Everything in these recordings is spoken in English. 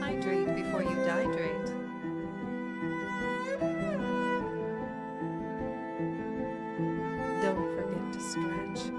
Hydrate before you dihydrate. Don't forget to stretch.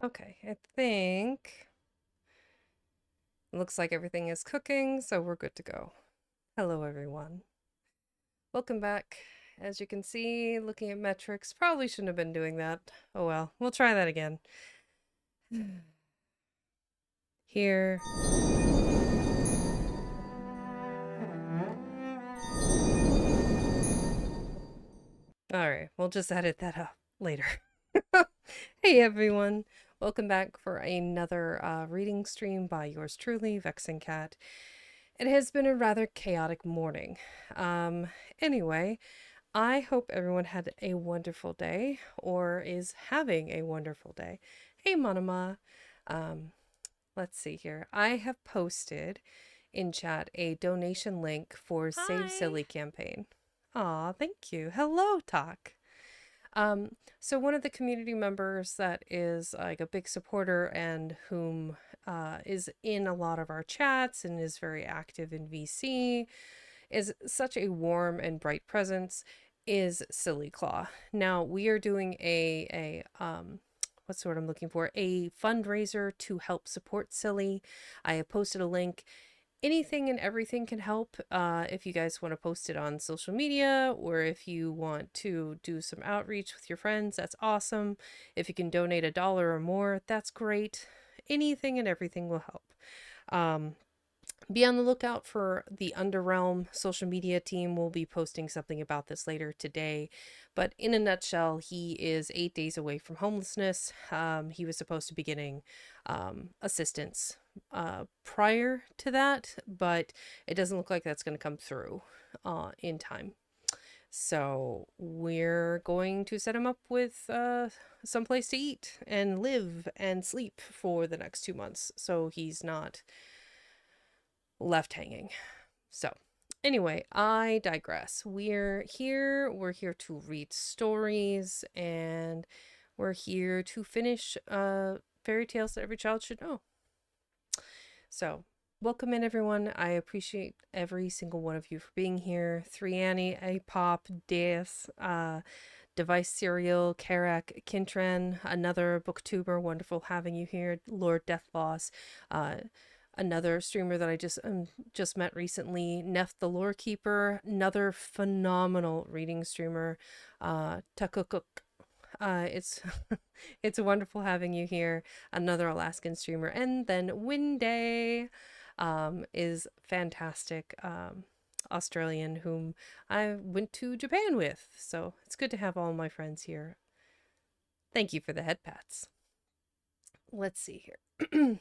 Okay, I think it looks like everything is cooking, so we're good to go. Hello, everyone. Welcome back. As you can see, looking at metrics, probably shouldn't have been doing that. Oh well, we'll try that again. Here. Alright, we'll just edit that up later. Hey everyone, welcome back for another reading stream by yours truly, Vexing Cat. It has been a rather chaotic morning. Anyway, I hope everyone had a wonderful day or is having a wonderful day. Hey Monoma, let's see here. I have posted in chat a donation link for Save Silly campaign. Aw, thank you. Hello, Talk. So one of the community members that is like a big supporter and whom is in a lot of our chats and is very active in VC, is such a warm and bright presence, is Silly Claw. Now we are doing a what's the word I'm looking for? A fundraiser to help support Silly. I have posted a link. Anything and everything can help. If you guys want to post it on social media, or if you want to do some outreach with your friends, that's awesome. If you can donate $1 or more, that's great. Anything and everything will help. Be on the lookout for the Underrealm social media team. We'll be posting something about this later today. But in a nutshell, he is 8 days away from homelessness. He was supposed to be getting assistance prior to that, but it doesn't look like that's going to come through in time. So we're going to set him up with some place to eat and live and sleep for the next 2 months, so he's not left hanging. So anyway, I digress. We're here to read stories, and we're here to finish fairy tales that every child should know. So welcome in, everyone. I appreciate every single one of you for being here. 3 Annie, A Pop, Des, Device Serial, Karak, Kintran, another booktuber, wonderful having you here. Lord Deathloss, another streamer that I just met recently, Neff the Lore Keeper, another phenomenal reading streamer, Takukuk. It's it's wonderful having you here. Another Alaskan streamer, and then Winday is fantastic. Australian whom I went to Japan with. So it's good to have all my friends here. Thank you for the head pats. Let's see here.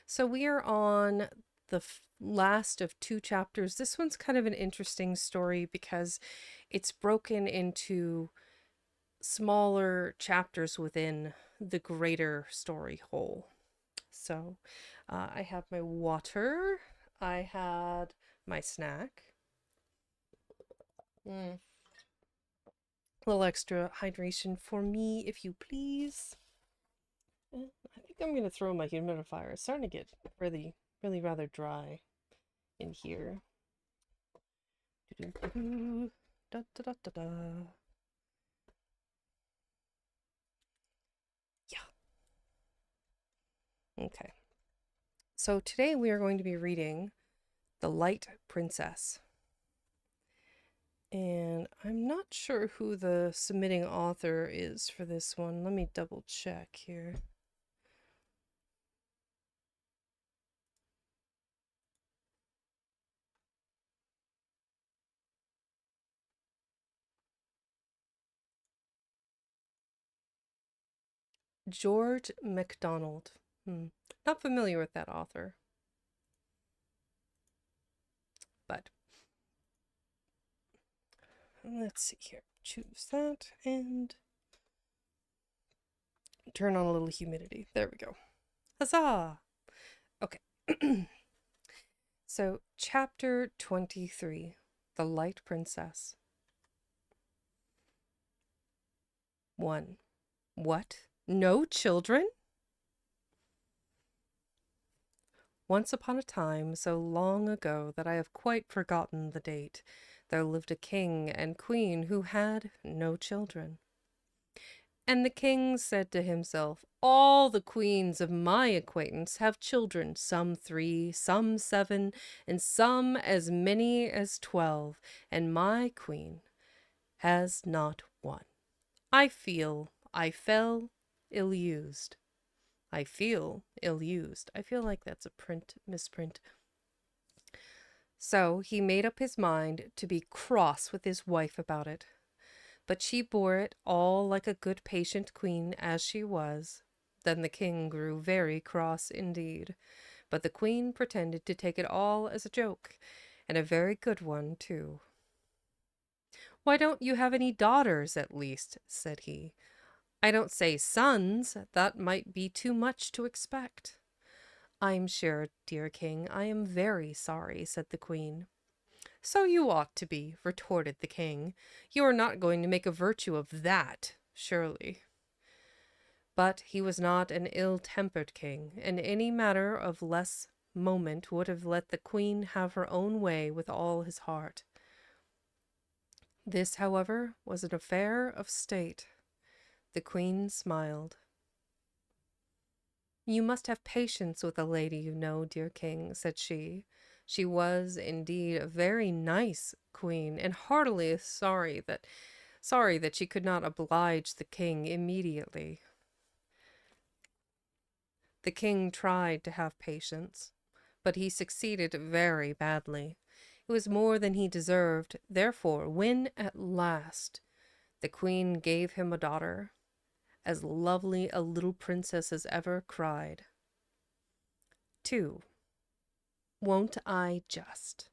So we are on the last of 2 chapters. This one's kind of an interesting story because it's broken into smaller chapters within the greater story whole. So I have my water. I had my snack. A little extra hydration for me, if you please. I think I'm going to throw my humidifier. It's starting to get really, really rather dry in here. Da, da, da, da, da. Yeah. Okay. So today we are going to be reading The Light Princess. And I'm not sure who the submitting author is for this one. Let me double check here. George MacDonald. Not familiar with that author. But let's see here. Choose that and turn on a little humidity. There we go. Huzzah! Okay. So, chapter 23, The Light Princess. 1. What? No children? Once upon a time, so long ago that I have quite forgotten the date, there lived a king and queen who had no children. And the king said to himself, all the queens of my acquaintance have children, some 3, some 7, and some as many as 12, and my queen has not one. I fell ill-used. I feel ill-used. I feel like that's a misprint. So he made up his mind to be cross with his wife about it. But she bore it all like a good patient queen as she was. Then the king grew very cross indeed, but the queen pretended to take it all as a joke, and a very good one too. Why don't you have any daughters at least? Said he. I don't say sons, that might be too much to expect. I'm sure, dear king, I am very sorry, said the queen. So you ought to be, retorted the king. You are not going to make a virtue of that, surely. But he was not an ill-tempered king, and any matter of less moment would have let the queen have her own way with all his heart. This, however, was an affair of state. The queen smiled. You must have patience with a lady you know, dear king, said she. She was, indeed, a very nice queen, and heartily sorry that she could not oblige the king immediately. The king tried to have patience, but he succeeded very badly. It was more than he deserved. Therefore, when at last the queen gave him a daughter, as lovely a little princess as ever cried. 2. Won't I just?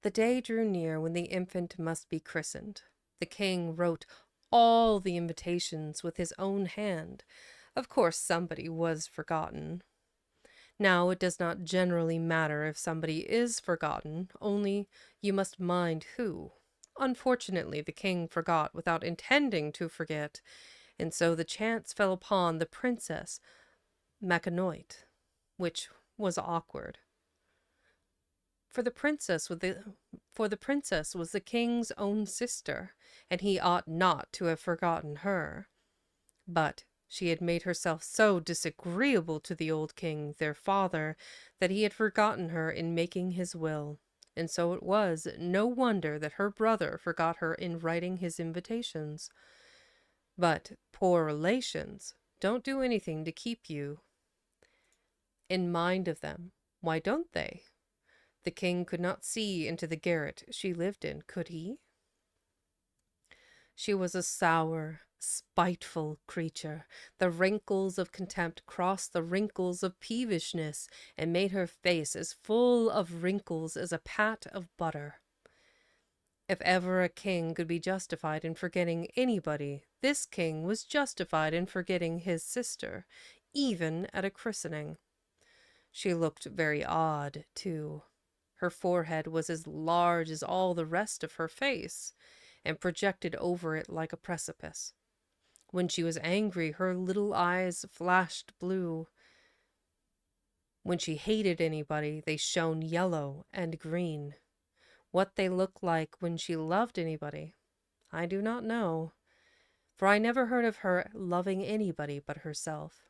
The day drew near when the infant must be christened. The king wrote all the invitations with his own hand. Of course, somebody was forgotten. Now, it does not generally matter if somebody is forgotten, only you must mind who. Unfortunately, the king forgot without intending to forget, and so the chance fell upon the princess Macanoit, which was awkward. For the princess was the king's own sister, and he ought not to have forgotten her. But she had made herself so disagreeable to the old king, their father, that he had forgotten her in making his will, and so it was no wonder that her brother forgot her in writing his invitations. But poor relations don't do anything to keep you in mind of them. Why don't they? The king could not see into the garret she lived in, could he? She was a sour, spiteful creature. The wrinkles of contempt crossed the wrinkles of peevishness, and made her face as full of wrinkles as a pat of butter. If ever a king could be justified in forgetting anybody, this king was justified in forgetting his sister, even at a christening. She looked very odd, too. Her forehead was as large as all the rest of her face, and projected over it like a precipice. When she was angry, her little eyes flashed blue. When she hated anybody, they shone yellow and green. What they looked like when she loved anybody, I do not know, for I never heard of her loving anybody but herself.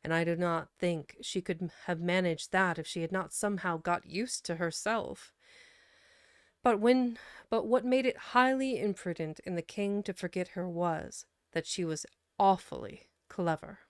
And I do not think she could have managed that if she had not somehow got used to herself. But what made it highly imprudent in the king to forget her was that she was awfully clever.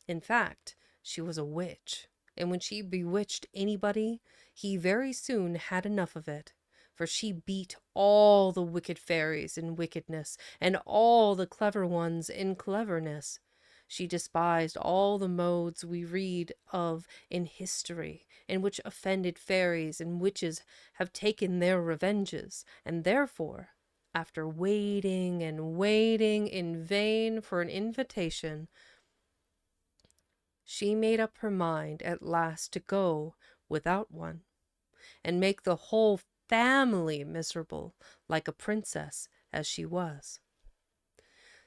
In fact, she was a witch, and when she bewitched anybody, he very soon had enough of it, for she beat all the wicked fairies in wickedness, and all the clever ones in cleverness. She despised all the modes we read of in history, in which offended fairies and witches have taken their revenges, and therefore, after waiting and waiting in vain for an invitation, She made up her mind at last to go without one, and make the whole family miserable, like a princess as she was.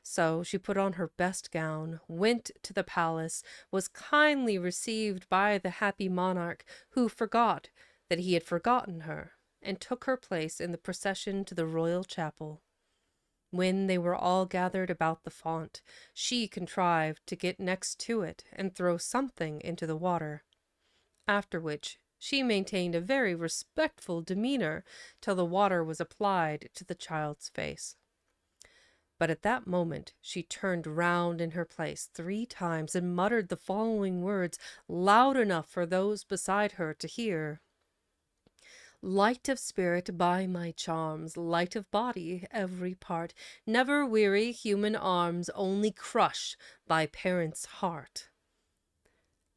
So she put on her best gown, went to the palace, was kindly received by the happy monarch, who forgot that he had forgotten her, and took her place in the procession to the royal chapel. When they were all gathered about the font, she contrived to get next to it and throw something into the water, after which she maintained a very respectful demeanor till the water was applied to the child's face. But at that moment she turned round in her place 3 times and muttered the following words, loud enough for those beside her to hear: "Light of spirit, by my charms, light of body, every part, never weary human arms, only crush thy parent's heart."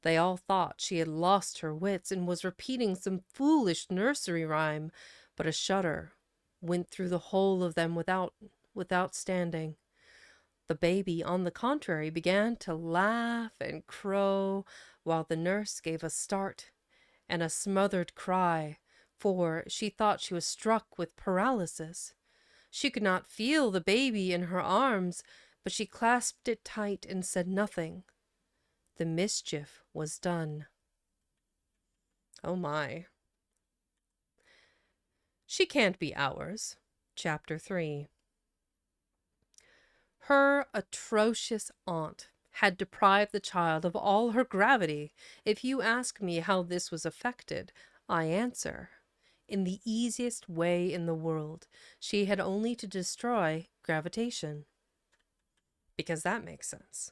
They all thought she had lost her wits and was repeating some foolish nursery rhyme, but a shudder went through the whole of them without standing. The baby, on the contrary, began to laugh and crow, while the nurse gave a start and a smothered cry, for she thought she was struck with paralysis. She could not feel the baby in her arms, but she clasped it tight and said nothing. The mischief was done. Oh my. She can't be ours. Chapter 3. Her atrocious aunt had deprived the child of all her gravity. If you ask me how this was effected, I answer, in the easiest way in the world. She had only to destroy gravitation. Because that makes sense.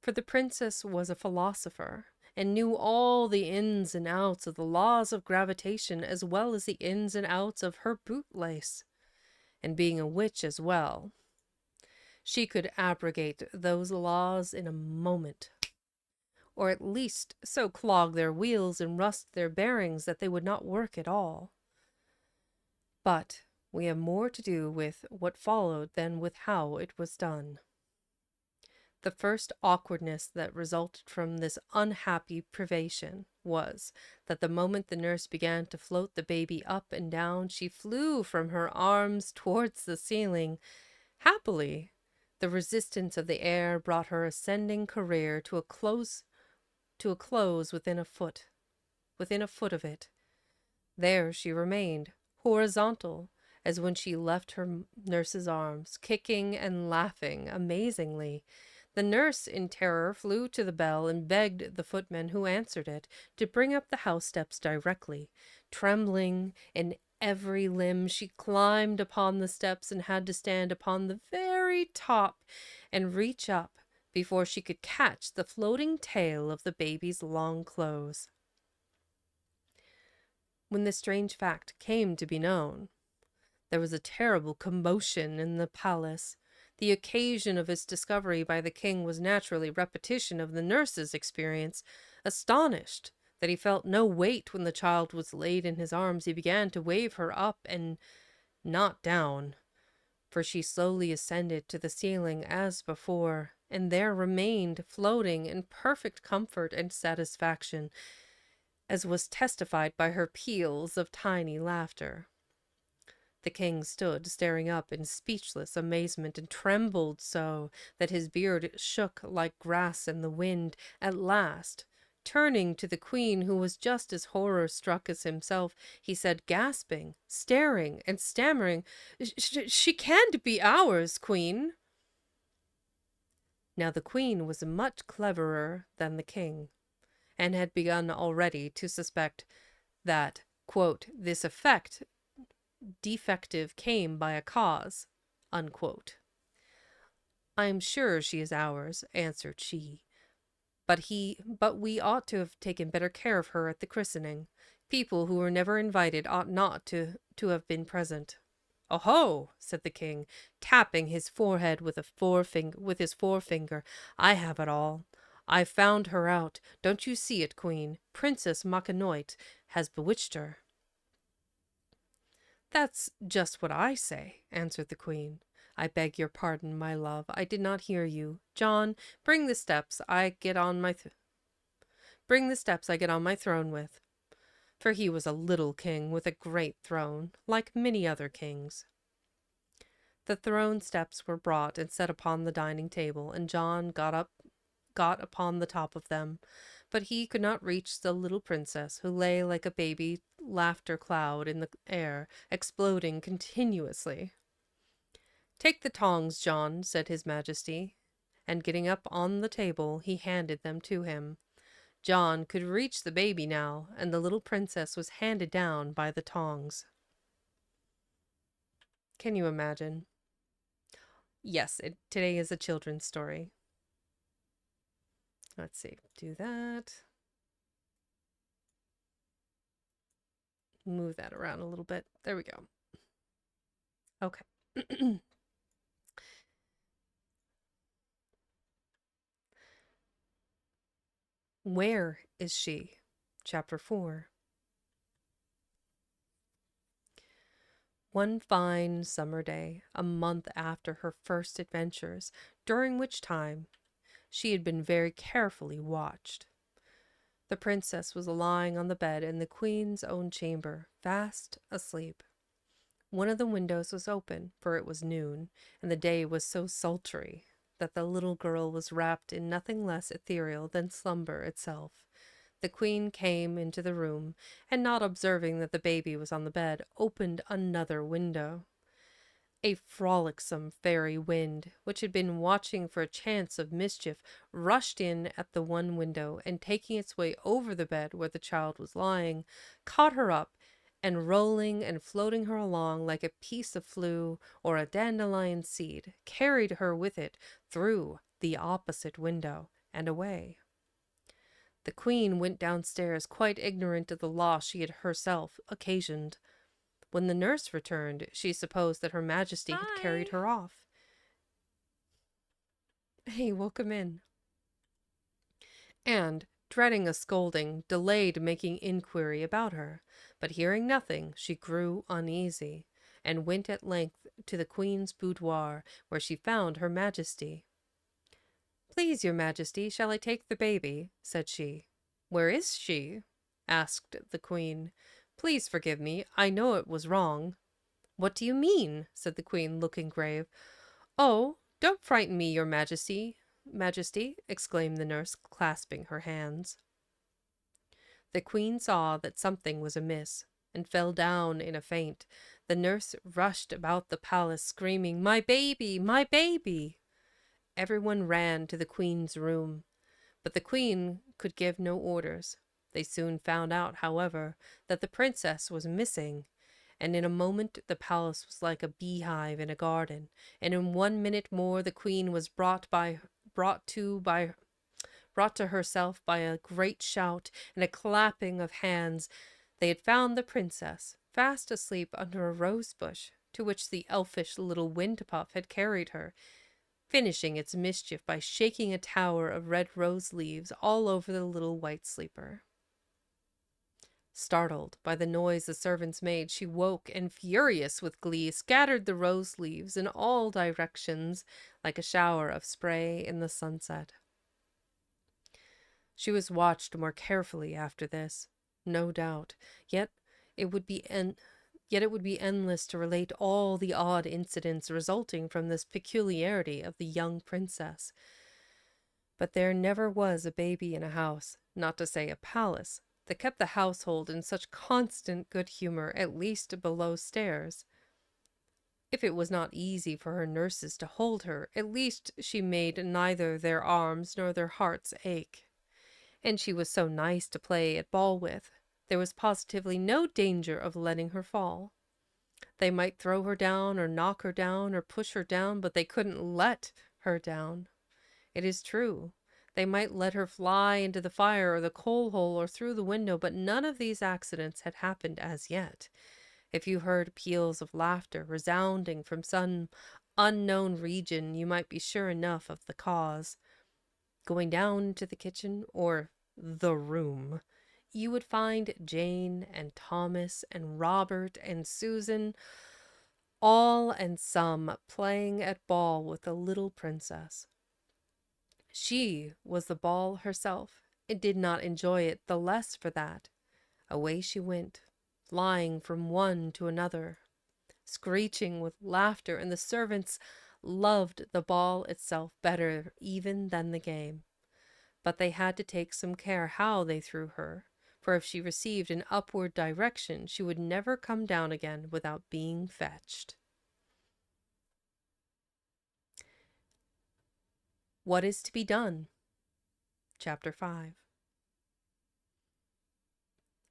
For the princess was a philosopher, and knew all the ins and outs of the laws of gravitation as well as the ins and outs of her bootlace. And being a witch as well, she could abrogate those laws in a moment, or at least so clog their wheels and rust their bearings that they would not work at all. But we have more to do with what followed than with how it was done. The first awkwardness that resulted from this unhappy privation was, that the moment the nurse began to float the baby up and down, she flew from her arms towards the ceiling. Happily, the resistance of the air brought her ascending career to a close within a foot of it. There she remained, horizontal, as when she left her nurse's arms, kicking and laughing amazingly. The nurse, in terror, flew to the bell and begged the footman who answered it to bring up the house steps directly. Trembling in every limb, she climbed upon the steps and had to stand upon the very top and reach up before she could catch the floating tail of the baby's long clothes. When this strange fact came to be known, there was a terrible commotion in the palace. The occasion of its discovery by the king was naturally repetition of the nurse's experience. Astonished that he felt no weight when the child was laid in his arms, he began to wave her up and not down, for she slowly ascended to the ceiling as before, and there remained floating in perfect comfort and satisfaction, as was testified by her peals of tiny laughter. The king stood staring up in speechless amazement, and trembled so that his beard shook like grass in the wind. At last, turning to the queen, who was just as horror-struck as himself, he said, gasping, staring, and stammering, "She can't be ours, queen." Now the queen was much cleverer than the king, and had begun already to suspect that, quote, this effect defective came by a cause, unquote. "I am sure she is ours," answered she, but we ought to have taken better care of her at the christening. People who were never invited ought not to have been present." "Oho!" said the king, tapping his forehead with his forefinger. "I have it all. I've found her out. Don't you see it, queen? Princess Makanoit has bewitched her." "That's just what I say," answered the queen. I beg your pardon, my love. I did not hear you. John, bring the steps I get on my throne with. For he was a little king with a great throne, like many other kings. The throne steps were brought and set upon the dining table, and John got upon the top of them, but he could not reach the little princess, who lay like a baby laughter cloud in the air, exploding continuously. "Take the tongs, John," said his majesty, and getting up on the table, he handed them to him. John could reach the baby now, and the little princess was handed down by the tongs. Can you imagine? Yes, today is a children's story. Let's see, do that. Move that around a little bit. There we go. Okay. Where is she? Chapter 4. One fine summer day, a month after her first adventures, during which time she had been very carefully watched, the princess was lying on the bed in the queen's own chamber, fast asleep. One of the windows was open, for it was noon, and the day was so sultry that the little girl was wrapped in nothing less ethereal than slumber itself. The queen came into the room, and not observing that the baby was on the bed, opened another window. A frolicsome fairy wind, which had been watching for a chance of mischief, rushed in at the one window, and taking its way over the bed where the child was lying, caught her up, and rolling and floating her along like a piece of flue or a dandelion seed, carried her with it through the opposite window and away. The queen went downstairs, quite ignorant of the loss she had herself occasioned. When the nurse returned, she supposed that her majesty had carried her off. Hey, welcome in. And, dreading a scolding, delayed making inquiry about her, but hearing nothing, she grew uneasy, and went at length to the queen's boudoir, where she found her majesty. "Please, your majesty, shall I take the baby?" said she. "Where is she?" asked the queen. "Please forgive me. I know it was wrong." "What do you mean?" said the queen, looking grave. "Oh, don't frighten me, your majesty, exclaimed the nurse, clasping her hands. The queen saw that something was amiss, and fell down in a faint. The nurse rushed about the palace, screaming, "My baby! My baby!" Everyone ran to the queen's room, but the queen could give no orders. They soon found out, however, that the princess was missing, and in a moment the palace was like a beehive in a garden, and in 1 minute more the queen was brought to herself by a great shout and a clapping of hands. They had found the princess, fast asleep under a rose bush, to which the elfish little wind puff had carried her, finishing its mischief by shaking a tower of red rose leaves all over the little white sleeper. Startled by the noise the servants made, she woke, and furious with glee, scattered the rose leaves in all directions like a shower of spray in the sunset. She was watched more carefully after this, no doubt, yet it would be endless to relate all the odd incidents resulting from this peculiarity of the young princess. But there never was a baby in a house, not to say a palace, that kept the household in such constant good humor, at least below stairs. If it was not easy for her nurses to hold her, at least she made neither their arms nor their hearts ache. And she was so nice to play at ball with, there was positively no danger of letting her fall. They might throw her down, or knock her down, or push her down, but they couldn't let her down. It is true, they might let her fly into the fire or the coal hole or through the window, but none of these accidents had happened as yet. If you heard peals of laughter resounding from some unknown region, you might be sure enough of the cause. Going down to the kitchen, or the room, you would find Jane and Thomas and Robert and Susan all and some playing at ball with the little princess. She was the ball herself, and did not enjoy it the less for that. Away she went, flying from one to another, screeching with laughter, and the servants loved the ball itself better even than the game. But they had to take some care how they threw her, for if she received an upward direction, she would never come down again without being fetched. What is to be done? Chapter 5.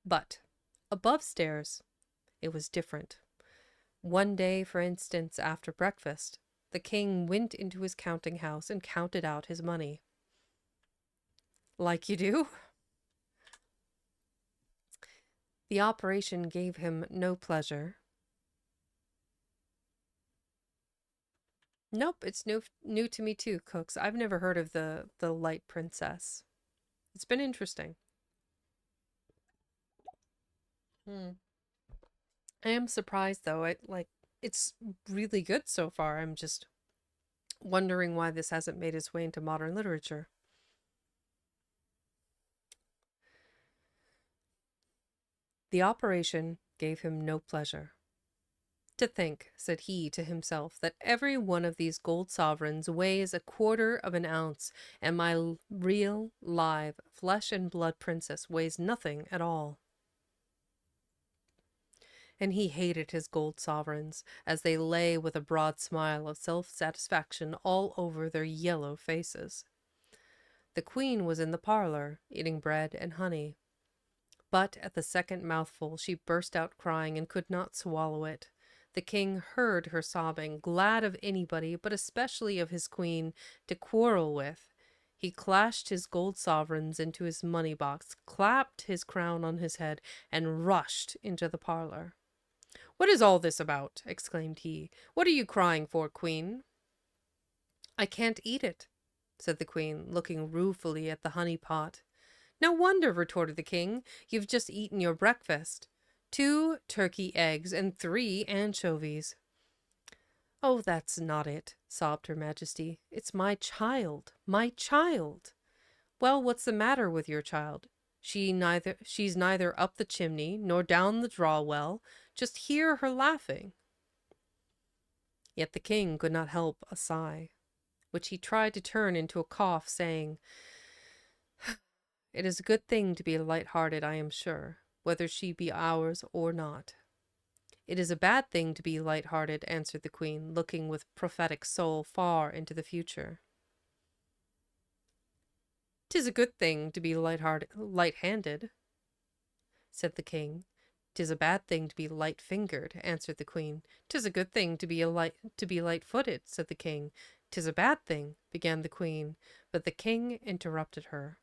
But above stairs, it was different. One day, for instance, after breakfast, the king went into his counting house and counted out his money. Like you do. The operation gave him no pleasure. Nope, it's new to me too, Cooks. I've never heard of the Light Princess. It's been interesting. I am surprised though. It's really good so far. I'm just wondering why this hasn't made its way into modern literature. The operation gave him no pleasure. To think, said he to himself, that every one of these gold sovereigns weighs 1/4 of an ounce, and my real, live, flesh and blood princess weighs nothing at all. And he hated his gold sovereigns, as they lay with a broad smile of self-satisfaction all over their yellow faces. The queen was in the parlor, eating bread and honey. But at the second mouthful she burst out crying and could not swallow it. The king heard her sobbing, glad of anybody, but especially of his queen, to quarrel with. He clashed his gold sovereigns into his money box, clapped his crown on his head, and rushed into the parlor. "What is all this about?" exclaimed he. "What are you crying for, queen?" "I can't eat it," said the queen, looking ruefully at the honey pot. "No wonder," retorted the king. "You've just eaten your breakfast. 2 turkey eggs and 3 anchovies." "Oh, that's not it," sobbed her majesty. "It's my child, my child." "Well, what's the matter with your child? She's neither up the chimney nor down the draw well. Just hear her laughing." Yet the king could not help a sigh, which he tried to turn into a cough, saying, "It is a good thing to be light-hearted, I am sure, whether she be ours or not." "It is a bad thing to be light-hearted," answered the queen, looking with prophetic soul far into the future. "'Tis a good thing to be light-handed," said the king. "'Tis a bad thing to be light-fingered," answered the queen. "'Tis a good thing to be light-footed," said the king. "'Tis a bad thing," began the queen, but the king interrupted her.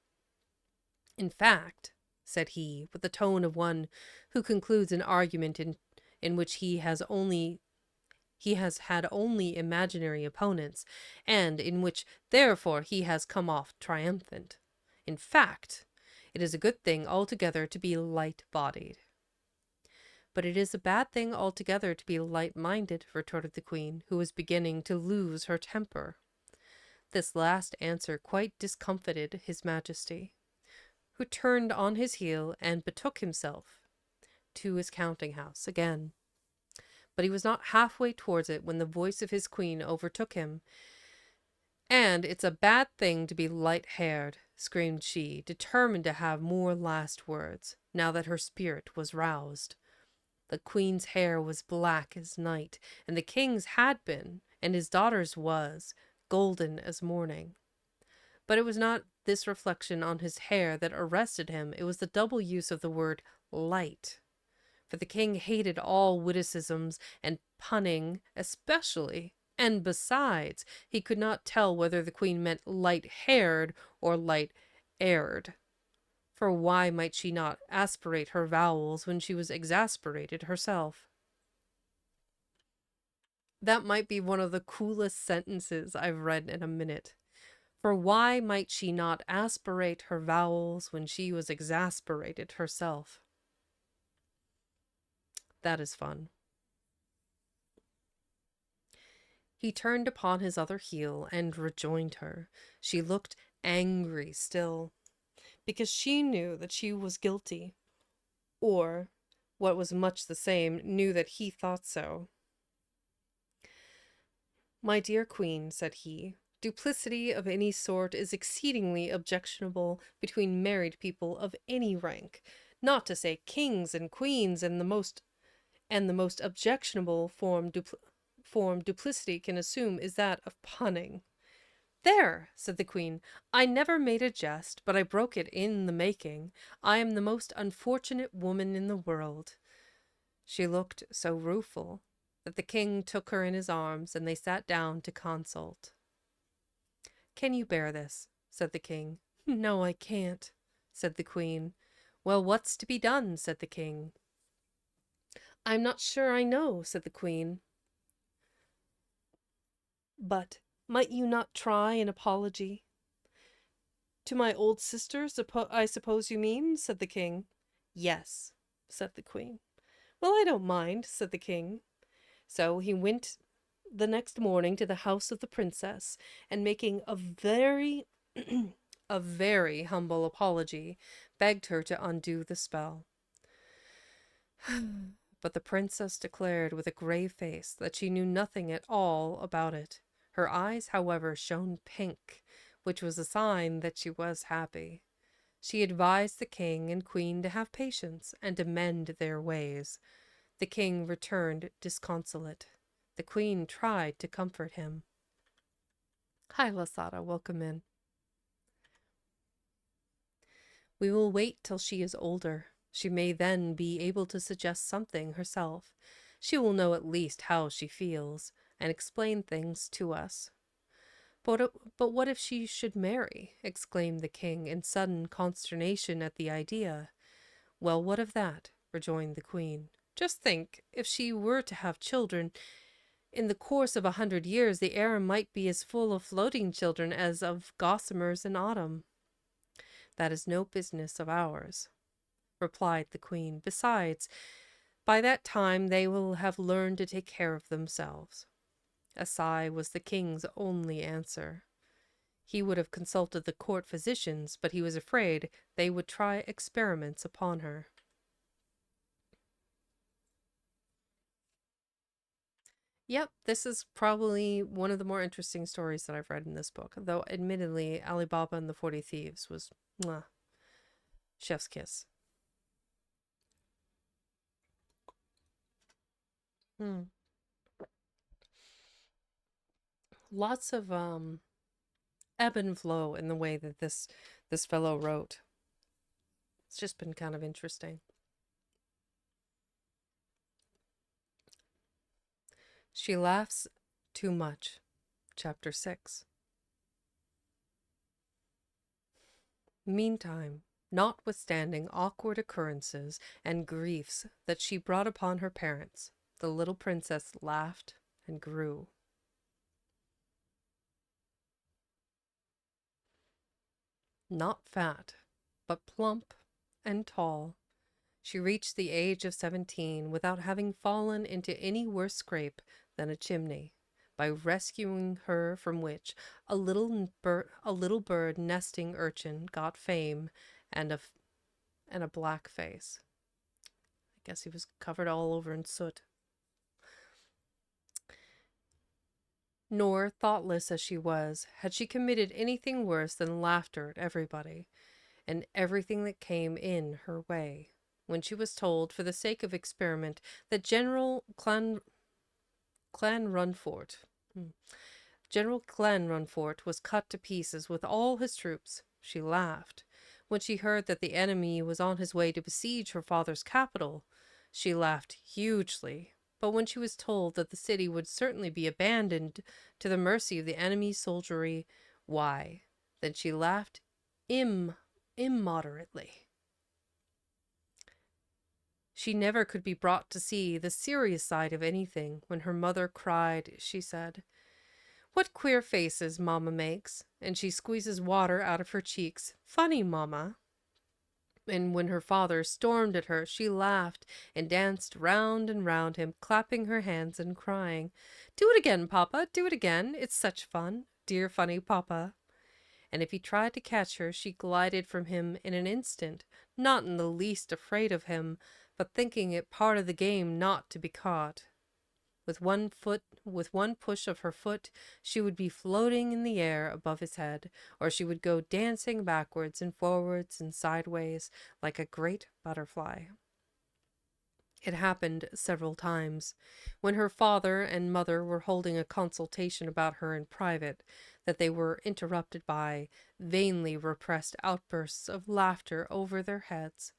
"In fact," said he, with the tone of one who concludes an argument in which he has had only imaginary opponents, and in which, therefore, he has come off triumphant. "In fact, it is a good thing altogether to be light-bodied." "But it is a bad thing altogether to be light-minded," retorted the queen, who was beginning to lose her temper. This last answer quite discomfited his majesty, who turned on his heel and betook himself to his counting house again. But he was not halfway towards it when the voice of his queen overtook him. "And it's a bad thing to be light-haired," screamed she, determined to have more last words, now that her spirit was roused. The queen's hair was black as night, and the king's had been, and his daughter's was, golden as morning. But it was not this reflection on his hair that arrested him, it was the double use of the word light. For the king hated all witticisms and punning especially, and besides, he could not tell whether the queen meant light-haired or light-aired. For why might she not aspirate her vowels when she was exasperated herself? That might be one of the coolest sentences I've read in a minute. For why might she not aspirate her vowels when she was exasperated herself? That is fun. He turned upon his other heel and rejoined her. She looked angry still, because she knew that she was guilty, or, what was much the same, knew that he thought so. "My dear queen," said he, "duplicity of any sort is exceedingly objectionable between married people of any rank, not to say kings and queens, and the most objectionable form duplicity can assume is that of punning." "There," said the queen, "I never made a jest, but I broke it in the making. I am the most unfortunate woman in the world." She looked so rueful that the king took her in his arms, and they sat down to consult. "Can you bear this?" said the king. "No, I can't," said the queen. "Well, what's to be done?" said the king. "I'm not sure I know," said the queen. "But might you not try an apology?" "To my old sister, I suppose you mean?" said the king. "Yes," said the queen. "Well, I don't mind," said the king. So he went the next morning to the house of the princess, and making a very a very humble apology, begged her to undo the spell. But the princess declared with a grave face that she knew nothing at all about it. Her eyes, however, shone pink, which was a sign that she was happy. She advised the king and queen to have patience and to mend their ways. The king returned disconsolate. The queen tried to comfort him. "Hi, Lasada, welcome in. We will wait till she is older. She may then be able to suggest something herself. She will know at least how she feels, and explain things to us." But what if she should marry?" exclaimed the king in sudden consternation at the idea. "Well, what of that?" rejoined the queen. "Just think, if she were to have children, in the course of 100 years the air might be as full of floating children as of gossamers in autumn." "That is no business of ours," replied the queen. "Besides, by that time they will have learned to take care of themselves." A sigh was the king's only answer. He would have consulted the court physicians, but he was afraid they would try experiments upon her. Yep, this is probably one of the more interesting stories that I've read in this book, though admittedly Ali Baba and the 40 Thieves was mwah, chef's kiss. Hmm. Lots of ebb and flow in the way that this fellow wrote. It's just been kind of interesting. She laughs too much. Chapter 6. Meantime, notwithstanding awkward occurrences and griefs that she brought upon her parents, the little princess laughed and grew. Not fat, but plump and tall, she reached the age of 17 without having fallen into any worse scrape than a chimney, by rescuing her from which a little bird nesting urchin got fame and a black face. I guess he was covered all over in soot. Nor, thoughtless as she was, had she committed anything worse than laughter at everybody, and everything that came in her way, when she was told, for the sake of experiment, that General Clanrunfort was cut to pieces with all his troops. She laughed. When she heard that the enemy was on his way to besiege her father's capital, she laughed hugely. But when she was told that the city would certainly be abandoned to the mercy of the enemy's soldiery, why, then she laughed immoderately. She never could be brought to see the serious side of anything. When her mother cried, she said, "What queer faces Mamma makes!" And she squeezes water out of her cheeks. "Funny, Mamma." And when her father stormed at her, she laughed and danced round and round him, clapping her hands and crying, "Do it again, papa, do it again. It's such fun, dear funny papa." And if he tried to catch her, she glided from him in an instant, not in the least afraid of him, but thinking it part of the game not to be caught. With one push of her foot, she would be floating in the air above his head, or she would go dancing backwards and forwards and sideways like a great butterfly. It happened several times, when her father and mother were holding a consultation about her in private, that they were interrupted by vainly repressed outbursts of laughter over their heads,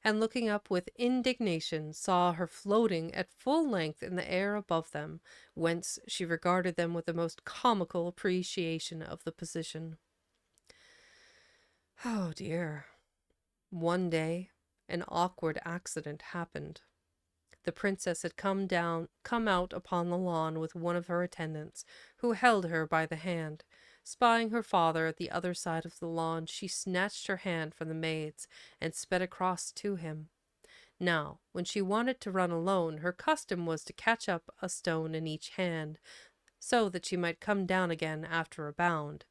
and looking up with indignation saw her floating at full length in the air above them, whence she regarded them with the most comical appreciation of the position. Oh dear. One day an awkward accident happened. The princess had come out upon the lawn with one of her attendants, who held her by the hand. Spying her father at the other side of the lawn, she snatched her hand from the maid's and sped across to him. Now, when she wanted to run alone, her custom was to catch up a stone in each hand, so that she might come down again after a bound.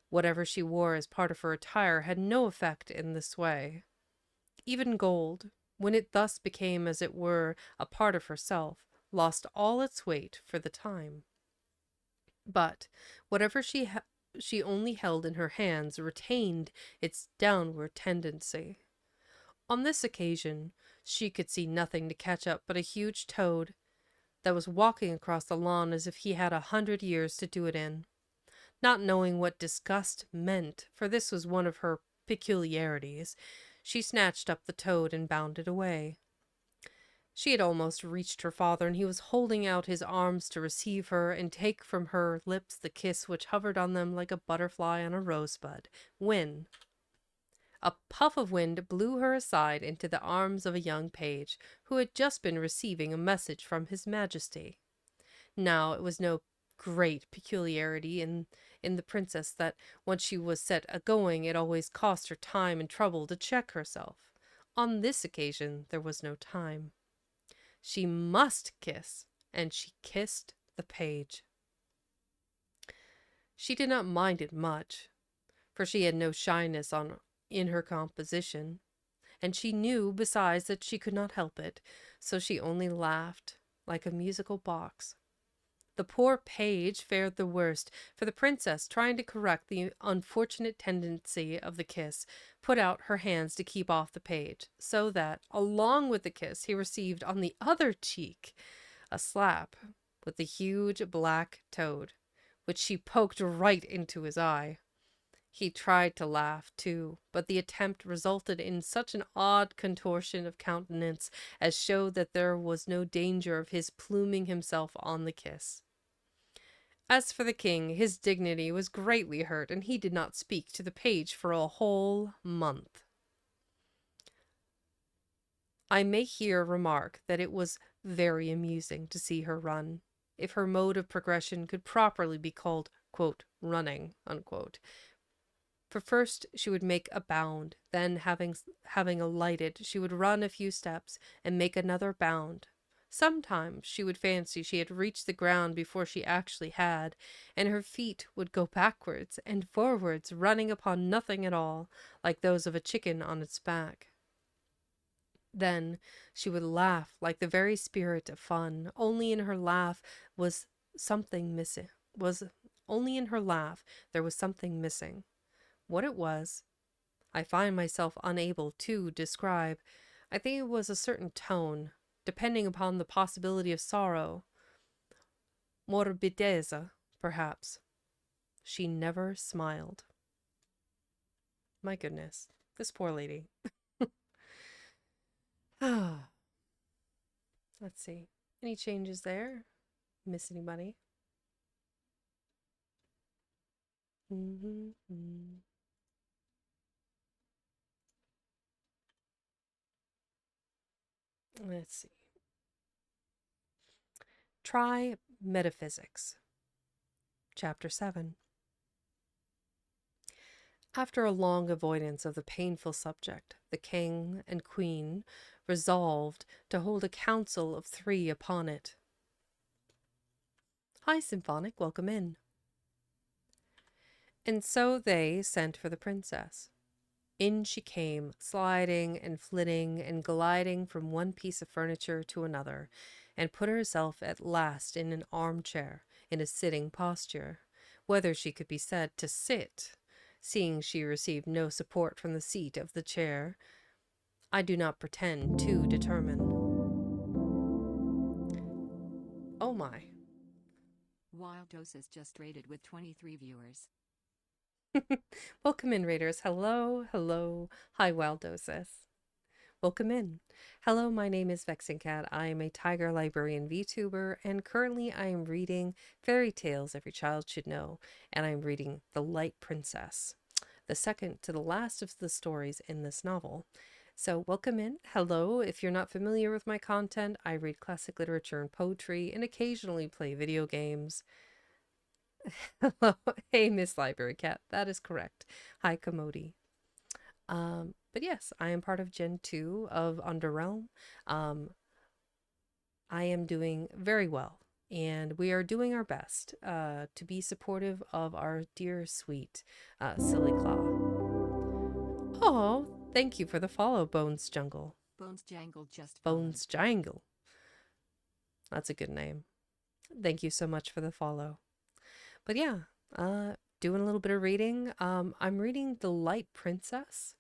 Whatever she wore as part of her attire had no effect in this way. Even gold, when it thus became as it were a part of herself, lost all its weight for the time. But whatever she only held in her hands retained its downward tendency. On this occasion she could see nothing to catch up but a huge toad that was walking across the lawn as if he had 100 years to do it in. Not knowing what disgust meant, for this was one of her peculiarities, she snatched up the toad and bounded away. She had almost reached her father, and he was holding out his arms to receive her and take from her lips the kiss which hovered on them like a butterfly on a rosebud, when a puff of wind blew her aside into the arms of a young page, who had just been receiving a message from his majesty. Now it was no great peculiarity in the princess that once she was set a-going, it always cost her time and trouble to check herself. On this occasion there was no time. She must kiss, and she kissed the page. She did not mind it much, for she had no shyness in her composition, and she knew besides that she could not help it, so she only laughed like a musical box. The poor page fared the worst, for the princess, trying to correct the unfortunate tendency of the kiss, put out her hands to keep off the page, so that, along with the kiss, he received on the other cheek a slap with the huge black toad, which she poked right into his eye. He tried to laugh, too, but the attempt resulted in such an odd contortion of countenance as showed that there was no danger of his pluming himself on the kiss. As for the king, his dignity was greatly hurt, and he did not speak to the page for a whole month. I may here remark that it was very amusing to see her run, if her mode of progression could properly be called, quote, running, unquote. For first she would make a bound, then having alighted, she would run a few steps and make another bound. Sometimes she would fancy she had reached the ground before she actually had, and her feet would go backwards and forwards, running upon nothing at all, like those of a chicken on its back. Then she would laugh like the very spirit of fun, only in her laugh was something missing. Only in her laugh there was something missing. What it was, I find myself unable to describe. I think it was a certain tone, depending upon the possibility of sorrow. Morbidezza, perhaps. She never smiled. My goodness, this poor lady. Ah, let's see. Any changes there? Miss anybody? Let's see. Try metaphysics. Chapter 7. After a long avoidance of the painful subject, the king and queen resolved to hold a council of three upon it. Hi, Symphonic, welcome in. And so they sent for the princess. In she came, sliding and flitting and gliding from one piece of furniture to another, and put herself at last in an armchair, in a sitting posture, whether she could be said to sit, seeing she received no support from the seat of the chair, I do not pretend to determine. Oh my. Wild Doses just rated with 23 viewers. Welcome in, Raiders. Hello, hello. Hi, Wild Doses. Welcome in. Hello, my name is Vexing Cat. I am a Tiger Librarian VTuber, and currently I am reading Fairy Tales Every Child Should Know, and I'm reading The Light Princess, the second to the last of the stories in this novel. So, welcome in. Hello. If you're not familiar with my content, I read classic literature and poetry, and occasionally play video games. Hello. Hey, Miss Library Cat. That is correct. Hi, Commodi. But yes, I am part of Gen 2 of Underrealm. I am doing very well, and we are doing our best to be supportive of our dear, sweet Silly Claw. Oh, thank you for the follow, Bones Jungle. Bones Jangle just Bones Jangle. That's a good name. Thank you so much for the follow. But yeah, doing a little bit of reading. I'm reading The Light Princess,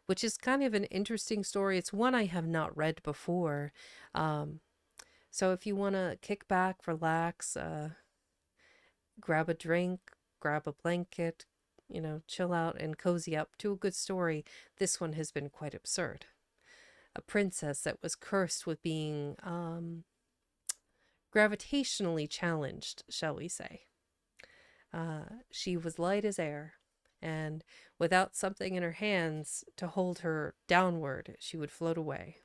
which is kind of an interesting story. It's one I have not read before. So if you want to kick back, relax, grab a drink, grab a blanket, chill out and cozy up to a good story, this one has been quite absurd. A princess that was cursed with being gravitationally challenged, shall we say. She was light as air, and without something in her hands to hold her downward, she would float away.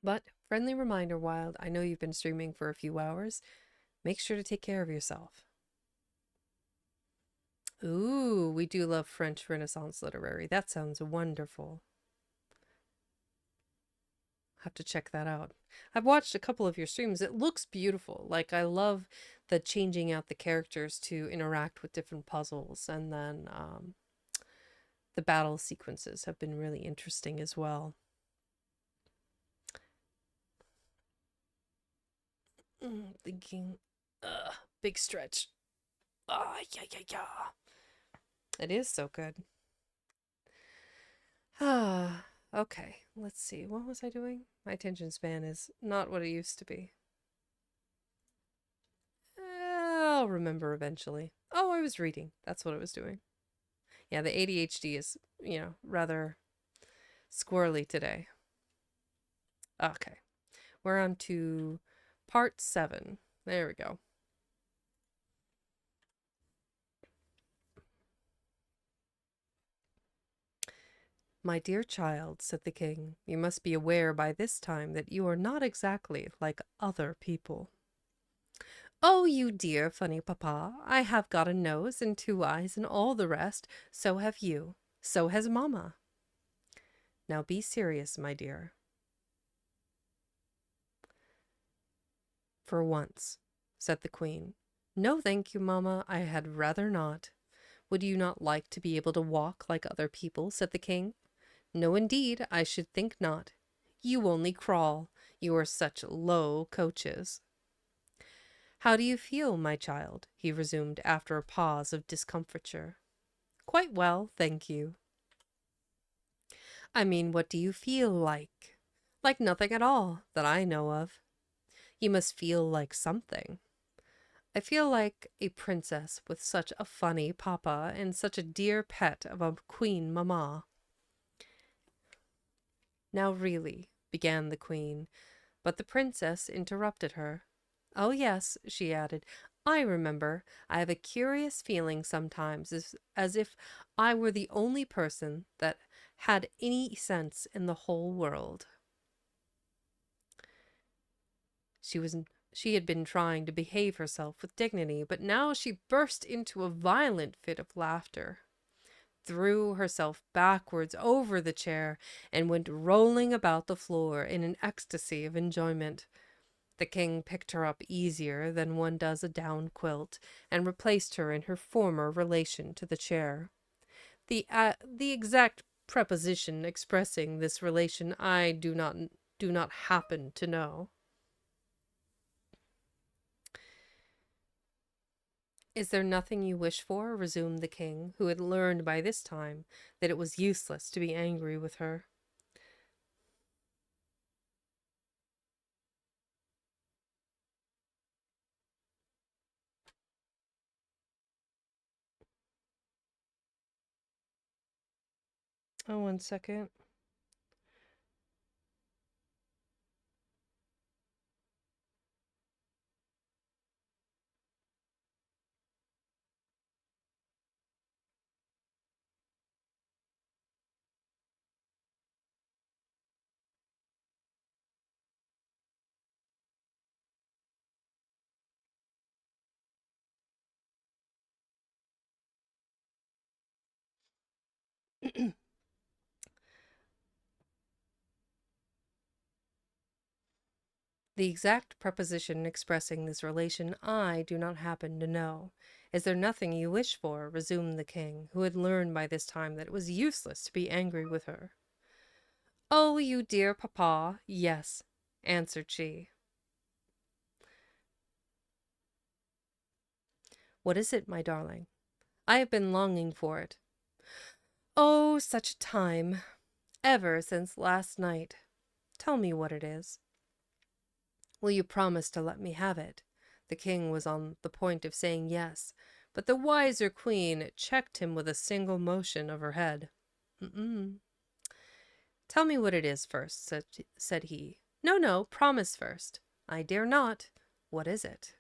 But friendly reminder, Wild, I know you've been streaming for a few hours. Make sure to take care of yourself. Ooh, we do love French Renaissance literary. That sounds wonderful. Have to check that out. I've watched a couple of your streams. It looks beautiful. Like, I love the changing out the characters to interact with different puzzles, and then the battle sequences have been really interesting as well. Thinking, big stretch. Yeah. It is so good. Okay, let's see. What was I doing? My attention span is not what it used to be. I'll remember eventually. Oh, I was reading. That's what I was doing. Yeah, the ADHD is, rather squirrely today. Okay, we're on to part 7. There we go. My dear child, said the king, you must be aware by this time that you are not exactly like other people. Oh, you dear funny papa, I have got a nose and 2 eyes and all the rest. So have you. So has mamma. Now be serious, my dear. For once, said the queen. No, thank you, mamma, I had rather not. Would you not like to be able to walk like other people? Said the king. No, indeed, I should think not. You only crawl. You are such low coaches. How do you feel, my child? He resumed after a pause of discomfiture. Quite well, thank you. I mean, what do you feel like? Like nothing at all, that I know of. You must feel like something. I feel like a princess with such a funny papa and such a dear pet of a queen mamma. Now really, began the queen, but the princess interrupted her. Oh yes, she added, I remember. I have a curious feeling sometimes as if I were the only person that had any sense in the whole world. She had been trying to behave herself with dignity, but now she burst into a violent fit of laughter, threw herself backwards over the chair, and went rolling about the floor in an ecstasy of enjoyment. The king picked her up easier than one does a down quilt, and replaced her in her former relation to the chair. The exact preposition expressing this relation I do not happen to know. Is there nothing you wish for? Resumed the king, who had learned by this time that it was useless to be angry with her. Oh, one second. The exact preposition expressing this relation I do not happen to know. Is there nothing you wish for? Resumed the king, who had learned by this time that it was useless to be angry with her. Oh, you dear papa, yes, answered she. What is it, my darling? I have been longing for it. Oh, such a time! Ever since last night. Tell me what it is. Will you promise to let me have it? The king was on the point of saying yes, but the wiser queen checked him with a single motion of her head. Mm-mm. Tell me what it is first, said he. No, no, promise first. I dare not. What is it?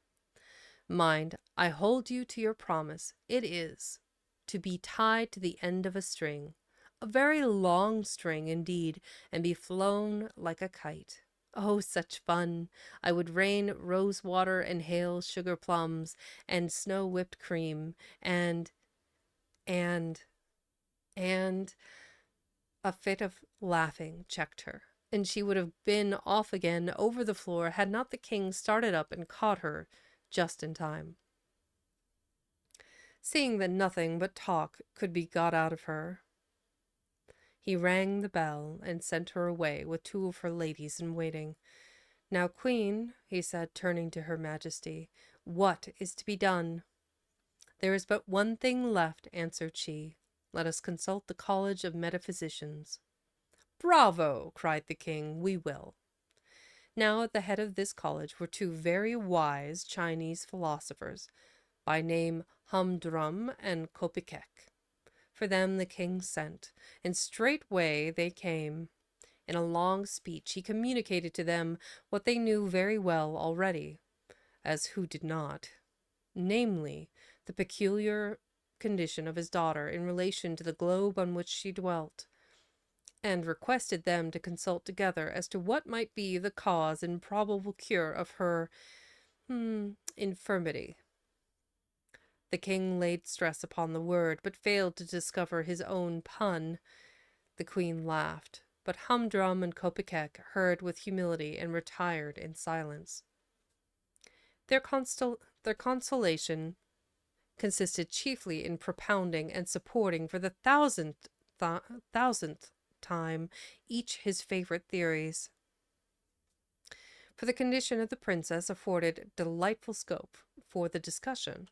Mind, I hold you to your promise. It is to be tied to the end of a string, a very long string indeed, and be flown like a kite. Oh, such fun! I would rain rose water and hail sugar plums and snow whipped cream and and a fit of laughing checked her, and she would have been off again over the floor had not the king started up and caught her just in time. Seeing that nothing but talk could be got out of her, he rang the bell and sent her away with two of her ladies in waiting. Now, Queen, he said, turning to her Majesty, what is to be done? There is but one thing left, answered she. Let us consult the College of Metaphysicians. Bravo! cried the king. We will. Now at the head of this college were two very wise Chinese philosophers, by name Humdrum and Kopikek. For them the king sent, and straightway they came. In a long speech he communicated to them what they knew very well already, as who did not, namely, the peculiar condition of his daughter in relation to the globe on which she dwelt, and requested them to consult together as to what might be the cause and probable cure of her infirmity. The king laid stress upon the word, but failed to discover his own pun. The queen laughed, but Humdrum and Kopikek heard with humility and retired in silence. Their consolation consisted chiefly in propounding and supporting for the thousandth time each his favorite theories. For the condition of the princess afforded delightful scope for the discussion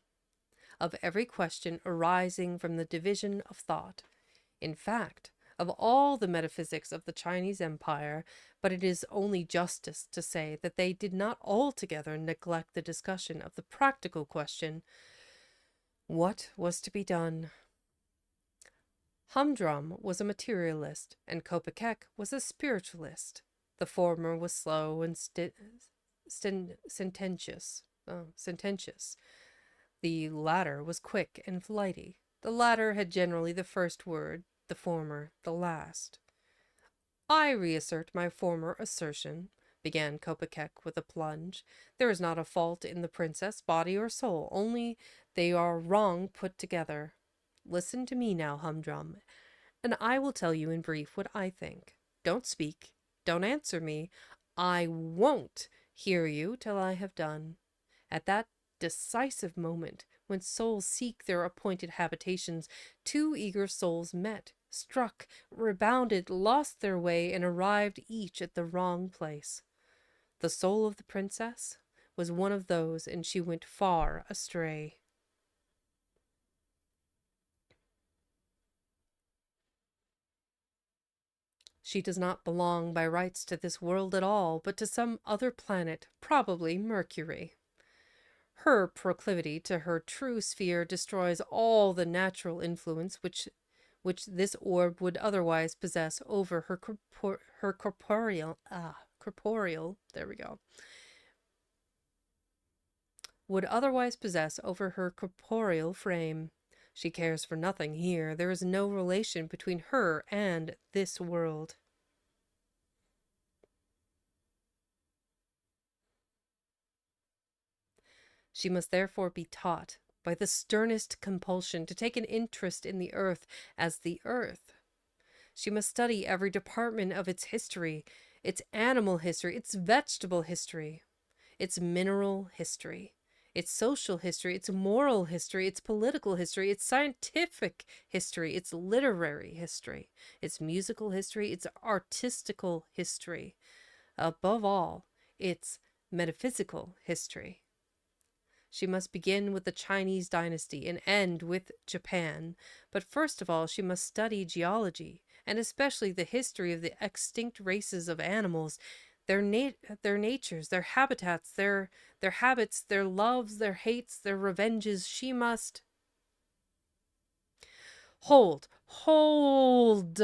of every question arising from the division of thought. In fact, of all the metaphysics of the Chinese Empire, but it is only justice to say that they did not altogether neglect the discussion of the practical question, what was to be done? Humdrum was a materialist, and Kopikek was a spiritualist. The former was slow and sententious. The latter was quick and flighty. The latter had generally the first word, the former the last. I reassert my former assertion began Kopekek with a plunge. There is not a fault in the princess, body or soul, only they are wrong put together. Listen to me now, Humdrum, and I will tell you in brief what I think. Don't speak. Don't answer me. I won't hear you till I have done. At that decisive moment, when souls seek their appointed habitations, two eager souls met, struck, rebounded, lost their way, and arrived each at the wrong place. The soul of the princess was one of those, and she went far astray. She does not belong by rights to this world at all, but to some other planet, probably Mercury. Her proclivity to her true sphere destroys all the natural influence which this orb would otherwise possess over her corporeal, there we go, would otherwise possess over her corporeal frame. She cares for nothing here. There is no relation between her and this world. She must therefore be taught by the sternest compulsion to take an interest in the earth as the earth. She must study every department of its history, its animal history, its vegetable history, its mineral history, its social history, its moral history, its political history, its scientific history, its literary history, its musical history, its artistical history, above all, its metaphysical history. She must begin with the Chinese dynasty and end with Japan. But first of all, she must study geology, and especially the history of the extinct races of animals, their natures, their habitats, their habits, their loves, their hates, their revenges. She must... Hold! Hold!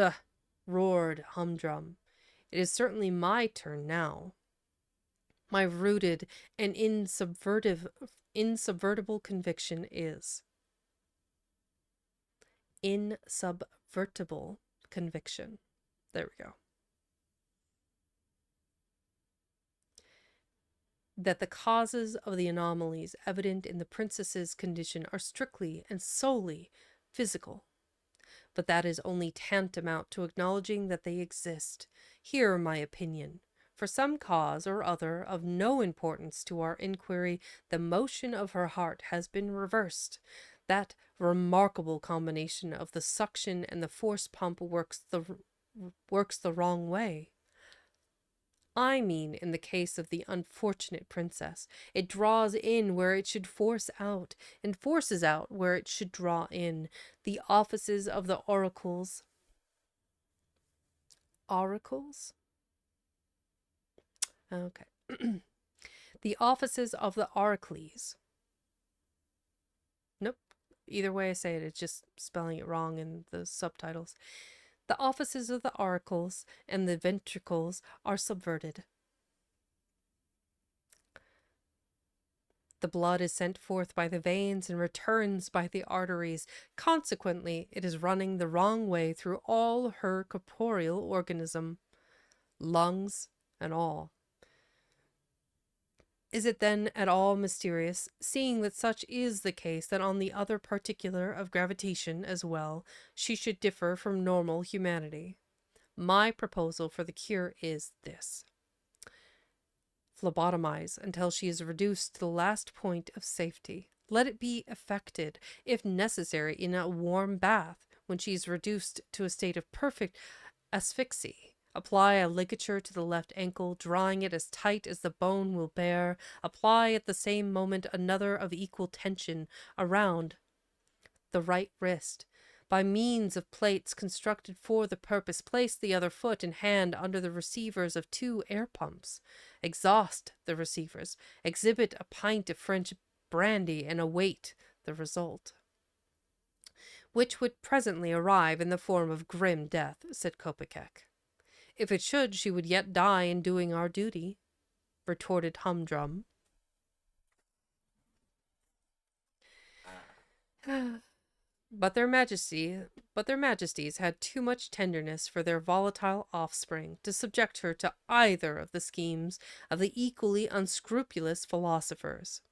Roared Humdrum. It is certainly my turn now. My rooted and insubvertible conviction is insubvertible conviction. There we go. That the causes of the anomalies evident in the princess's condition are strictly and solely physical. But that is only tantamount to acknowledging that they exist. Hear my opinion. For some cause or other of no importance to our inquiry, the motion of her heart has been reversed. That remarkable combination of the suction and the force pump works the wrong way. I mean, in the case of the unfortunate princess, it draws in where it should force out, and forces out where it should draw in. The offices of the oracles. Oracles? Okay. The offices of the oracles. Nope. Either way I say it, it's just spelling it wrong in the subtitles. The offices of the oracles and the ventricles are subverted. The blood is sent forth by the veins and returns by the arteries. Consequently, it is running the wrong way through all her corporeal organism, lungs and all. Is it then at all mysterious, seeing that such is the case, that on the other particular of gravitation as well, she should differ from normal humanity? My proposal for the cure is this. Phlebotomize until she is reduced to the last point of safety. Let it be effected, if necessary, in a warm bath, when she is reduced to a state of perfect asphyxie. Apply a ligature to the left ankle, drawing it as tight as the bone will bear. Apply at the same moment another of equal tension around the right wrist. By means of plates constructed for the purpose, place the other foot and hand under the receivers of 2 air pumps. Exhaust the receivers. Exhibit a pint of French brandy and await the result. Which would presently arrive in the form of grim death, said Kopekek. If it should, she would yet die in doing our duty, retorted Humdrum. But their majesty, but their majesties had too much tenderness for their volatile offspring to subject her to either of the schemes of the equally unscrupulous philosophers.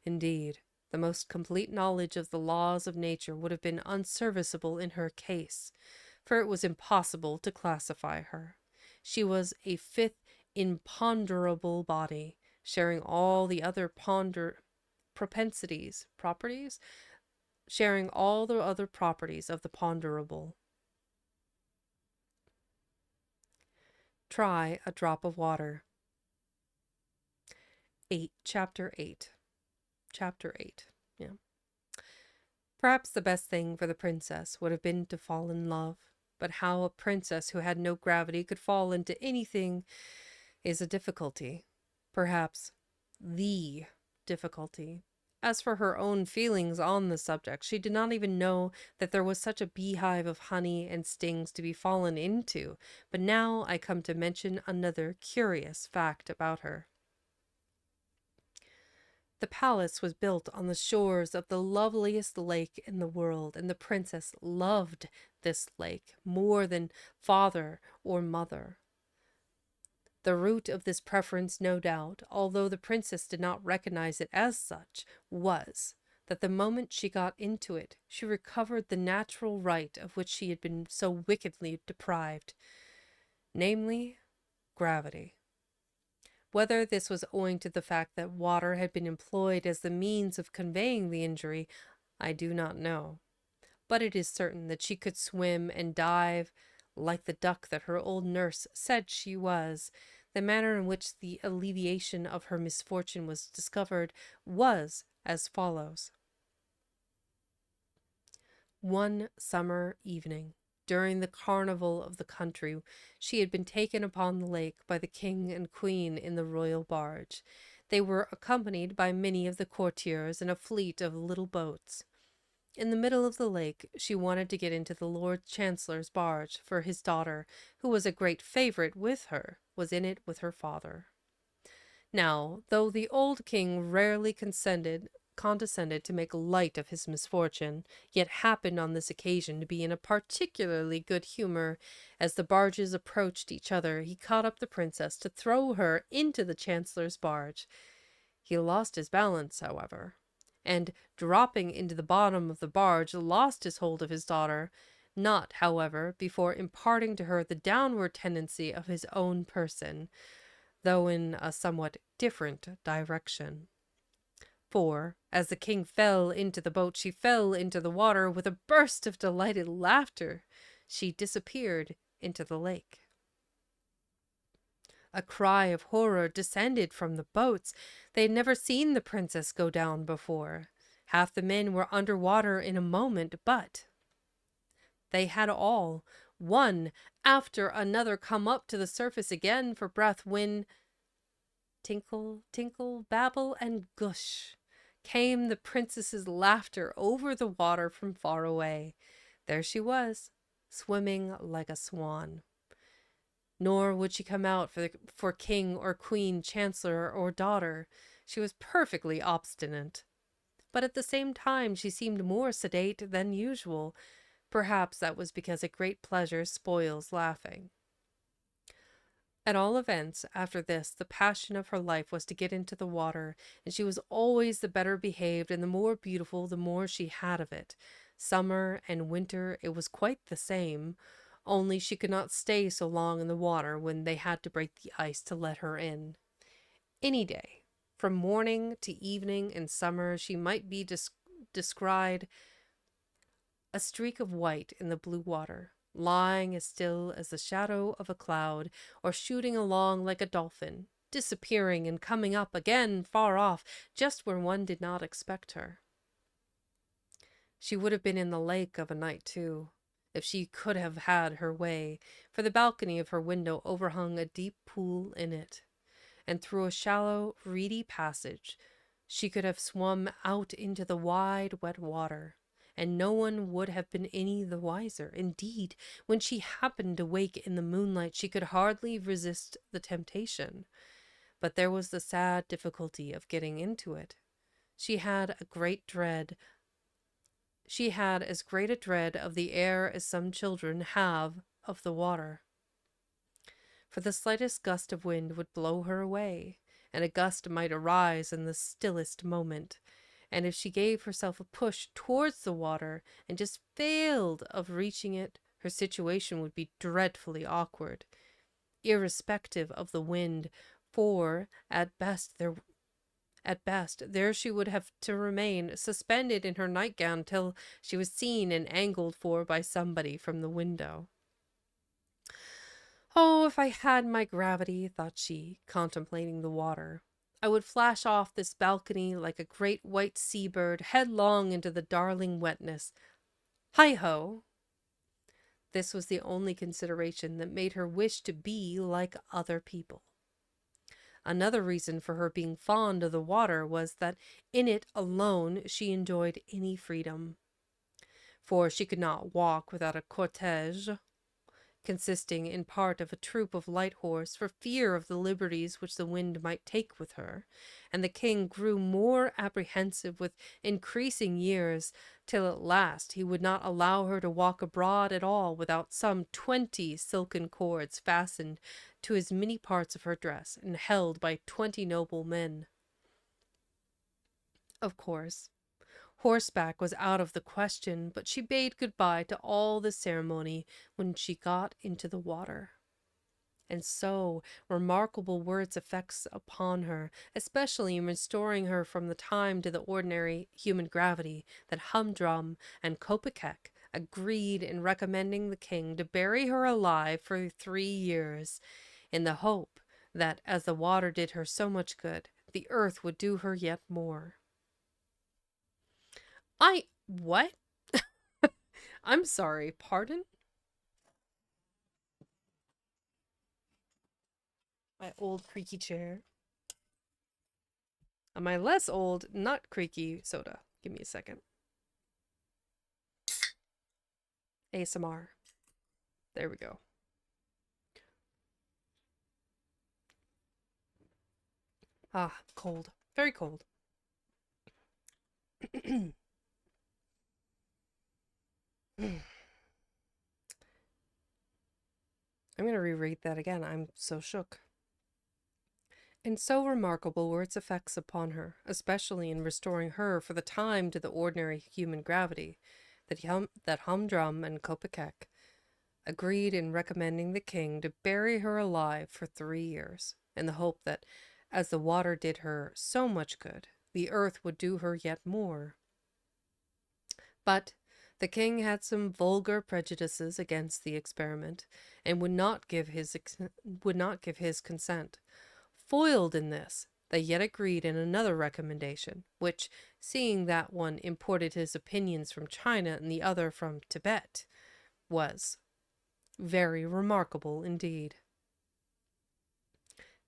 Indeed, the most complete knowledge of the laws of nature would have been unserviceable in her case, for it was impossible to classify her. She was a fifth imponderable body, sharing all the other properties, sharing all the other properties of the ponderable. Try a drop of water. 8. Chapter 8. Chapter 8. Yeah. Perhaps the best thing for the princess would have been to fall in love, but how a princess who had no gravity could fall into anything is a difficulty. Perhaps the difficulty. As for her own feelings on the subject, she did not even know that there was such a beehive of honey and stings to be fallen into. But now I come to mention another curious fact about her. The palace was built on the shores of the loveliest lake in the world, and the princess loved this lake more than father or mother. The root of this preference, no doubt, although the princess did not recognize it as such, was that the moment she got into it, she recovered the natural right of which she had been so wickedly deprived, namely, gravity. Whether this was owing to the fact that water had been employed as the means of conveying the injury, I do not know. But it is certain that she could swim and dive like the duck that her old nurse said she was. The manner in which the alleviation of her misfortune was discovered was as follows. One summer evening, during the carnival of the country, she had been taken upon the lake by the king and queen in the royal barge. They were accompanied by many of the courtiers and a fleet of little boats. In the middle of the lake, she wanted to get into the Lord Chancellor's barge, for his daughter, who was a great favorite with her, was in it with her father. Now, though the old king rarely condescended to make light of his misfortune, yet happened on this occasion to be in a particularly good humor. As the barges approached each other, he caught up the princess to throw her into the chancellor's barge. He lost his balance, however, and, dropping into the bottom of the barge, lost his hold of his daughter, not, however, before imparting to her the downward tendency of his own person, though in a somewhat different direction. For, as the king fell into the boat, she fell into the water with a burst of delighted laughter. She disappeared into the lake. A cry of horror descended from the boats. They had never seen the princess go down before. Half the men were under water in a moment, but they had all, one after another, come up to the surface again for breath when, tinkle, tinkle, babble, and gush, came the princess's laughter over the water from far away. There she was, swimming like a swan. Nor would she come out for king or queen, chancellor or daughter. She was perfectly obstinate. But at the same time she seemed more sedate than usual. Perhaps that was because a great pleasure spoils laughing. At all events, after this, the passion of her life was to get into the water, and she was always the better behaved and the more beautiful the more she had of it. Summer and winter it was quite the same, only she could not stay so long in the water when they had to break the ice to let her in. Any day, from morning to evening in summer, she might be descried a streak of white in the blue water, lying as still as the shadow of a cloud, or shooting along like a dolphin, disappearing and coming up again far off, just where one did not expect her. She would have been in the lake of a night, too, if she could have had her way, for the balcony of her window overhung a deep pool in it, and through a shallow, reedy passage she could have swum out into the wide, wet water, and no one would have been any the wiser. Indeed, when she happened to wake in the moonlight, she could hardly resist the temptation. But there was the sad difficulty of getting into it. She had a great dread she had as great a dread of the air as some children have of the water. For the slightest gust of wind would blow her away, and a gust might arise in the stillest moment, and if she gave herself a push towards the water and just failed of reaching it, her situation would be dreadfully awkward, irrespective of the wind, for at best there she would have to remain suspended in her nightgown till she was seen and angled for by somebody from the window. Oh, if I had my gravity, thought she, contemplating the water, I would flash off this balcony like a great white sea-bird headlong into the darling wetness. Hi-ho! This was the only consideration that made her wish to be like other people. Another reason for her being fond of the water was that in it alone she enjoyed any freedom. For she could not walk without a cortege, consisting in part of a troop of light horse, for fear of the liberties which the wind might take with her, and the king grew more apprehensive with increasing years, till at last he would not allow her to walk abroad at all without some 20 silken cords fastened to as many parts of her dress, and held by 20 noble men. Of course, horseback was out of the question, but she bade good-bye to all the ceremony when she got into the water. And so remarkable were its effects upon her, especially in restoring her from the time to the ordinary human gravity, that Humdrum and Kopekek agreed in recommending the king to bury her alive for 3 years, in the hope that, as the water did her so much good, the earth would do her yet more. What? I'm sorry, pardon? My old creaky chair. On my less old, not creaky soda. Give me a second. ASMR. There we go. Ah, cold. Very cold. I'm going to reread that again. I'm so shook. And so remarkable were its effects upon her, especially in restoring her for the time to the ordinary human gravity, that Humdrum and Kopekek agreed in recommending the king to bury her alive for 3 years, in the hope that, as the water did her so much good, the earth would do her yet more. But the king had some vulgar prejudices against the experiment, and would not give his consent. Foiled in this, they yet agreed in another recommendation, which, seeing that one imported his opinions from China and the other from Tibet, was very remarkable indeed.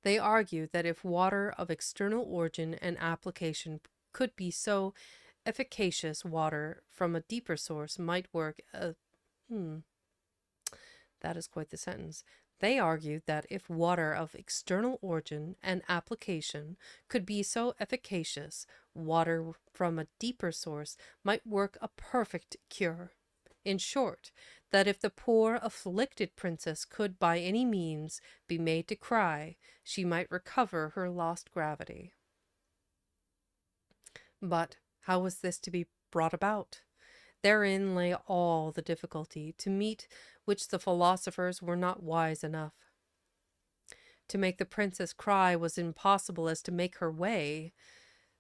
They argued that if water of external origin and application could be so efficacious, water from a deeper source might work that is quite the sentence. They argued that if water of external origin and application could be so efficacious, water from a deeper source might work a perfect cure. In short, that if the poor afflicted princess could by any means be made to cry, she might recover her lost gravity. But how was this to be brought about? Therein lay all the difficulty, to meet which the philosophers were not wise enough. To make the princess cry was impossible as to make her way.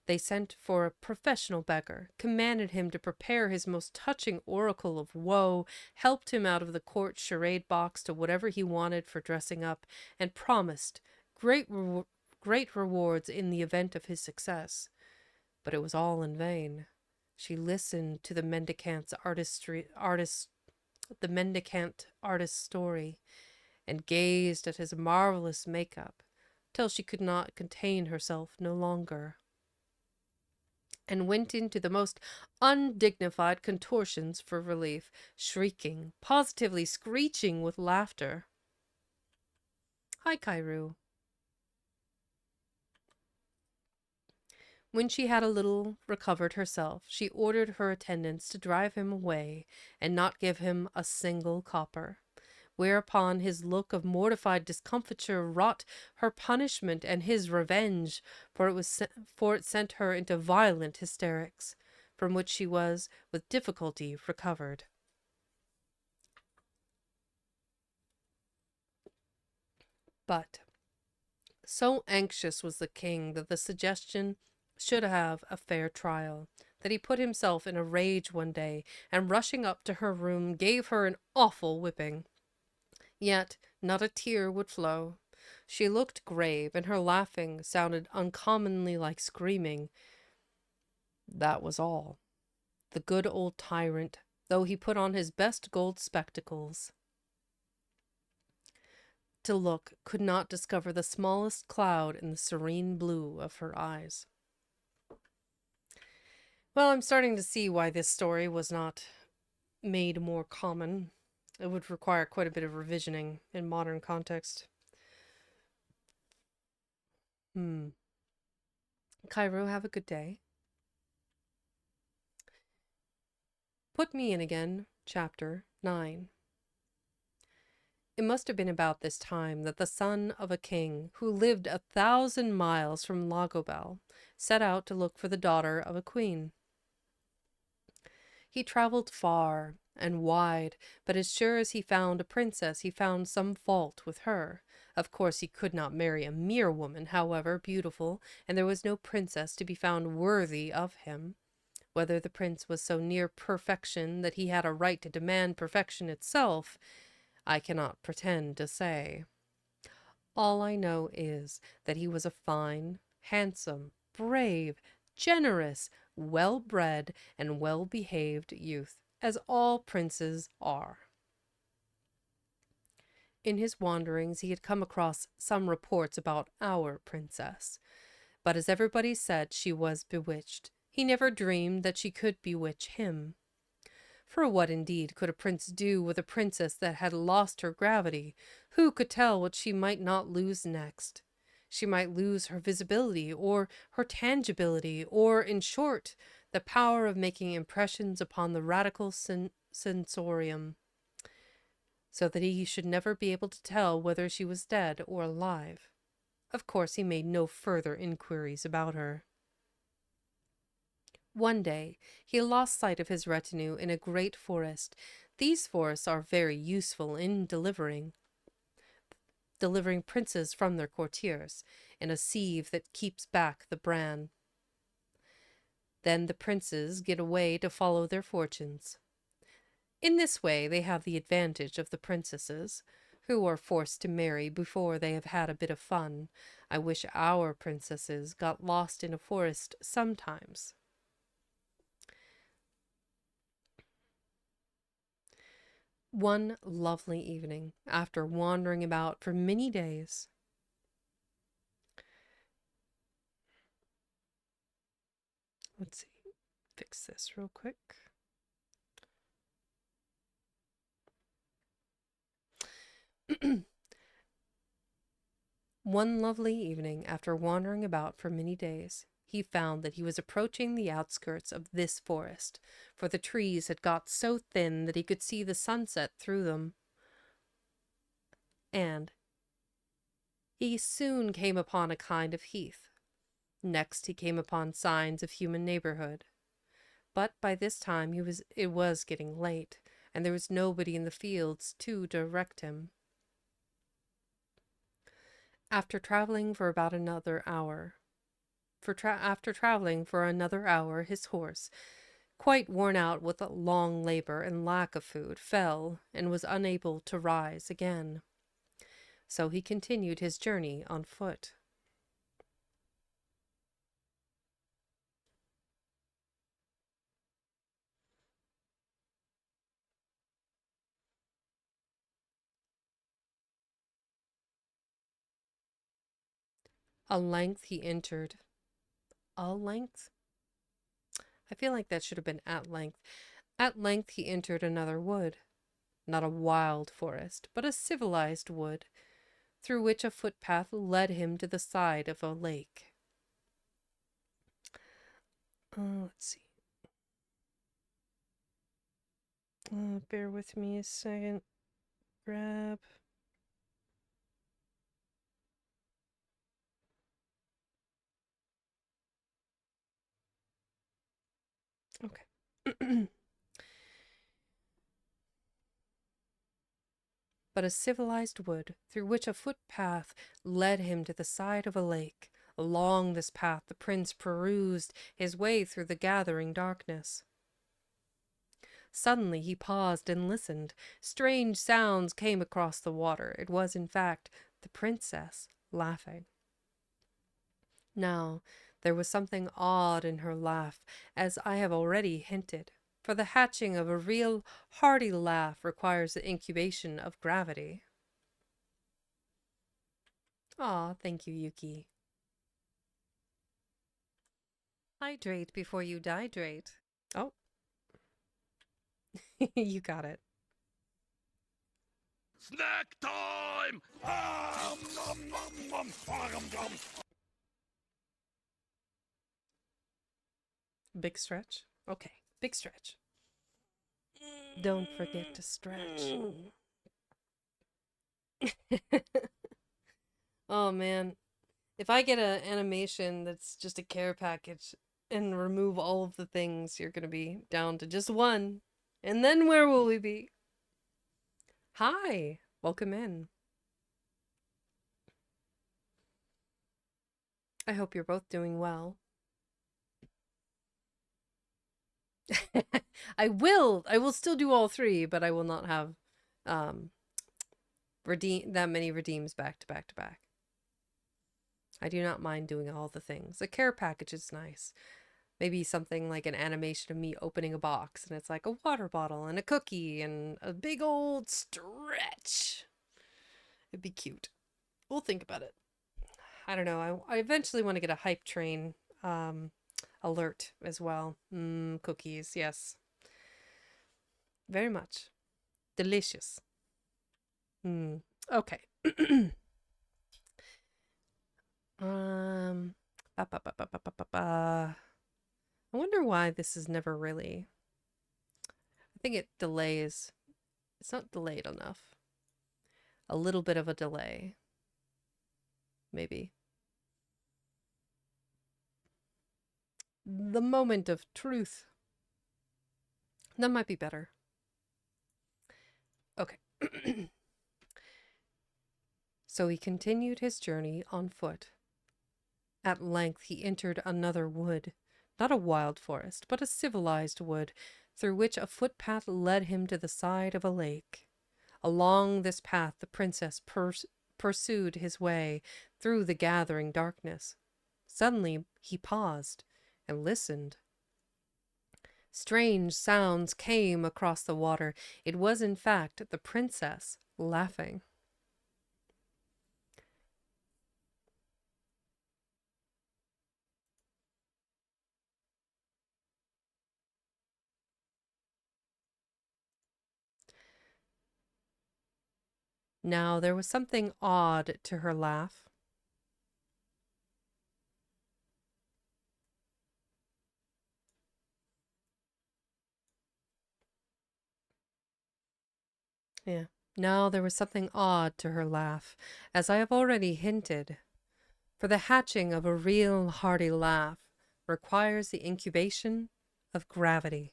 They sent for a professional beggar, commanded him to prepare his most touching oracle of woe, helped him out of the court charade box to whatever he wanted for dressing up, and promised great rewards in the event of his success. But it was all in vain. She listened to the mendicant artist's story, and gazed at his marvelous makeup, till she could not contain herself no longer, and went into the most undignified contortions for relief, shrieking, positively screeching with laughter. Hi, Kairu. When she had a little recovered herself, she ordered her attendants to drive him away and not give him a single copper, whereupon his look of mortified discomfiture wrought her punishment and his revenge, for it sent her into violent hysterics, from which she was with difficulty recovered. But so anxious was the king that the suggestion should have a fair trial, that he put himself in a rage one day, and rushing up to her room, gave her an awful whipping. Yet not a tear would flow. She looked grave, and her laughing sounded uncommonly like screaming. That was all. The good old tyrant, though he put on his best gold spectacles to look, could not discover the smallest cloud in the serene blue of her eyes. Well, I'm starting to see why this story was not made more common. It would require quite a bit of revisioning in modern context. Cairo, have a good day. Put me in again, chapter 9. It must have been about this time that the son of a king, who lived 1,000 miles from Lagobel, set out to look for the daughter of a queen. He traveled far and wide, but as sure as he found a princess, he found some fault with her. Of course, he could not marry a mere woman, however beautiful, and there was no princess to be found worthy of him. Whether the prince was so near perfection that he had a right to demand perfection itself, I cannot pretend to say. All I know is that he was a fine, handsome, brave, generous, well-bred, and well-behaved youth, as all princes are. In his wanderings he had come across some reports about our princess, but as everybody said she was bewitched, he never dreamed that she could bewitch him. For what indeed could a prince do with a princess that had lost her gravity? Who could tell what she might not lose next? She might lose her visibility, or her tangibility, or, in short, the power of making impressions upon the radical sensorium, so that he should never be able to tell whether she was dead or alive. Of course, he made no further inquiries about her. One day he lost sight of his retinue in a great forest. These forests are very useful in delivering princes from their courtiers, in a sieve that keeps back the bran. Then the princes get away to follow their fortunes. In this way they have the advantage of the princesses, who are forced to marry before they have had a bit of fun. I wish our princesses got lost in a forest sometimes. One lovely evening, after wandering about for many days, let's see, fix this real quick. One lovely evening, after wandering about for many days, he found that he was approaching the outskirts of this forest, for the trees had got so thin that he could see the sunset through them. And he soon came upon a kind of heath. Next he came upon signs of human neighborhood. But by this time it was getting late, and there was nobody in the fields to direct him. After traveling for about another hour, his horse, quite worn out with long labor and lack of food, fell and was unable to rise again. So he continued his journey on foot. At length he entered. A length? I feel like that should have been at length. At length he entered another wood. Not a wild forest, but a civilized wood, through which a footpath led him to the side of a lake. Let's see. Bear with me a second. Grab. Okay. But a civilized wood, through which a footpath led him to the side of a lake. Along this path the prince perused his way through the gathering darkness. Suddenly he paused and listened. Strange sounds came across the water. It was, in fact, the princess laughing. Now, there was something odd in her laugh, as I have already hinted, for the hatching of a real hearty laugh requires the incubation of gravity. Aw, thank you, Yuki. Hydrate before you dihydrate. Oh, you got it. Snack time! Nom, nom, nom, nom. Big stretch? Okay, big stretch. Don't forget to stretch. Oh man, if I get an animation that's just a care package and remove all of the things, you're gonna be down to just one. And then where will we be? Hi, welcome in. I hope you're both doing well. I will still do all three, but I will not have that many redeems back to back to back. I do not mind doing all the things. The care package is nice. Maybe something like an animation of me opening a box and it's like a water bottle and a cookie and a big old stretch. It'd be cute. We'll think about it. I don't know. I eventually want to get a hype train alert as well. Cookies, yes. Very much. Delicious. Okay. I wonder why this is never really. I think it delays. It's not delayed enough. A little bit of a delay. Maybe. The moment of truth. That might be better. Okay. So he continued his journey on foot. At length he entered another wood, not a wild forest, but a civilized wood, through which a footpath led him to the side of a lake. Along this path the princess pursued his way through the gathering darkness. Suddenly he paused and listened. Strange sounds came across the water. It was, in fact, the princess laughing. Now there was something odd to her laugh. Yeah. Now there was something odd to her laugh, as I have already hinted, for the hatching of a real hearty laugh requires the incubation of gravity,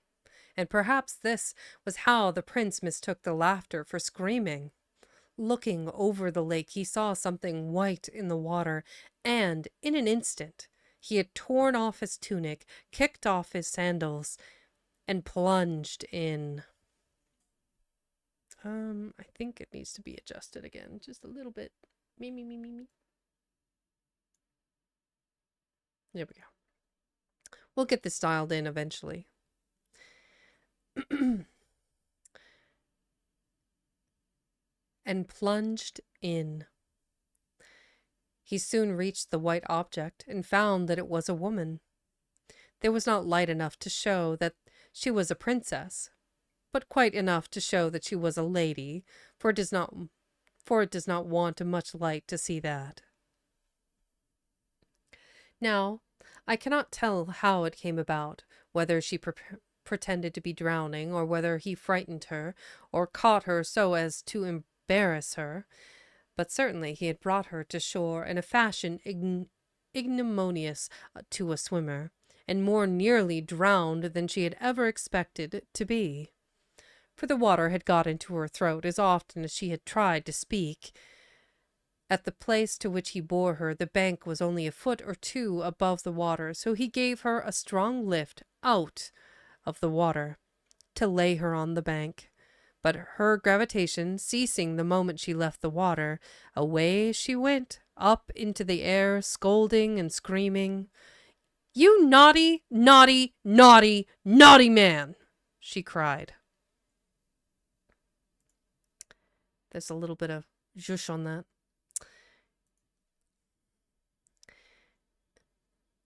and perhaps this was how the prince mistook the laughter for screaming. Looking over the lake, he saw something white in the water, and in an instant he had torn off his tunic, kicked off his sandals, and plunged in. I think it needs to be adjusted again, just a little bit. Me. There we go. We'll get this dialed in eventually. And plunged in. He soon reached the white object and found that it was a woman. There was not light enough to show that she was a princess, but quite enough to show that she was a lady, for it does not want much light to see that. Now, I cannot tell how it came about, whether she pretended to be drowning, or whether he frightened her, or caught her so as to embarrass her, but certainly he had brought her to shore in a fashion ignominious to a swimmer, and more nearly drowned than she had ever expected to be. For the water had got into her throat as often as she had tried to speak. At the place to which he bore her, the bank was only a foot or two above the water, so he gave her a strong lift out of the water to lay her on the bank. But her gravitation ceasing the moment she left the water, away she went up into the air, scolding and screaming. "You naughty, naughty, naughty, naughty man!" she cried. There's a little bit of zhush on that.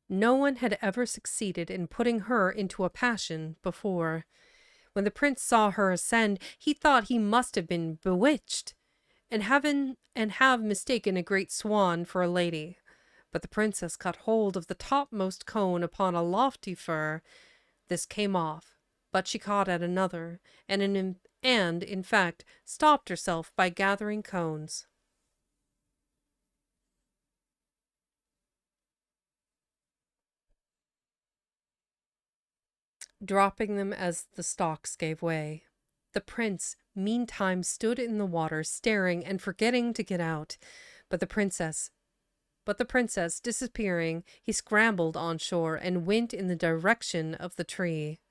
No one had ever succeeded in putting her into a passion before. When the prince saw her ascend, he thought he must have been bewitched, and have mistaken a great swan for a lady. But the princess caught hold of the topmost cone upon a lofty fir. This came off, but she caught at another, and in fact stopped herself by gathering cones. Dropping them as the stalks gave way. The prince meantime stood in the water, staring and forgetting to get out. But the princess disappearing, he scrambled on shore and went in the direction of the tree.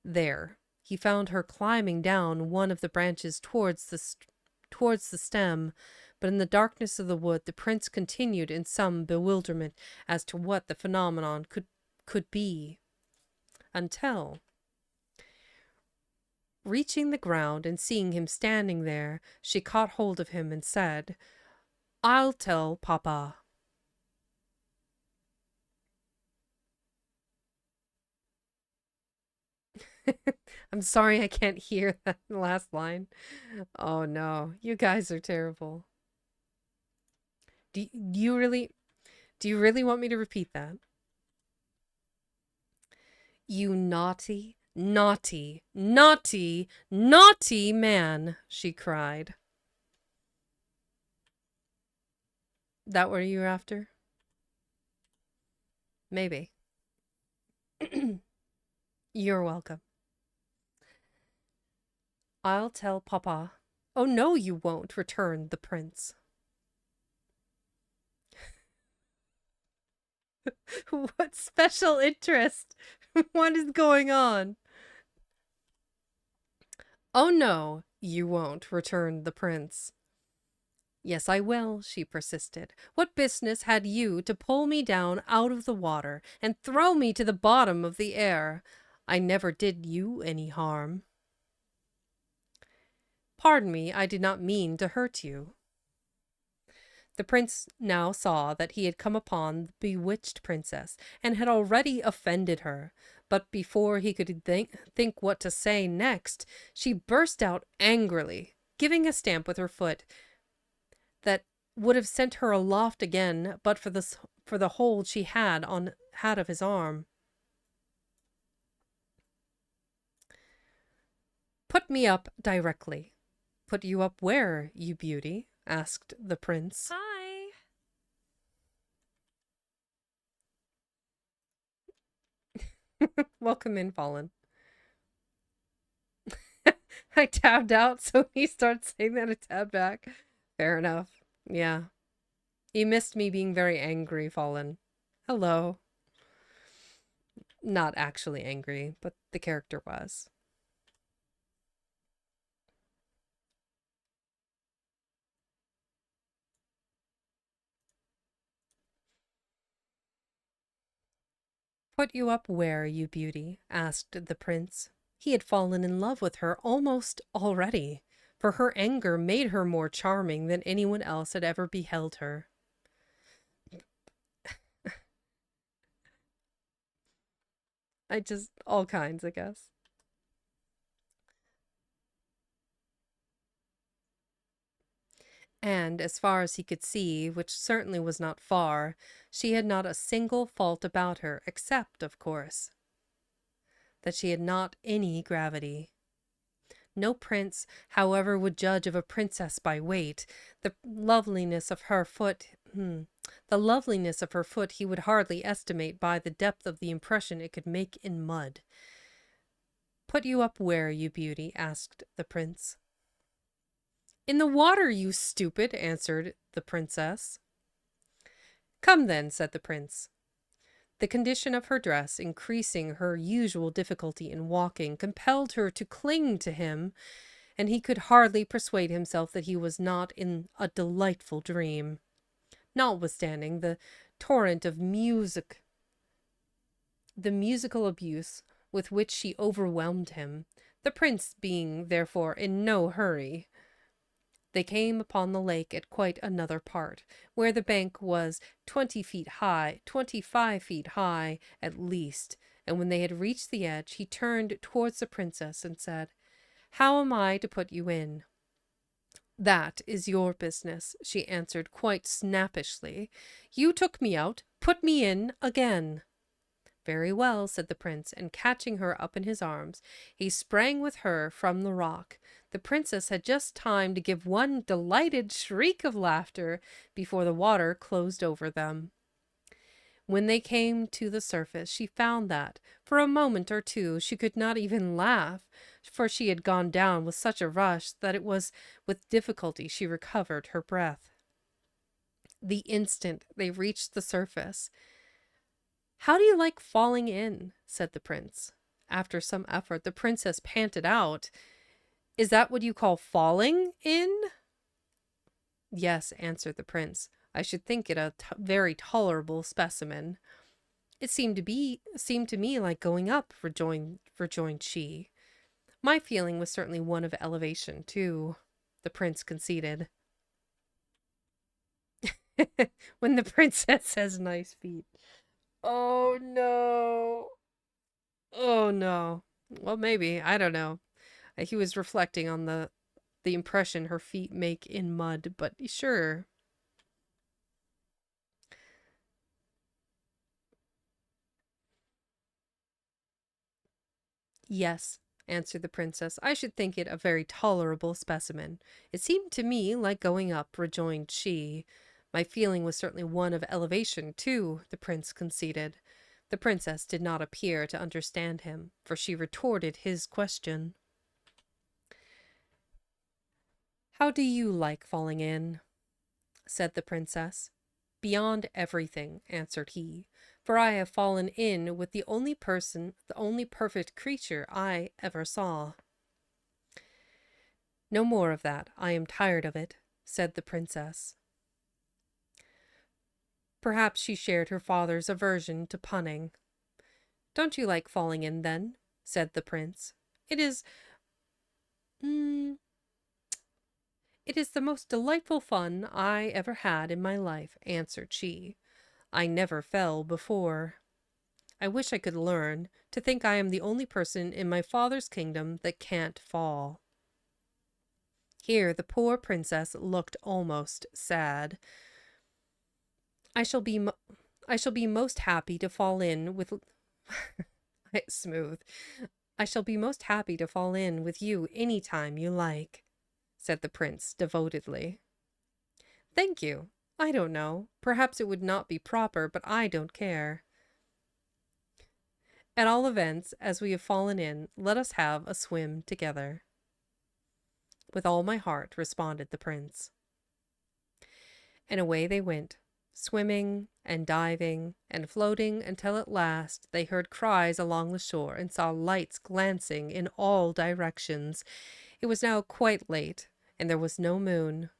There, he found her climbing down one of the branches towards the stem, but in the darkness of the wood the prince continued in some bewilderment as to what the phenomenon could be, until, reaching the ground and seeing him standing there, she caught hold of him and said, "I'll tell Papa." I'm sorry I can't hear that last line. Oh no, you guys are terrible. Do you really want me to repeat that? "You naughty, naughty, naughty, naughty man," she cried. That what you were after? Maybe. You're welcome. "I'll tell Papa." "Oh no, you won't," returned the prince. What special interest? What is going on? "Oh no, you won't," returned the prince. "Yes, I will," she persisted. "What business had you to pull me down out of the water and throw me to the bottom of the air? I never did you any harm." "Pardon me, I did not mean to hurt you." The prince now saw that he had come upon the bewitched princess, and had already offended her. But before he could think what to say next, she burst out angrily, giving a stamp with her foot that would have sent her aloft again, but for the hold she had of his arm. "Put me up directly." "Put you up where, you beauty?" asked the prince. Hi. Welcome in, Fallen. I tabbed out, so he starts saying that I tabbed back. Fair enough. Yeah. He missed me being very angry, Fallen. Hello. Not actually angry, but the character was. "Put you up where, you beauty?" asked the prince. He had fallen in love with her almost already, for her anger made her more charming than anyone else had ever beheld her. All kinds, I guess. And as far as he could see, which certainly was not far, she had not a single fault about her, except, of course, that she had not any gravity. No prince, however, would judge of a princess by weight. The loveliness of her foot, the loveliness of her foot he would hardly estimate by the depth of the impression it could make in mud. "Put you up where, you beauty?" asked the prince. "In the water, you stupid," answered the princess. "Come then," said the prince. The condition of her dress, increasing her usual difficulty in walking, compelled her to cling to him, and he could hardly persuade himself that he was not in a delightful dream. Notwithstanding the torrent of musical abuse with which she overwhelmed him, the prince being therefore in no hurry, they came upon the lake at quite another part, where the bank was 25 feet high at least, and when they had reached the edge, he turned towards the princess and said, "How am I to put you in?" "That is your business," she answered quite snappishly. "You took me out, put me in again." "Very well," said the prince, and catching her up in his arms, he sprang with her from the rock. The princess had just time to give one delighted shriek of laughter before the water closed over them. When they came to the surface, she found that, for a moment or two, she could not even laugh, for she had gone down with such a rush that it was with difficulty she recovered her breath. The instant they reached the surface, "How do you like falling in?" said the prince. After some effort, the princess panted out, "Is that what you call falling in?" "Yes," answered the prince. "I should think it a very tolerable specimen." "It seemed to me like going up," rejoined she. "My feeling was certainly one of elevation, too," the prince conceded. When the princess has nice feet. Oh no. Oh no. Well, maybe. I don't know. He was reflecting on the impression her feet make in mud, but sure. "Yes," answered the princess, "I should think it a very tolerable specimen. It seemed to me like going up," rejoined she. "My feeling was certainly one of elevation, too," the prince conceded. The princess did not appear to understand him, for she retorted his question. "How do you like falling in?" said the princess. "Beyond everything," answered he, "for I have fallen in with the only perfect creature I ever saw." "No more of that. I am tired of it," said the princess. Perhaps she shared her father's aversion to punning. "Don't you like falling in, then?" said the prince. It is the most delightful fun I ever had in my life," answered she. "I never fell before. I wish I could learn to think I am the only person in my father's kingdom that can't fall." Here the poor princess looked almost sad. I shall be most happy to fall in with smooth. "I shall be most happy to fall in with you any time you like," said the prince devotedly. "Thank you. I don't know. Perhaps it would not be proper, but I don't care. At all events, as we have fallen in, let us have a swim together." "With all my heart," responded the prince. And away they went, swimming and diving and floating until at last they heard cries along the shore and saw lights glancing in all directions. It was now quite late, and there was no moon.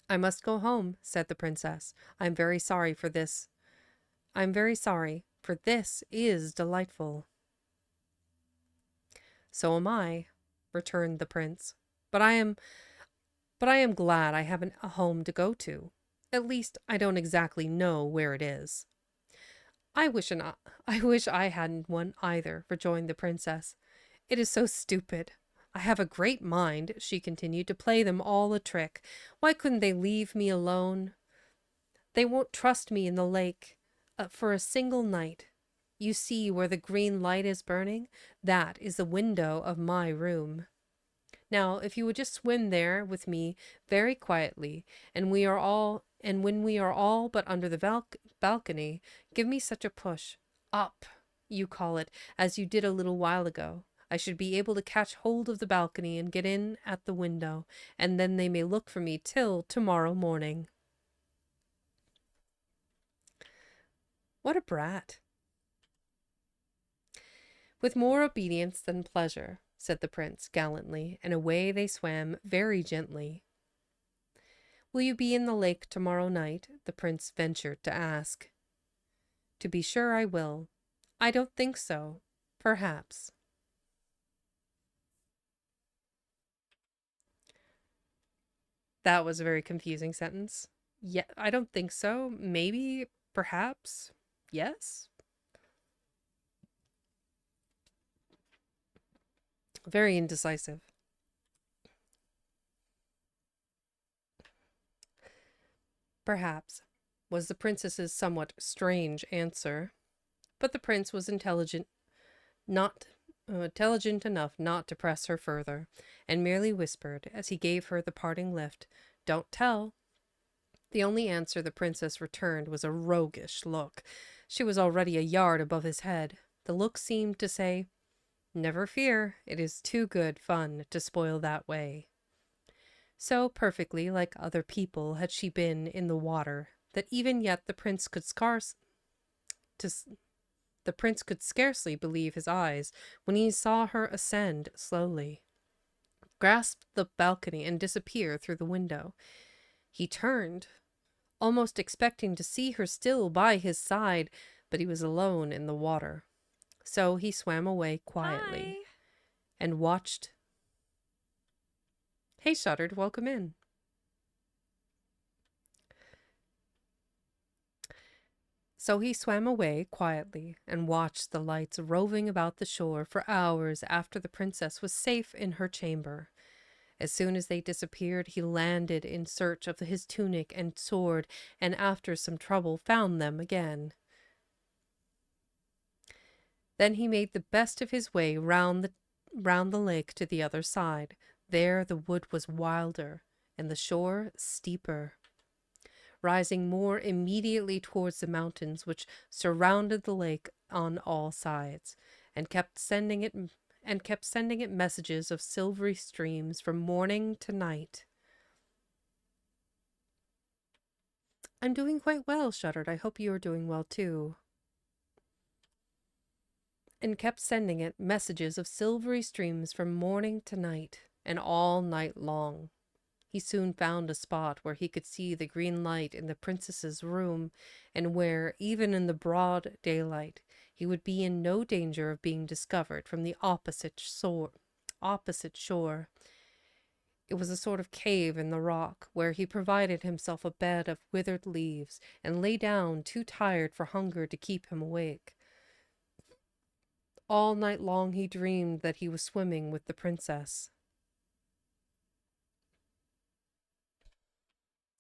"I must go home," said the princess. "I'm very sorry, for this is delightful." "So am I," returned the prince. But I am glad I have a home to go to. At least, I don't exactly know where it is." I wish I hadn't one either," rejoined the princess. "It is so stupid. I have a great mind, she continued, to play them all a trick. Why couldn't they leave me alone? They won't trust me in the lake for a single night. You see where the green light is burning? That is the window of my room. Now, if you would just swim there with me very quietly, and when we are all but under the balcony, give me such a push. Up, you call it, as you did a little while ago. I should be able to catch hold of the balcony and get in at the window, and then they may look for me till tomorrow morning. What a brat. With more obedience than pleasure, said the prince gallantly, and away they swam very gently. Will you be in the lake tomorrow night? The prince ventured to ask. To be sure I will. I don't think so. Perhaps. That was a very confusing sentence. Yeah, I don't think so. Maybe, perhaps, yes. Very indecisive. Perhaps, was the princess's somewhat strange answer, but the prince was intelligent enough not to press her further, and merely whispered, as he gave her the parting lift, "Don't tell." The only answer the princess returned was a roguish look. She was already a yard above his head. The look seemed to say, "Never fear, it is too good fun to spoil that way." So perfectly like other people had she been in the water that even yet the prince could scarcely believe his eyes when he saw her ascend slowly, grasp the balcony, and disappear through the window. He turned, almost expecting to see her still by his side, but he was alone in the water. So he swam away quietly and watched. Hey, Shuttered, welcome in. So he swam away quietly and watched the lights roving about the shore for hours after the princess was safe in her chamber. As soon as they disappeared, he landed in search of his tunic and sword, and after some trouble found them again. Then he made the best of his way round the lake to the other side. There the wood was wilder, and the shore steeper, rising more immediately towards the mountains which surrounded the lake on all sides, and kept sending it messages of silvery streams from morning to night. I'm doing quite well, Shuttered. I hope you are doing well too. And kept sending it messages of silvery streams from morning to night, and all night long. He soon found a spot where he could see the green light in the princess's room, and where, even in the broad daylight, he would be in no danger of being discovered from the opposite shore. It was a sort of cave in the rock, where he provided himself a bed of withered leaves, and lay down too tired for hunger to keep him awake. All night long he dreamed that he was swimming with the princess.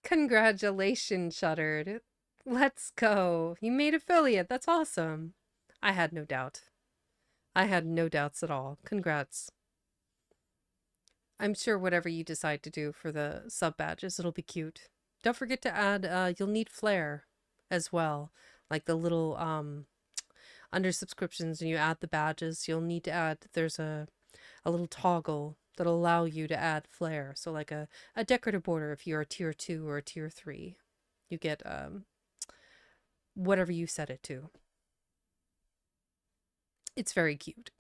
Congratulations, Shuttered. Let's go. You made affiliate. That's awesome. I had no doubt. I had no doubts at all. Congrats. I'm sure whatever you decide to do for the sub badges, it'll be cute. Don't forget to add, you'll need flair as well. Like the little, under subscriptions, and you add the badges, you'll need to add, there's a little toggle that'll allow you to add flair. So like a decorative border if you're a tier 2 or a tier 3. You get whatever you set it to. It's very cute.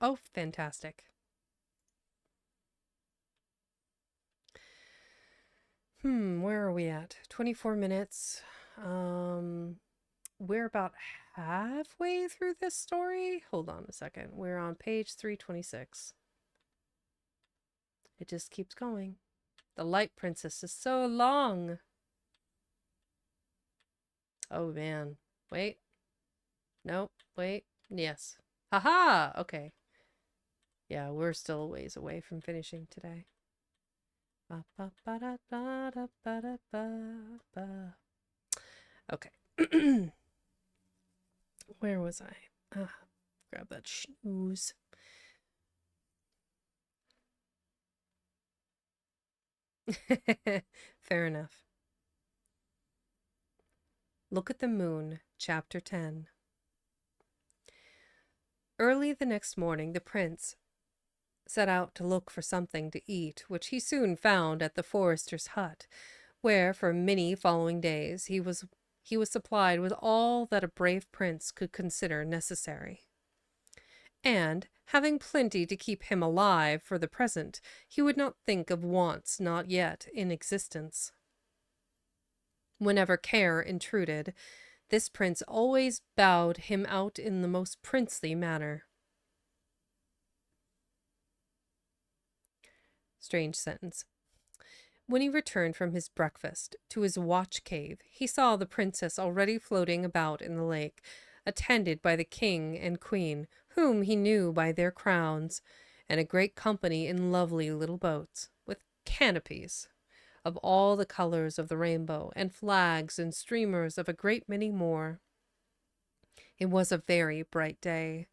Oh, fantastic. Where are we at? 24 minutes. We're about halfway through this story. Hold on a second. We're on page 326. It just keeps going. The Light Princess is so long. Oh, man. Wait. Nope. Wait. Yes. Haha! Okay. Yeah, we're still a ways away from finishing today. Okay. Where was I? Grab that snooze. Fair enough. Look at the Moon, Chapter 10. Early the next morning, the prince set out to look for something to eat, which he soon found at the forester's hut, where for many following days he was supplied with all that a brave prince could consider necessary. And, having plenty to keep him alive for the present, he would not think of wants not yet in existence. Whenever care intruded, this prince always bowed him out in the most princely manner. Strange sentence. When he returned from his breakfast to his watch cave, he saw the princess already floating about in the lake, attended by the king and queen, whom he knew by their crowns, and a great company in lovely little boats, with canopies of all the colors of the rainbow, and flags and streamers of a great many more. It was a very bright day,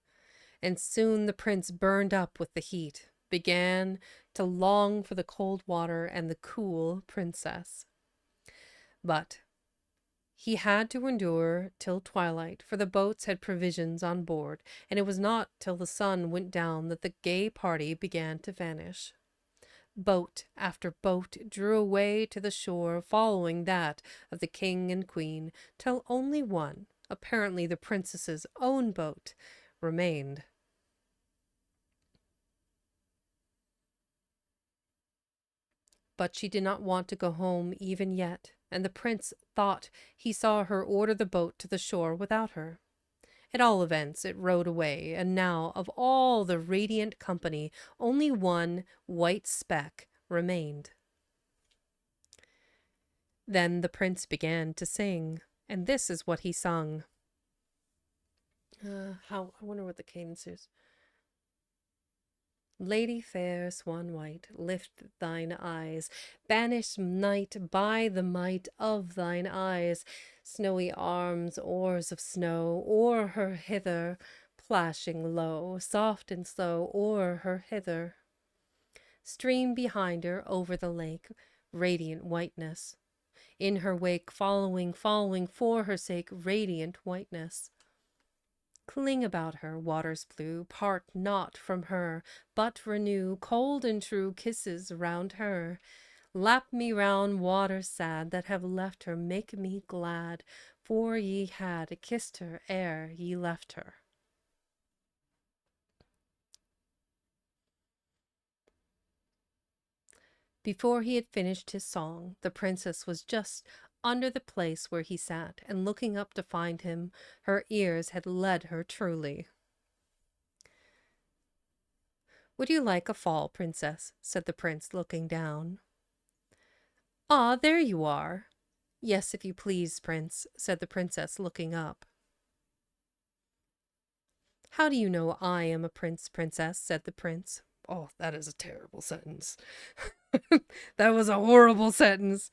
and soon the prince burned up with the heat, began to long for the cold water and the cool princess. But he had to endure till twilight, for the boats had provisions on board, and it was not till the sun went down that the gay party began to vanish. Boat after boat drew away to the shore, following that of the king and queen, till only one, apparently the princess's own boat, remained. But she did not want to go home even yet, and the prince thought he saw her order the boat to the shore without her. At all events, it rowed away, and now of all the radiant company, only one white speck remained. Then the prince began to sing, and this is what he sung. I wonder what the cadence is. Lady fair, swan white, lift thine eyes, banish night by the might of thine eyes. Snowy arms, oars of snow, oar her hither, plashing low, soft and slow, oar her hither. Stream behind her over the lake, radiant whiteness. In her wake, following, following for her sake, radiant whiteness. Cling about her, waters blue, part not from her, but renew cold and true kisses round her. Lap me round, waters sad that have left her, make me glad, for ye had kissed her ere ye left her. Before he had finished his song, the princess was just under the place where he sat, and looking up to find him, her ears had led her truly. "Would you like a fall, princess?" said the prince, looking down. "Ah, there you are!" "Yes, if you please, prince," said the princess, looking up. "How do you know I am a princess?" said the prince. Oh, that is a terrible sentence. That was a horrible sentence.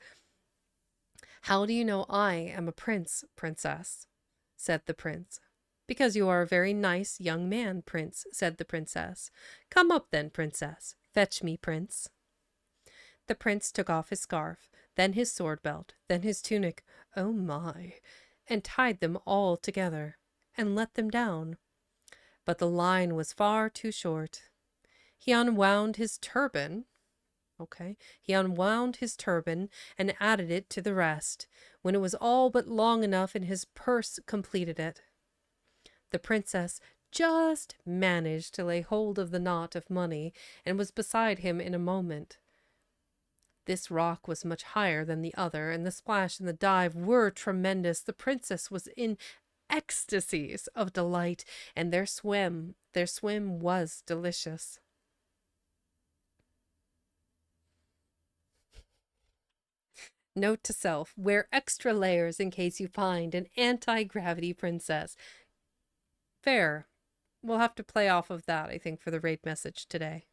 "How do you know I am a princess?" said the prince. "Because you are a very nice young man, prince," said the princess. "Come up then, princess. Fetch me, prince." The prince took off his scarf, then his sword belt, then his tunic, oh my, and tied them all together, and let them down. But the line was far too short. He unwound his turban. He unwound his turban and added it to the rest, when it was all but long enough and his purse completed it. The princess just managed to lay hold of the knot of money and was beside him in a moment. This rock was much higher than the other, and the splash and the dive were tremendous. The princess was in ecstasies of delight, and their swim was delicious. Note to self, wear extra layers in case you find an anti-gravity princess. Fair. we'll have to play off of that, I think, for the raid message today.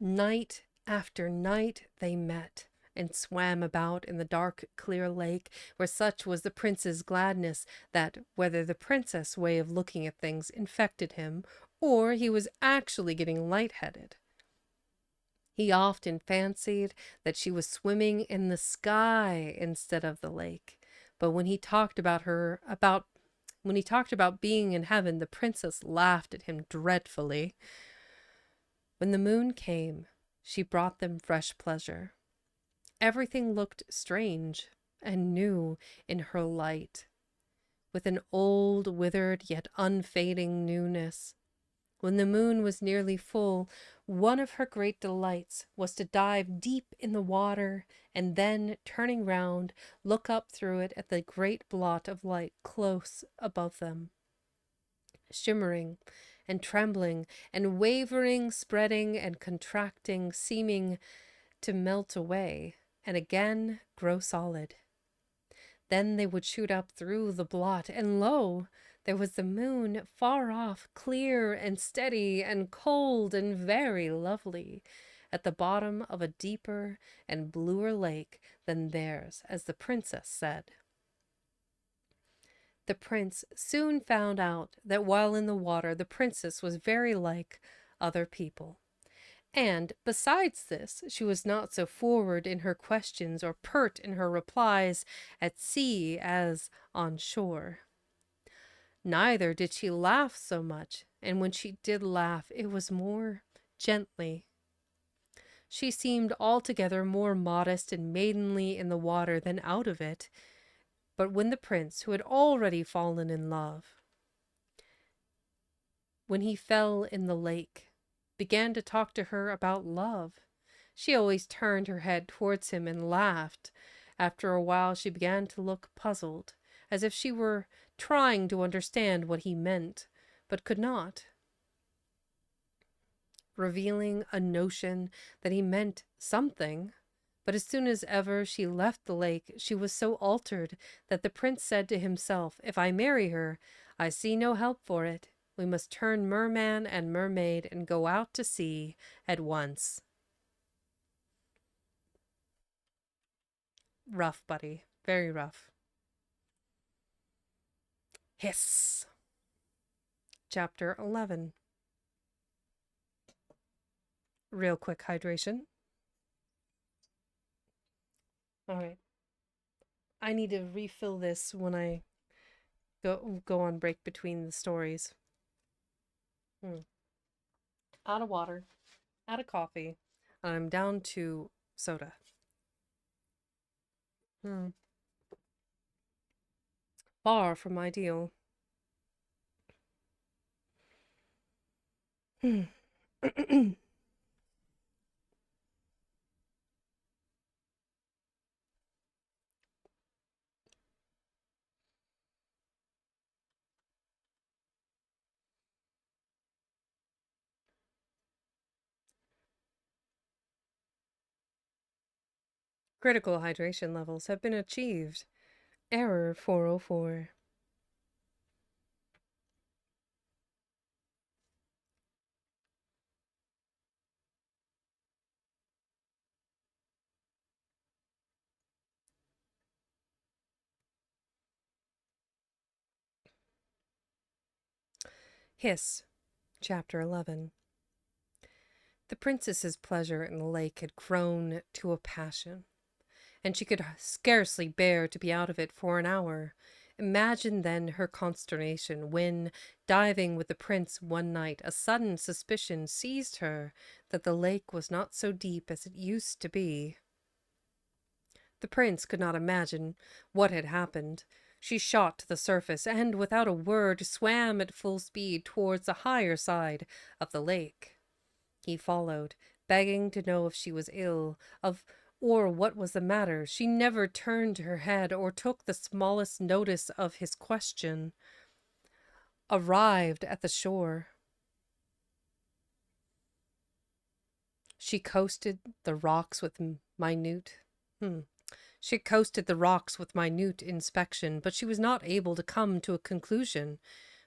Night after night they met and swam about in the dark, clear lake, where such was the prince's gladness that, whether the princess' way of looking at things infected him, or he was actually getting lightheaded, he often fancied that she was swimming in the sky instead of the lake. But when he talked about being in heaven, the princess laughed at him dreadfully. When the moon came, she brought them fresh pleasure. Everything looked strange and new in her light, with an old, withered, yet unfading newness. When the moon was nearly full, one of her great delights was to dive deep in the water and then, turning round, look up through it at the great blot of light close above them, shimmering and trembling and wavering, spreading and contracting, seeming to melt away and again grow solid. Then they would shoot up through the blot, and lo! There was the moon far off, clear and steady and cold and very lovely, at the bottom of a deeper and bluer lake than theirs, as the princess said. The prince soon found out that while in the water the princess was very like other people. And besides this, she was not so forward in her questions or pert in her replies at sea as on shore. Neither did she laugh so much, and when she did laugh, it was more gently. She seemed altogether more modest and maidenly in the water than out of it. But when the prince, who had already fallen in love, when he fell in the lake, began to talk to her about love, she always turned her head towards him and laughed. After a while she began to look puzzled, as if she were trying to understand what he meant, but could not, revealing a notion that he meant something. But as soon as ever she left the lake, she was so altered that the prince said to himself, "If I marry her, I see no help for it. We must turn merman and mermaid and go out to sea at once." Rough, buddy. Very rough. Hiss. Chapter 11. Real quick hydration. All right. I need to refill this when I go on break between the stories. Out of water, out of coffee. I'm down to soda. Far from ideal. Critical hydration levels have been achieved. Error 404. Hiss. Chapter 11. The princess's pleasure in the lake had grown to a passion, and she could scarcely bear to be out of it for an hour. Imagine then her consternation when, diving with the prince one night, a sudden suspicion seized her that the lake was not so deep as it used to be. The prince could not imagine what had happened. She shot to the surface and, without a word, swam at full speed towards the higher side of the lake. He followed, begging to know if she was ill, or what was the matter. She never turned her head or took the smallest notice of his question. Arrived at the shore, she coasted the rocks with minute She coasted the rocks with minute inspection, but she was not able to come to a conclusion,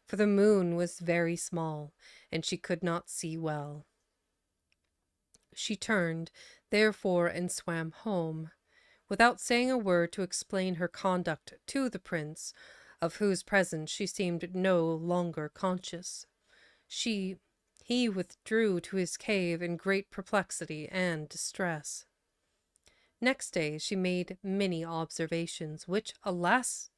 for the moon was very small, and she could not see well. She turned, therefore, and swam home, without saying a word to explain her conduct to the prince, of whose presence she seemed no longer conscious. He withdrew to his cave in great perplexity and distress. Next day she made many observations, which, alas,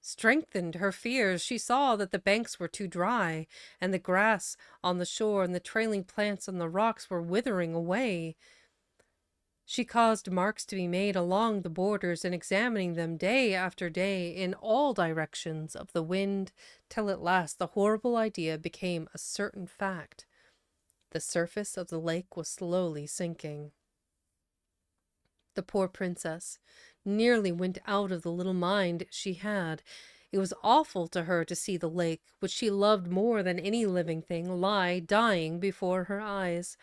strengthened her fears. She saw that the banks were too dry, and the grass on the shore and the trailing plants on the rocks were withering away. She caused marks to be made along the borders, and examining them day after day in all directions of the wind, till at last the horrible idea became a certain fact. The surface of the lake was slowly sinking. The poor princess nearly went out of the little mind she had. It was awful to her to see the lake, which she loved more than any living thing, lie dying before her eyes.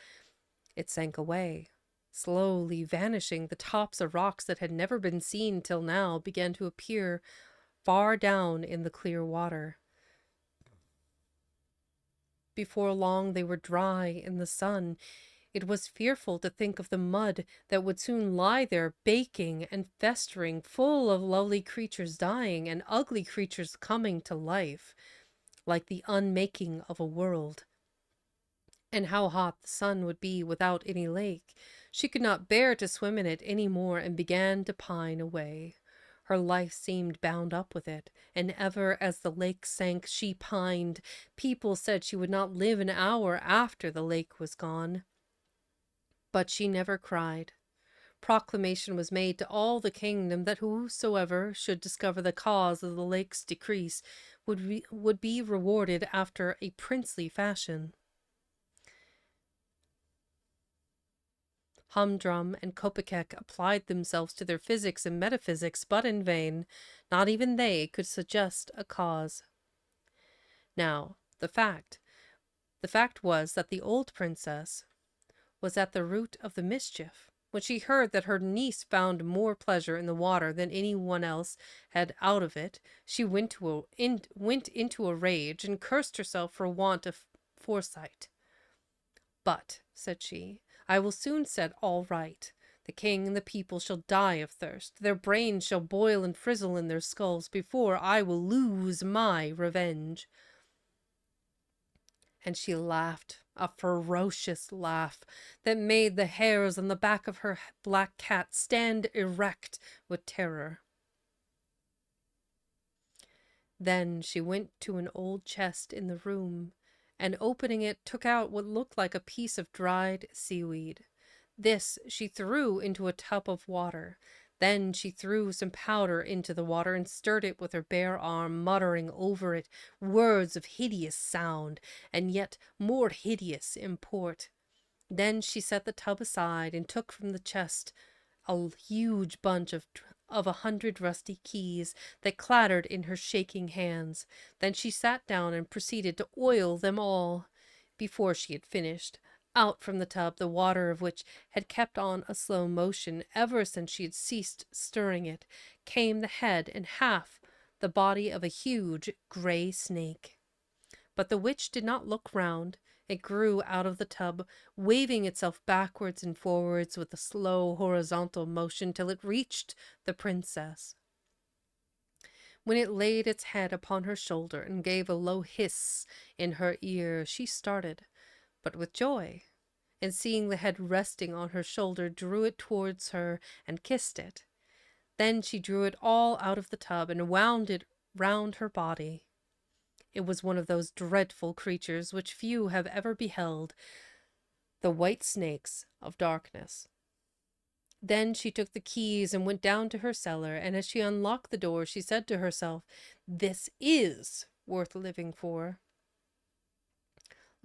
It sank away, slowly vanishing. The tops of rocks that had never been seen till now began to appear far down in the clear water. Before long they were dry in the sun. It was fearful to think of the mud that would soon lie there, baking and festering, full of lovely creatures dying and ugly creatures coming to life, like the unmaking of a world. And how hot the sun would be without any lake. She could not bear to swim in it any more, and began to pine away. Her life seemed bound up with it, and ever as the lake sank, she pined. People said she would not live an hour after the lake was gone. But she never cried. Proclamation was made to all the kingdom that whosoever should discover the cause of the lake's decrease would be rewarded after a princely fashion. Humdrum and Kopekek applied themselves to their physics and metaphysics, but in vain. Not even they could suggest a cause. Now, the fact was that the old princess was at the root of the mischief. When she heard that her niece found more pleasure in the water than any one else had out of it, she went into a rage and cursed herself for want of foresight. "But," said she, "I will soon set all right. The king and the people shall die of thirst. Their brains shall boil and frizzle in their skulls before I will lose my revenge." And she laughed, a ferocious laugh that made the hairs on the back of her black cat stand erect with terror. Then she went to an old chest in the room, and opening it, took out what looked like a piece of dried seaweed. This she threw into a tub of water. Then she threw some powder into the water and stirred it with her bare arm, muttering over it words of hideous sound and yet more hideous import. Then she set the tub aside and took from the chest a huge bunch of 100 rusty keys that clattered in her shaking hands. Then she sat down and proceeded to oil them all. Before she had finished, out from the tub, the water of which had kept on a slow motion ever since she had ceased stirring it, came the head and half the body of a huge gray snake. But the witch did not look round. It grew out of the tub, waving itself backwards and forwards with a slow horizontal motion till it reached the princess. When it laid its head upon her shoulder and gave a low hiss in her ear, she started, but with joy, and seeing the head resting on her shoulder, drew it towards her and kissed it. Then she drew it all out of the tub and wound it round her body. It was one of those dreadful creatures which few have ever beheld, the white snakes of darkness. Then she took the keys and went down to her cellar, and as she unlocked the door, she said to herself, "This is worth living for."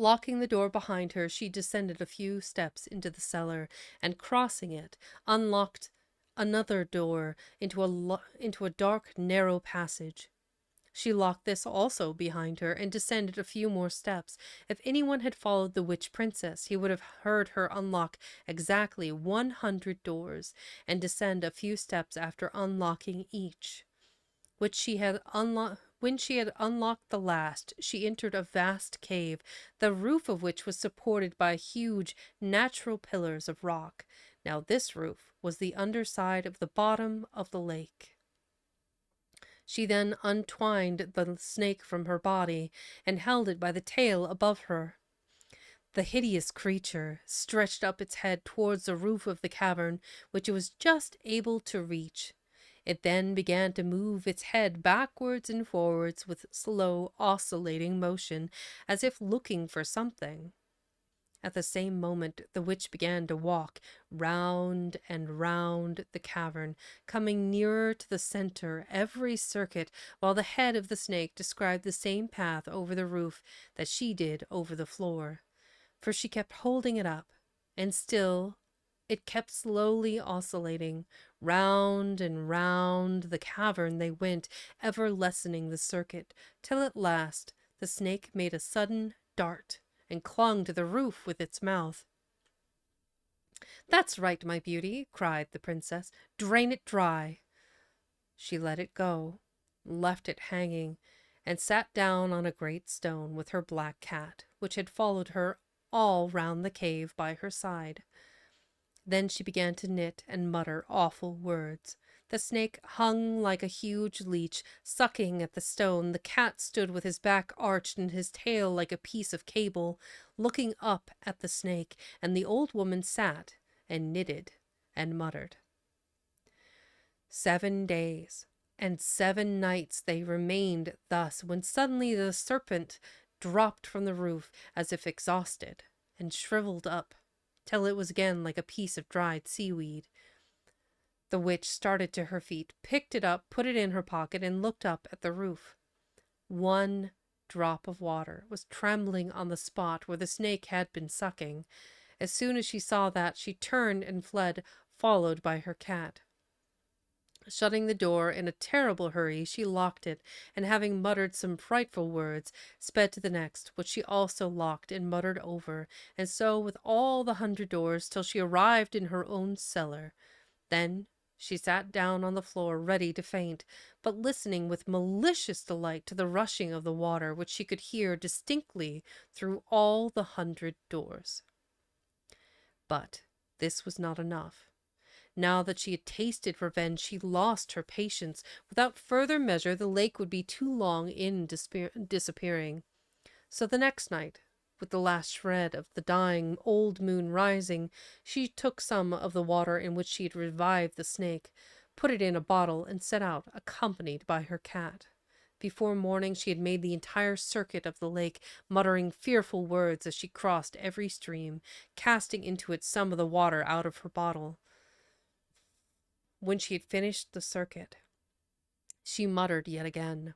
Locking the door behind her, she descended a few steps into the cellar, and crossing it, unlocked another door into a dark, narrow passage. She locked this also behind her and descended a few more steps. If anyone had followed the witch princess, he would have heard her unlock exactly 100 doors and descend a few steps after unlocking each. Which she had When she had unlocked the last, she entered a vast cave, the roof of which was supported by huge natural pillars of rock. Now this roof was the underside of the bottom of the lake. She then untwined the snake from her body and held it by the tail above her. The hideous creature stretched up its head towards the roof of the cavern, which it was just able to reach. It then began to move its head backwards and forwards with slow, oscillating motion, as if looking for something. At the same moment, the witch began to walk round and round the cavern, coming nearer to the center every circuit, while the head of the snake described the same path over the roof that she did over the floor. For she kept holding it up, and still it kept slowly oscillating. Round and round the cavern they went, ever lessening the circuit, till at last the snake made a sudden dart and clung to the roof with its mouth. "That's right, my beauty," cried the princess. "Drain it dry." She let it go, left it hanging, and sat down on a great stone with her black cat, which had followed her all round the cave by her side. Then she began to knit and mutter awful words. The snake hung like a huge leech, sucking at the stone. The cat stood with his back arched and his tail like a piece of cable, looking up at the snake, and the old woman sat and knitted and muttered. 7 days and 7 nights they remained thus, when suddenly the serpent dropped from the roof as if exhausted, and shriveled up till it was again like a piece of dried seaweed. The witch started to her feet, picked it up, put it in her pocket, and looked up at the roof. 1 drop of water was trembling on the spot where the snake had been sucking. As soon as she saw that, she turned and fled, followed by her cat. Shutting the door in a terrible hurry, she locked it, and having muttered some frightful words, sped to the next, which she also locked and muttered over, and so with all the 100 doors, till she arrived in her own cellar. Then she sat down on the floor, ready to faint, but listening with malicious delight to the rushing of the water, which she could hear distinctly through all the 100 doors. But this was not enough. Now that she had tasted revenge, she lost her patience. Without further measure, the lake would be too long in disappearing. So the next night, with the last shred of the dying old moon rising, she took some of the water in which she had revived the snake, put it in a bottle, and set out, accompanied by her cat. Before morning she had made the entire circuit of the lake, muttering fearful words as she crossed every stream, casting into it some of the water out of her bottle. When she had finished the circuit, she muttered yet again,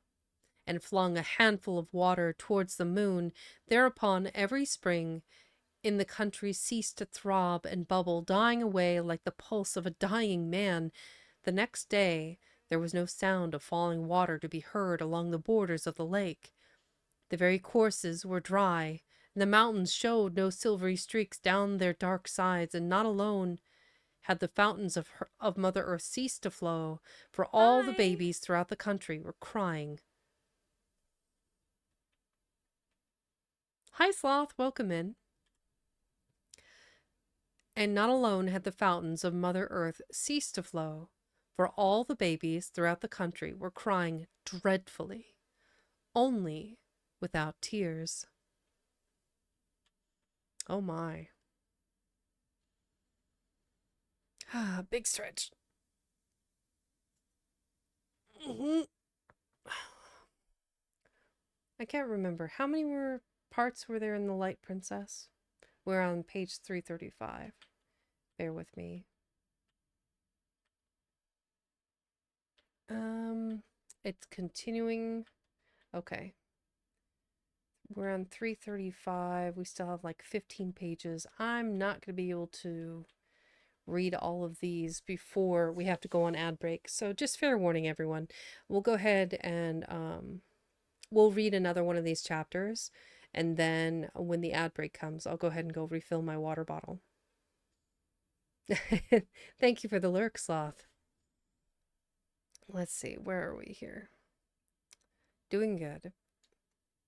and flung a handful of water towards the moon. Thereupon every spring in the country ceased to throb and bubble, dying away like the pulse of a dying man. The next day there was no sound of falling water to be heard along the borders of the lake. The very courses were dry, and the mountains showed no silvery streaks down their dark sides, and not alone had the fountains of Mother Earth ceased to flow, for all the babies throughout the country were crying. Hi, Sloth, welcome in. And not alone had the fountains of Mother Earth ceased to flow, for all the babies throughout the country were crying dreadfully, only without tears. Oh my. Big stretch. I can't remember. How many parts were there in The Light Princess? We're on page 335. Bear with me. It's continuing. Okay. We're on 335. We still have like 15 pages. I'm not going to be able to read all of these before we have to go on ad break. So just fair warning, everyone. We'll go ahead and we'll read another one of these chapters, and then when the ad break comes, I'll go ahead and go refill my water bottle. Thank you for the lurk, Sloth. Let's see, where are we here? Doing good.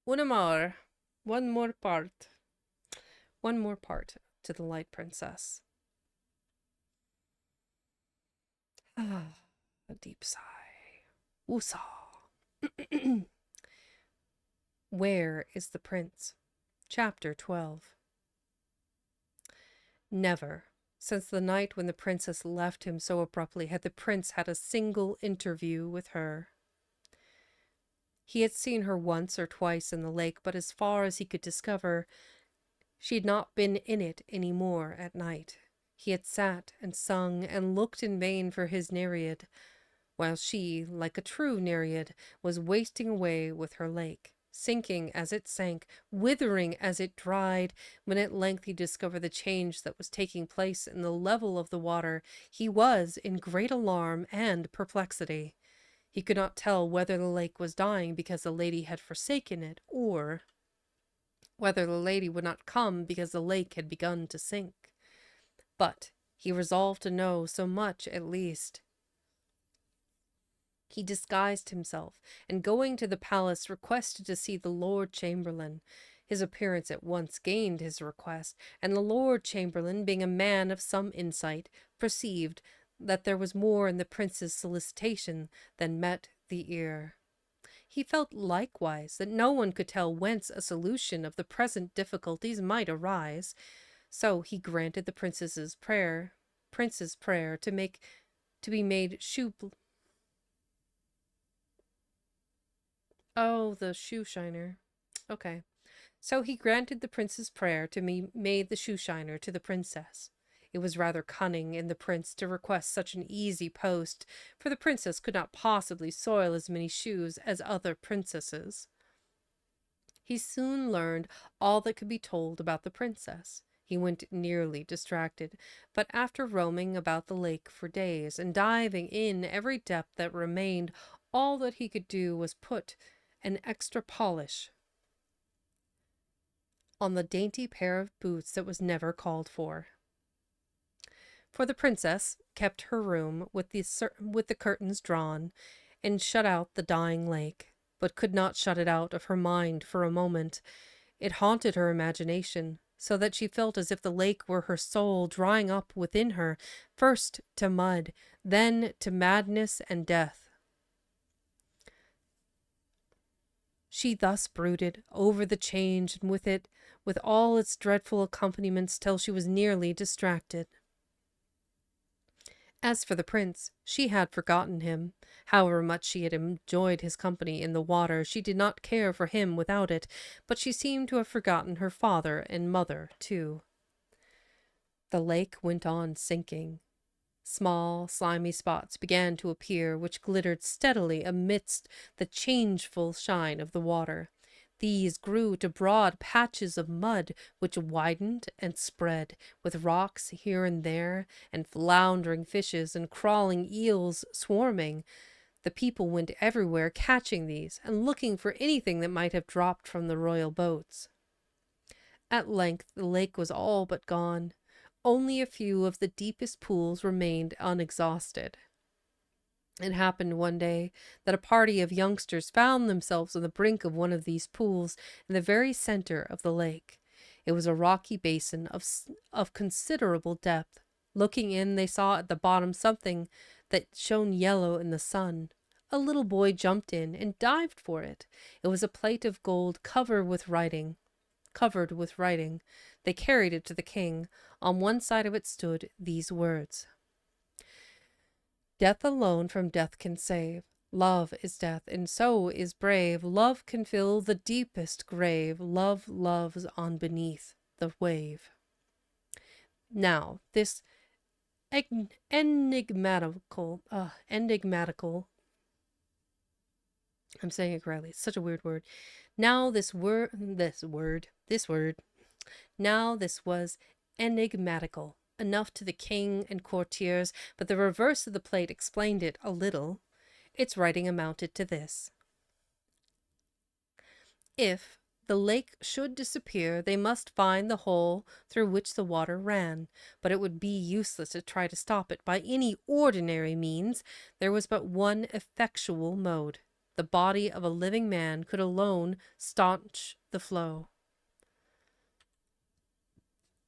One more. One more part. One more part to the Light Princess. Ah, a deep sigh. Woosah. Where is the prince? Chapter 12. Never, since the night when the princess left him so abruptly, had the prince had a single interview with her. He had seen her once or twice in the lake, but as far as he could discover, she had not been in it any more at night. He had sat and sung and looked in vain for his Nereid, while she, like a true Nereid, was wasting away with her lake, sinking as it sank, withering as it dried. When at length he discovered the change that was taking place in the level of the water, he was in great alarm and perplexity. He could not tell whether the lake was dying because the lady had forsaken it, or whether the lady would not come because the lake had begun to sink. But he resolved to know so much at least. He disguised himself, and going to the palace, requested to see the Lord Chamberlain. His appearance at once gained his request, and the Lord Chamberlain, being a man of some insight, perceived that there was more in the prince's solicitation than met the ear. He felt likewise that no one could tell whence a solution of the present difficulties might arise, so he granted the prince's prayer to be made Oh, the shoe shiner. Okay. So he granted the prince's prayer to be made the shoe shiner to the princess. It was rather cunning in the prince to request such an easy post, for the princess could not possibly soil as many shoes as other princesses. He soon learned all that could be told about the princess. He went nearly distracted, but after roaming about the lake for days and diving in every depth that remained, all that he could do was put an extra polish on the dainty pair of boots that was never called for. For the princess kept her room with the curtains drawn, and shut out the dying lake, but could not shut it out of her mind for a moment. It haunted her imagination, so that she felt as if the lake were her soul drying up within her, first to mud, then to madness and death. She thus brooded over the change, and with it, with all its dreadful accompaniments, till she was nearly distracted. As for the prince, she had forgotten him. However much she had enjoyed his company in the water, she did not care for him without it, but she seemed to have forgotten her father and mother, too. The lake went on sinking. Small, slimy spots began to appear, which glittered steadily amidst the changeful shine of the water. These grew to broad patches of mud, which widened and spread, with rocks here and there, and floundering fishes and crawling eels swarming. The people went everywhere catching these, and looking for anything that might have dropped from the royal boats. At length the lake was all but gone. Only a few of the deepest pools remained unexhausted. It happened one day that a party of youngsters found themselves on the brink of one of these pools in the very center of the lake. It was a rocky basin of considerable depth. Looking in, they saw at the bottom something that shone yellow in the sun. A little boy jumped in and dived for it. It was a plate of gold covered with writing. They carried it to the king. On one side of it stood these words: Death alone from death can save. Love is death, and so is brave. Love can fill the deepest grave. Love loves on beneath the wave. Now, this enigmatical, I'm saying it correctly, it's such a weird word. Now this word, now this was enigmatical enough to the king and courtiers, but the reverse of the plate explained it a little. Its writing amounted to this: If the lake should disappear, they must find the hole through which the water ran, but it would be useless to try to stop it by any ordinary means. There was but one effectual mode. The body of a living man could alone staunch the flow.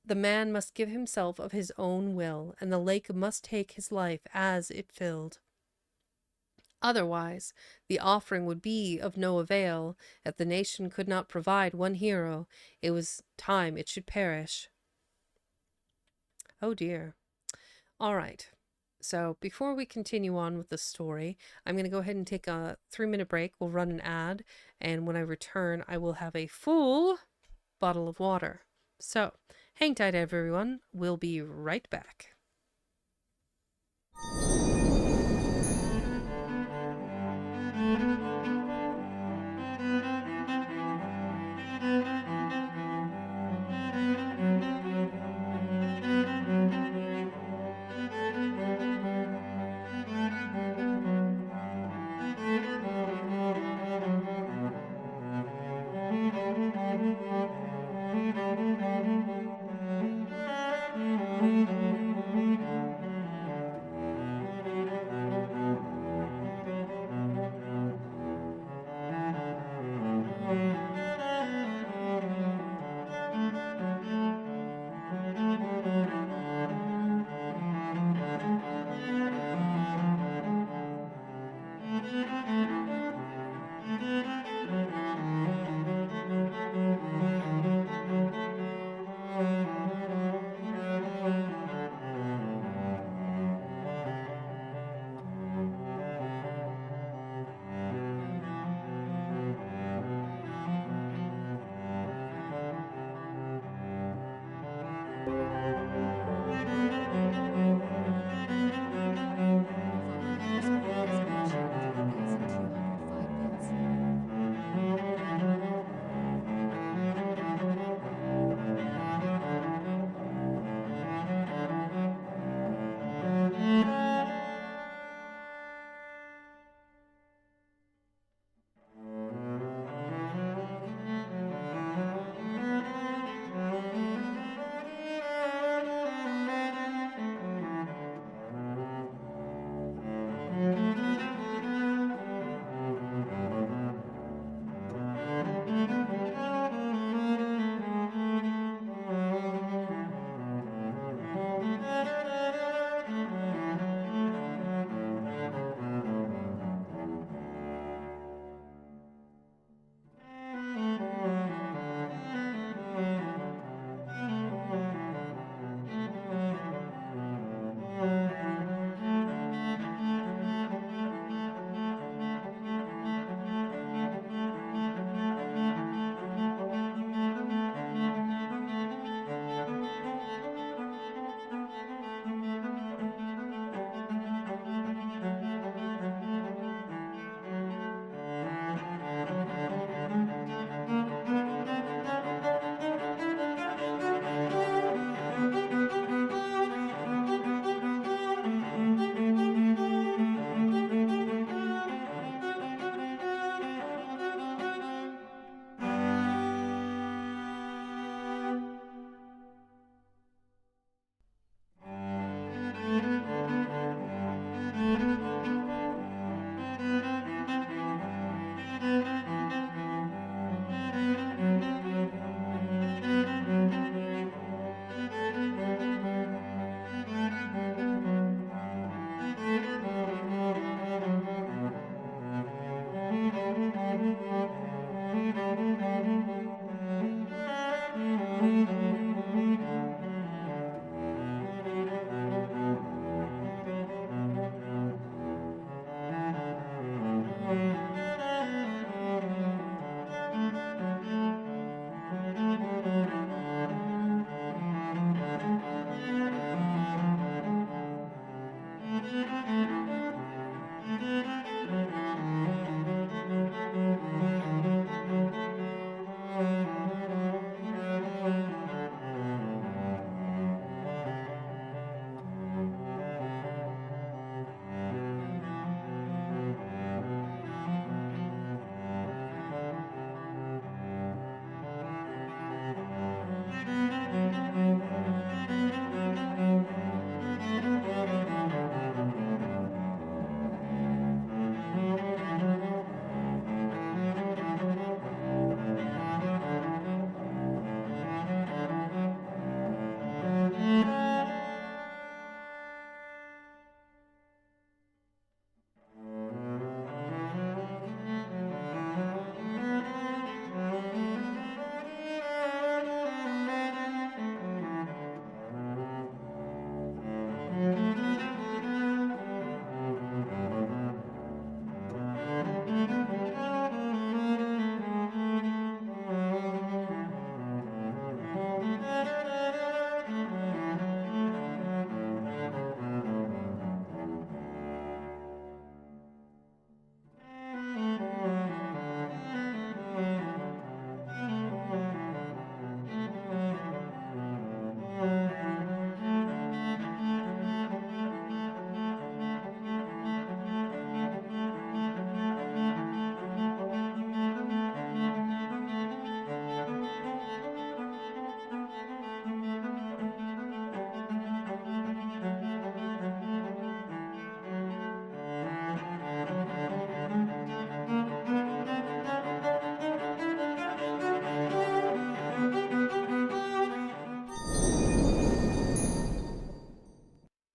The man must give himself of his own will, and the lake must take his life as it filled. Otherwise, the offering would be of no avail. If the nation could not provide one hero, it was time it should perish. Oh dear. All right. So before we continue on with the story, I'm going to go ahead and take a 3-minute break. We'll run an ad, and when I return, I will have a full bottle of water. So hang tight, everyone. We'll be right back.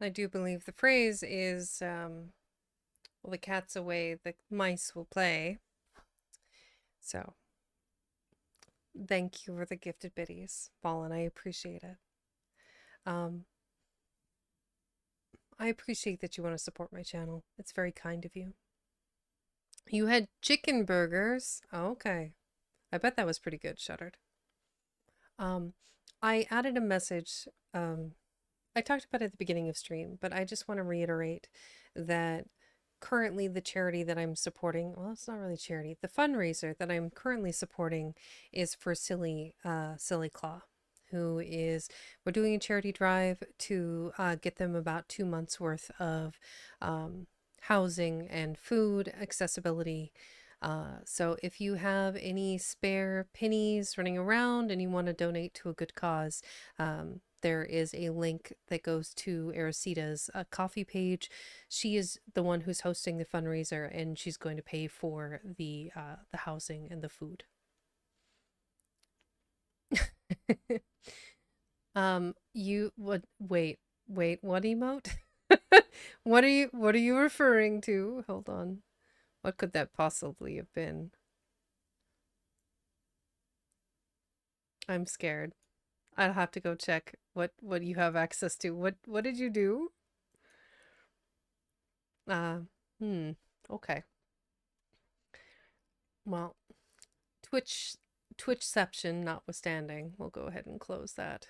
I do believe the phrase is, well, the cat's away, the mice will play. So, thank you for the gifted biddies, Fallen. I appreciate it. Um, I appreciate that you want to support my channel. It's very kind of you. You had chicken burgers. Oh, okay. I bet that was pretty good, Shuttered. Um, I added a message. I talked about it at the beginning of stream, but I just want to reiterate that currently the charity that I'm supporting, well, it's not really charity, the fundraiser that I'm currently supporting is for Silly Claw, who is, we're doing a charity drive to get them about 2 months worth of housing and food accessibility. So if you have any spare pennies running around and you want to donate to a good cause, there is a link that goes to Aracita's coffee page. She is the one who's hosting the fundraiser, and she's going to pay for the housing and the food. You what? Wait, what emote? What are you referring to? Hold on. What could that possibly have been? I'm scared. I'll have to go check what you have access to. What did you do? Uh, okay. Well, Twitchception notwithstanding, we'll go ahead and close that.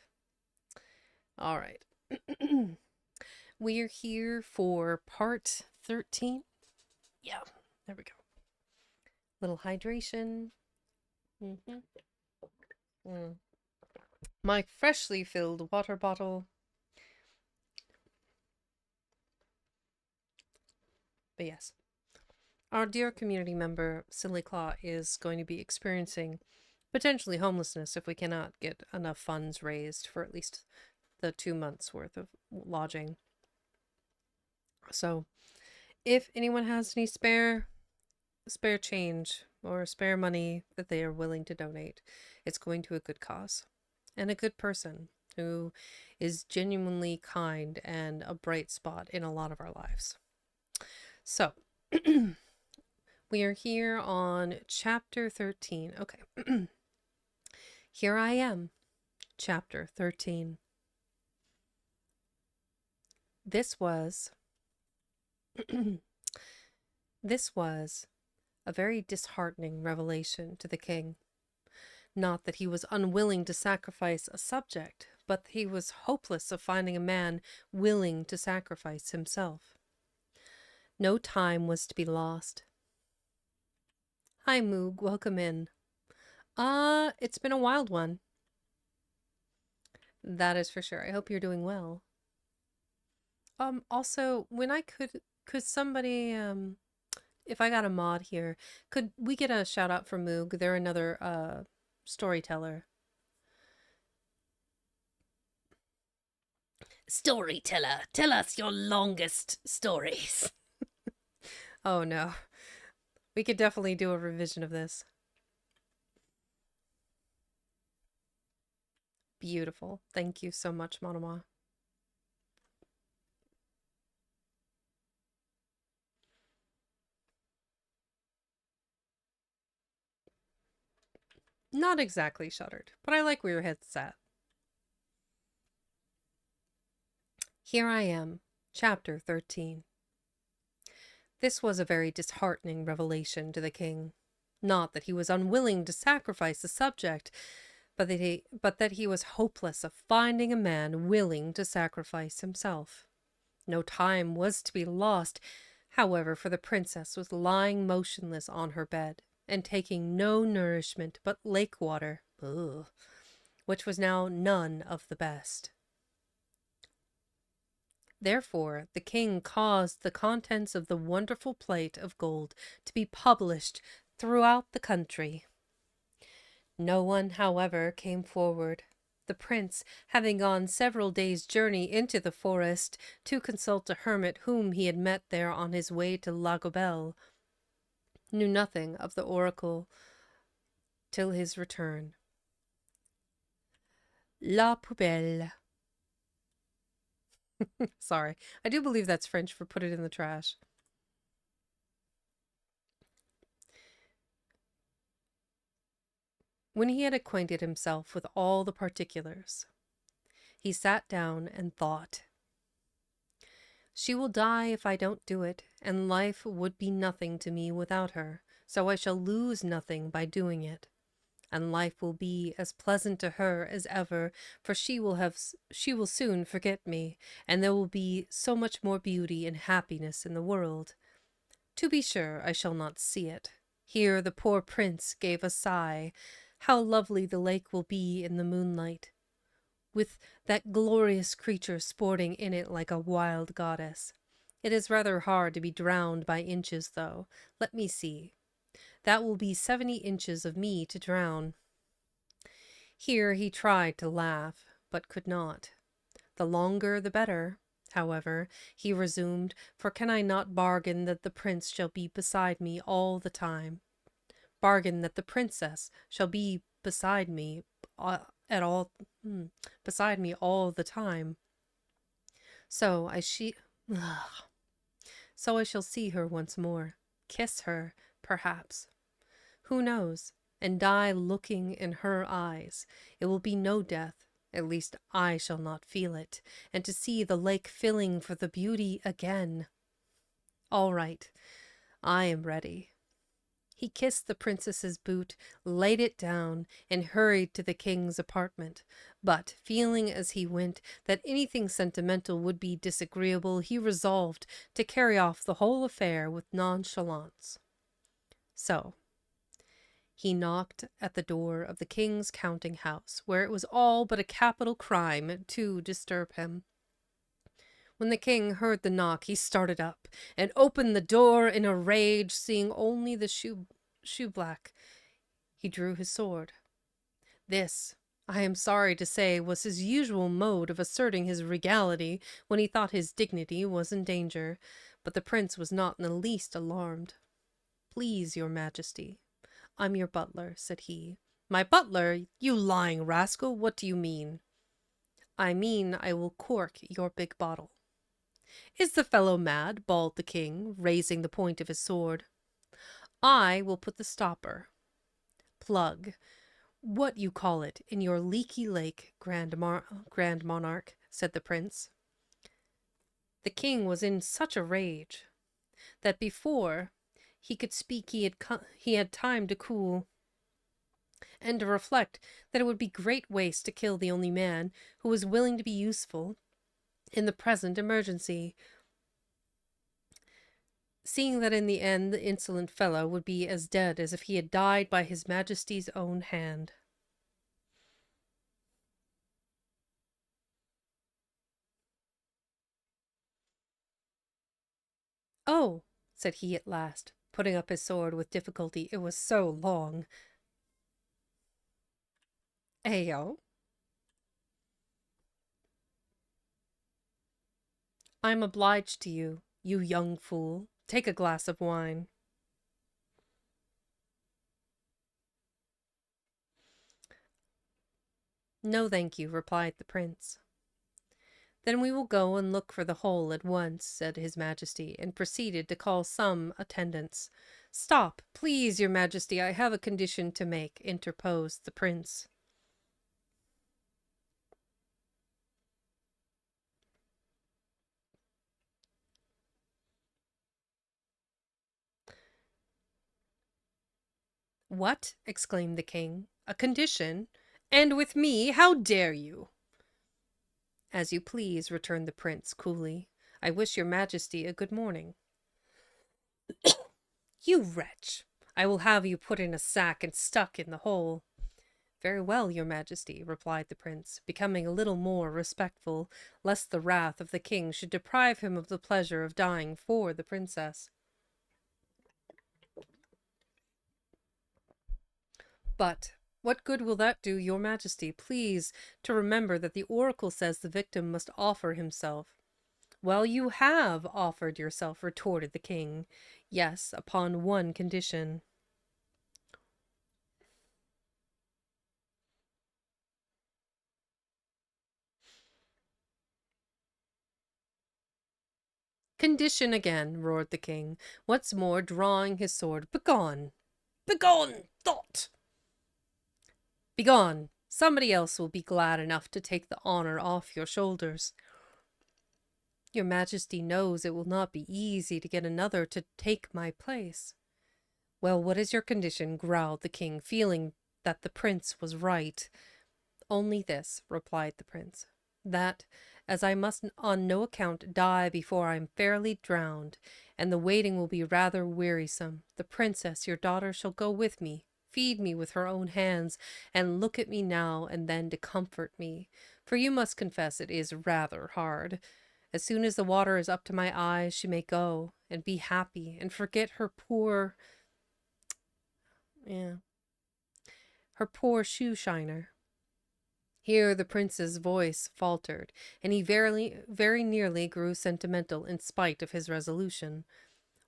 All right. We are here for part 13. Yeah, there we go. Little hydration. My freshly filled water bottle. But yes, our dear community member, Silly Claw, is going to be experiencing potentially homelessness if we cannot get enough funds raised for at least the 2 months worth of lodging. So if anyone has any spare change or spare money that they are willing to donate, it's going to a good cause and a good person who is genuinely kind and a bright spot in a lot of our lives. So we are here on chapter 13. Okay. Here I am, chapter 13. This was a very disheartening revelation to the king. Not that he was unwilling to sacrifice a subject, but he was hopeless of finding a man willing to sacrifice himself. No time was to be lost. Hi, Moog. Welcome in. It's been a wild one. That is for sure. I hope you're doing well. Also, when I could somebody, if I got a mod here, could we get a shout out from Moog? They're another, storyteller. Storyteller, tell us your longest stories. Oh no. We could definitely do a revision of this. Beautiful. Thank you so much, Monoma. Not exactly shuttered, but I like where your head's at. Here I am, chapter 13. This was a very disheartening revelation to the king. Not that he was unwilling to sacrifice the subject, but that he was hopeless of finding a man willing to sacrifice himself. No time was to be lost, however, for the princess was lying motionless on her bed, and taking no nourishment but lake water, which was now none of the best. Therefore the king caused the contents of the wonderful plate of gold to be published throughout the country. No one, however, came forward. The prince, having gone several days' journey into the forest to consult a hermit whom he had met there on his way to La Gobelle, knew nothing of the oracle till his return. La poubelle. Sorry. I do believe that's French for put it in the trash. When he had acquainted himself with all the particulars, he sat down and thought. She will die if I don't do it, and life would be nothing to me without her, so I shall lose nothing by doing it. And life will be as pleasant to her as ever, for she will soon forget me, and there will be so much more beauty and happiness in the world. To be sure, I shall not see it. Here the poor prince gave a sigh. How lovely the lake will be in the moonlight, with that glorious creature sporting in it like a wild goddess. It is rather hard to be drowned by inches, though. Let me see. That will be 70 inches of me to drown. Here he tried to laugh, but could not. The longer the better, however, he resumed, for can I not bargain that the prince shall be beside me all the time? Bargain that the princess shall be beside me at all, beside me all the time. So I she, ugh. So I shall see her once more, kiss her, perhaps. Who knows? And die looking in her eyes. It will be no death. At least I shall not feel it. And to see the lake filling for the beauty again. All right. I am ready. He kissed the princess's boot, laid it down, and hurried to the king's apartment. But, feeling as he went that anything sentimental would be disagreeable, he resolved to carry off the whole affair with nonchalance. So, he knocked at the door of the king's counting house, where it was all but a capital crime to disturb him. When the king heard the knock, he started up and opened the door in a rage, seeing only the shoeblack. He drew his sword. This, I am sorry to say, was his usual mode of asserting his regality when he thought his dignity was in danger, but the prince was not in the least alarmed. "Please, your majesty, I'm your butler," said he. "My butler? You lying rascal, what do you mean?" "I mean I will cork your big bottle." "Is the fellow mad?" bawled the king, raising the point of his sword. "I will put the stopper. Plug, what you call it, in your leaky lake, grand monarch," said the prince. The king was in such a rage that before he could speak he had time to cool, and to reflect that it would be great waste to kill the only man who was willing to be useful in the present emergency, seeing that in the end the insolent fellow would be as dead as if he had died by his majesty's own hand. "Oh," said he at last, putting up his sword with difficulty, it was so long. "Ayo, I'm obliged to you, you young fool. Take a glass of wine." "No, thank you," replied the prince. "Then we will go and look for the hole at once," said his majesty, and proceeded to call some attendants. "Stop, please, your majesty, I have a condition to make," interposed the prince. "What?" exclaimed the king. "A condition? And with me? How dare you?" "As you please," returned the prince coolly. "I wish your majesty a good morning." "You wretch! I will have you put in a sack and stuck in the hole." "Very well, your majesty," replied the prince, becoming a little more respectful, lest the wrath of the king should deprive him of the pleasure of dying for the princess. "But what good will that do your majesty? Please to remember that the oracle says the victim must offer himself." "Well, you have offered yourself," retorted the king. "Yes, upon one condition." Condition again, roared the king, once more drawing his sword. Begone! Begone, thought! Begone! Somebody else will be glad enough to take the honor off your shoulders. Your Majesty knows it will not be easy to get another to take my place. Well, what is your condition? Growled the king, feeling that the prince was right. Only this, replied the prince, that, as I must on no account die before I am fairly drowned, and the waiting will be rather wearisome, the princess, your daughter, shall go with me, feed me with her own hands, and look at me now and then to comfort me, for you must confess it is rather hard. As soon as the water is up to my eyes, she may go and be happy and forget her poor, her poor shoe shiner. Here the prince's voice faltered, and he very nearly grew sentimental in spite of his resolution.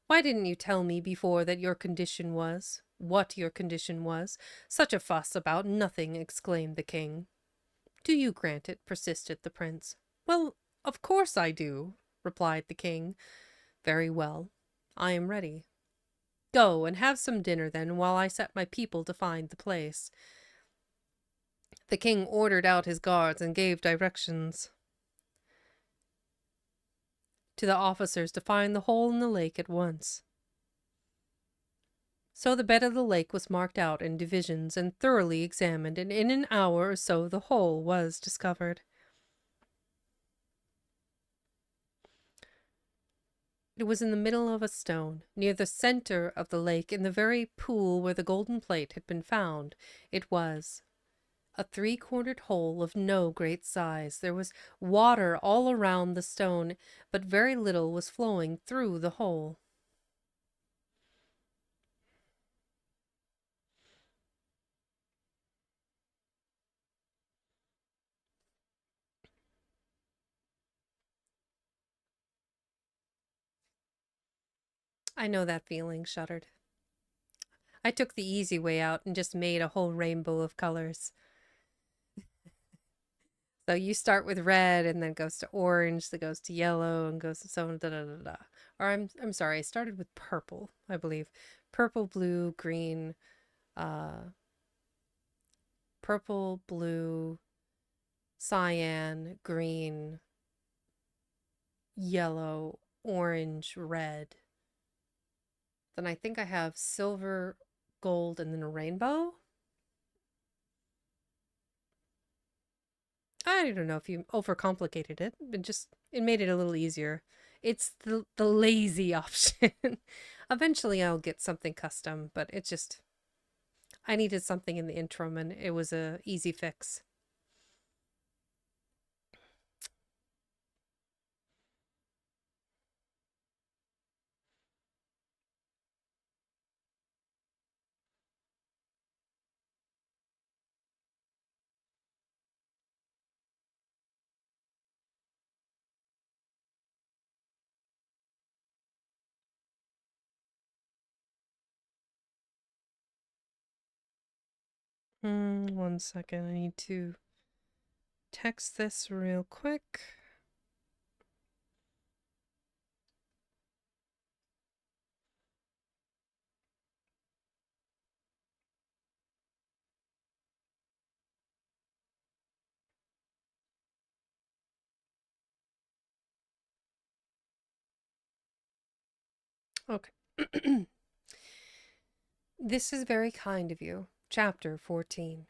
Why didn't you tell me before that your condition was? What your condition was? Such a fuss about nothing, exclaimed the king. Do you grant it? Persisted the prince. Well, of course I do, replied the king. Very well, I am ready. Go and have some dinner then, while I set my people to find the place. The king ordered out his guards and gave directions to the officers to find the hole in the lake at once. So the bed of the lake was marked out in divisions and thoroughly examined, and in an hour or so the hole was discovered. It was in the middle of a stone, near the center of the lake, in the very pool where the golden plate had been found. It was a three-cornered hole of no great size. There was water all around the stone, but very little was flowing through the hole. I know that feeling, shuddered. I took the easy way out and just made a whole rainbow of colors. So you start with red and then it goes to orange, then goes to yellow and goes to so on, da da da da. Or I'm sorry, I started with purple, I believe. Purple, blue, green, purple, blue, cyan, green, yellow, orange, red. Then I think I have silver, gold, and then a rainbow. I don't know if you overcomplicated it, but it made it a little easier. It's the lazy option. Eventually I'll get something custom, but I needed something in the interim and it was a easy fix. One second, I need to text this real quick. Okay. This is very kind of you. Chapter 14.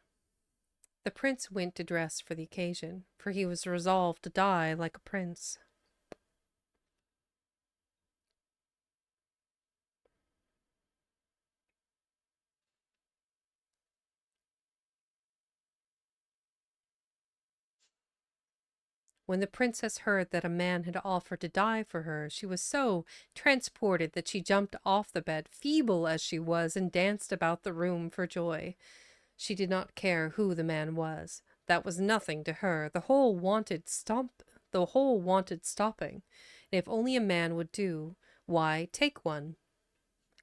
The prince went to dress for the occasion, for he was resolved to die like a prince. When the princess heard that a man had offered to die for her, she was so transported that she jumped off the bed, feeble as she was, and danced about the room for joy. She did not care who the man was. That was nothing to her. The whole wanted stopping. And if only a man would do, why, take one.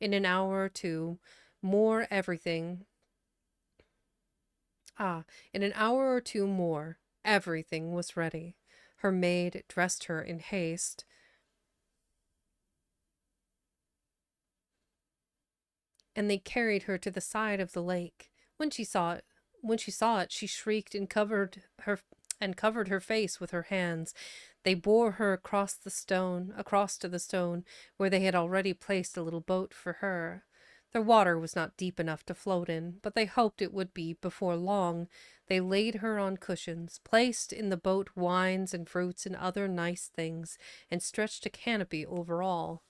In an hour or two more everything in an hour or two more, everything was ready. Her maid dressed her in haste. and they carried her to the side of the lake. When she saw it, she shrieked and covered her face with her hands. They bore her across to the stone, where they had already placed a little boat for her. The water was not deep enough to float in, but they hoped it would be before long. They laid her on cushions, placed in the boat wines and fruits and other nice things, and stretched a canopy over all.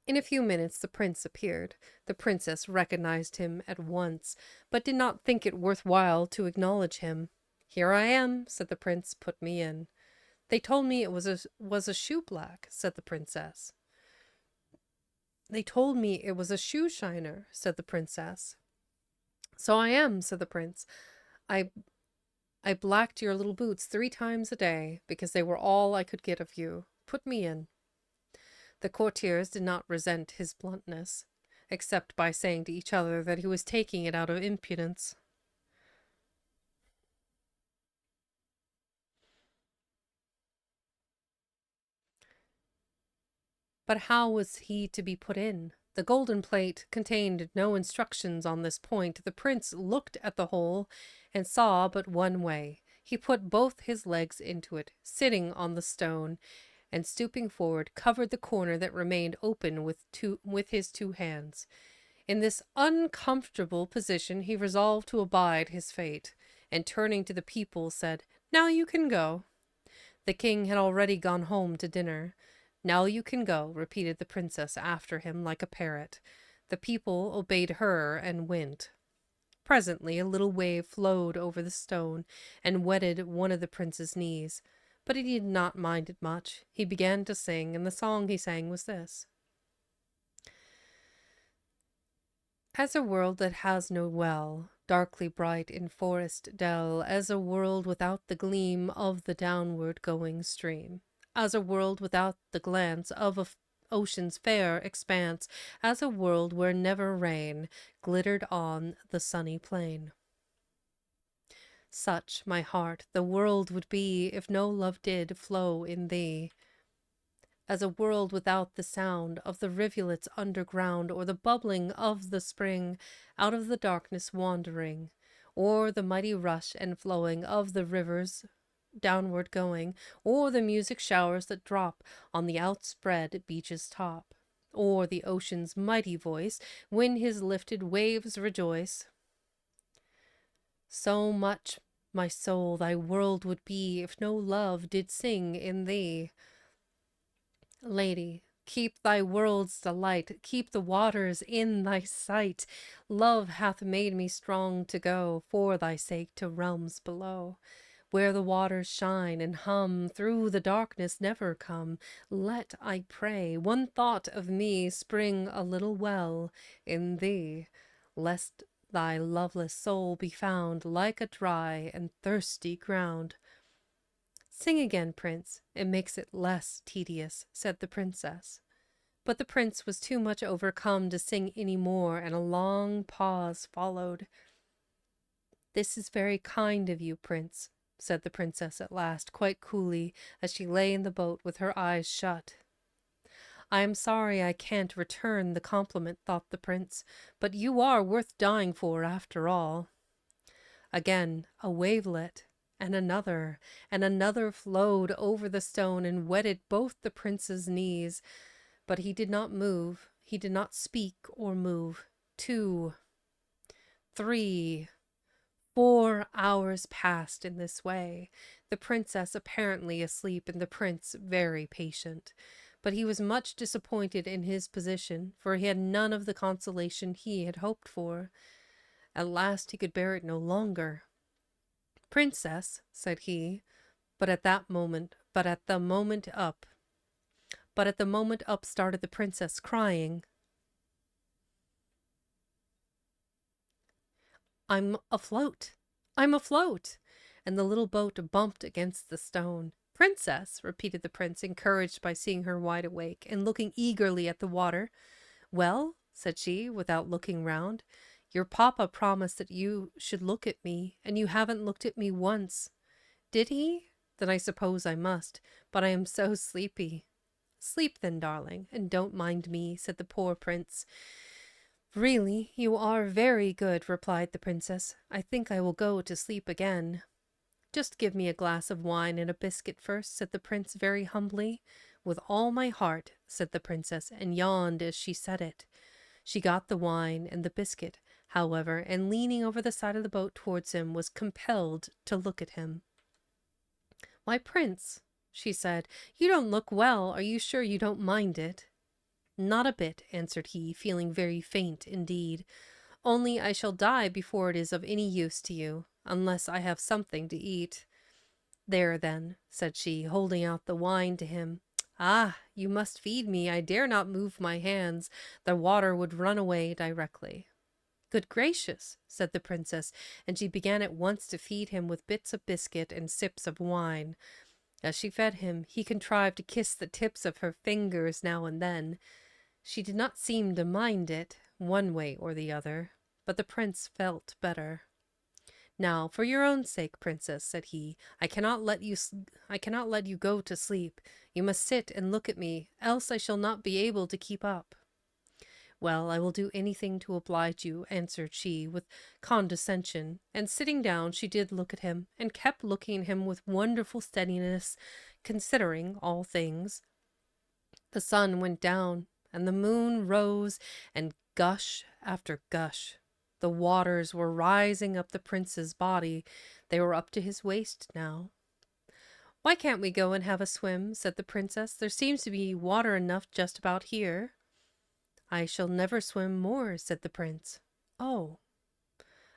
In a few minutes the prince appeared. The princess recognized him at once, but did not think it worth while to acknowledge him. "Here I am," said the prince. "Put me in." "They told me it was a shoe black," said the princess. "They told me it was a shoe shiner," said the princess. "So I am," said the prince. I I blacked your little boots 3 times a day, because they were all I could get of you. Put me in." The courtiers did not resent his bluntness, except by saying to each other that he was taking it out of impudence. But how was he to be put in? The golden plate contained no instructions on this point. The prince looked at the hole and saw but one way. He put both his legs into it, sitting on the stone, and stooping forward, covered the corner that remained open with his 2 hands. In this uncomfortable position he resolved to abide his fate, and turning to the people said, "Now you can go." The king had already gone home to dinner. "Now you can go," repeated the princess after him like a parrot. The people obeyed her and went. Presently a little wave flowed over the stone and wetted one of the prince's knees, but he did not mind it much. He began to sing, and the song he sang was this: "As a world that has no well, darkly bright in forest dell, as a world without the gleam of the downward going stream, as a world without the glance of ocean's fair expanse, as a world where never rain glittered on the sunny plain. Such, my heart, the world would be if no love did flow in thee. As a world without the sound of the rivulets underground, or the bubbling of the spring out of the darkness wandering, or the mighty rush and flowing of the rivers downward going, or the music showers that drop on the outspread beach's top, or the ocean's mighty voice when his lifted waves rejoice. So much, my soul, thy world would be if no love did sing in thee. Lady, keep thy world's delight, keep the waters in thy sight. Love hath made me strong to go for thy sake to realms below, where the waters shine and hum, through the darkness never come. Let, I pray, one thought of me spring a little well in thee, lest thy loveless soul be found like a dry and thirsty ground." "Sing again, prince, it makes it less tedious," said the princess. But the prince was too much overcome to sing any more, and a long pause followed. "This is very kind of you, prince," said the princess at last, quite coolly, as she lay in the boat with her eyes shut. "I am sorry I can't return the compliment," thought the prince, "but you are worth dying for after all." Again a wavelet, and another flowed over the stone and wetted both the prince's knees, but he did not move, he did not speak or move. 2, 3, 4 hours passed in this way, the princess apparently asleep and the prince very patient. But he was much disappointed in his position, for he had none of the consolation he had hoped for. At last he could bear it no longer. "Princess," said he, but at the moment up started the princess, crying, I'm afloat! I'm afloat!" And the little boat bumped against the stone. "Princess," repeated the prince, encouraged by seeing her wide awake and looking eagerly at the water. "Well," said she, without looking round, "your papa promised that you should look at me, and you haven't looked at me once." "Did he? Then I suppose I must, but I am so sleepy." "Sleep then, darling, and don't mind me," said the poor prince. Really, you are very good, replied the princess. I think I will go to sleep again. Just give me a glass of wine and a biscuit first, said the prince very humbly. With all my heart, said the princess, and yawned as she said it. She got the wine and the biscuit, however, and leaning over the side of the boat towards him, was compelled to look at him. Why, prince, she said, you don't look well. Are you sure you don't mind it? Not a bit, answered he, feeling very faint indeed. Only I shall die before it is of any use to you, unless I have something to eat. There, then, said she, holding out the wine to him. Ah, you must feed me. I dare not move my hands. The water would run away directly. Good gracious, said the princess, and she began at once to feed him with bits of biscuit and sips of wine. As she fed him, he contrived to kiss the tips of her fingers now and then. She did not seem to mind it, one way or the other, but the prince felt better. Now, for your own sake, princess, said he, I cannot let you go to sleep. You must sit and look at me, else I shall not be able to keep up. Well, I will do anything to oblige you, answered she with condescension, and sitting down she did look at him, and kept looking at him with wonderful steadiness, considering all things. The sun went down, and the moon rose, and gush after gush. The waters were rising up the prince's body. They were up to his waist now. Why can't we go and have a swim? Said the princess. There seems to be water enough just about here. I shall never swim more, said the prince. Oh,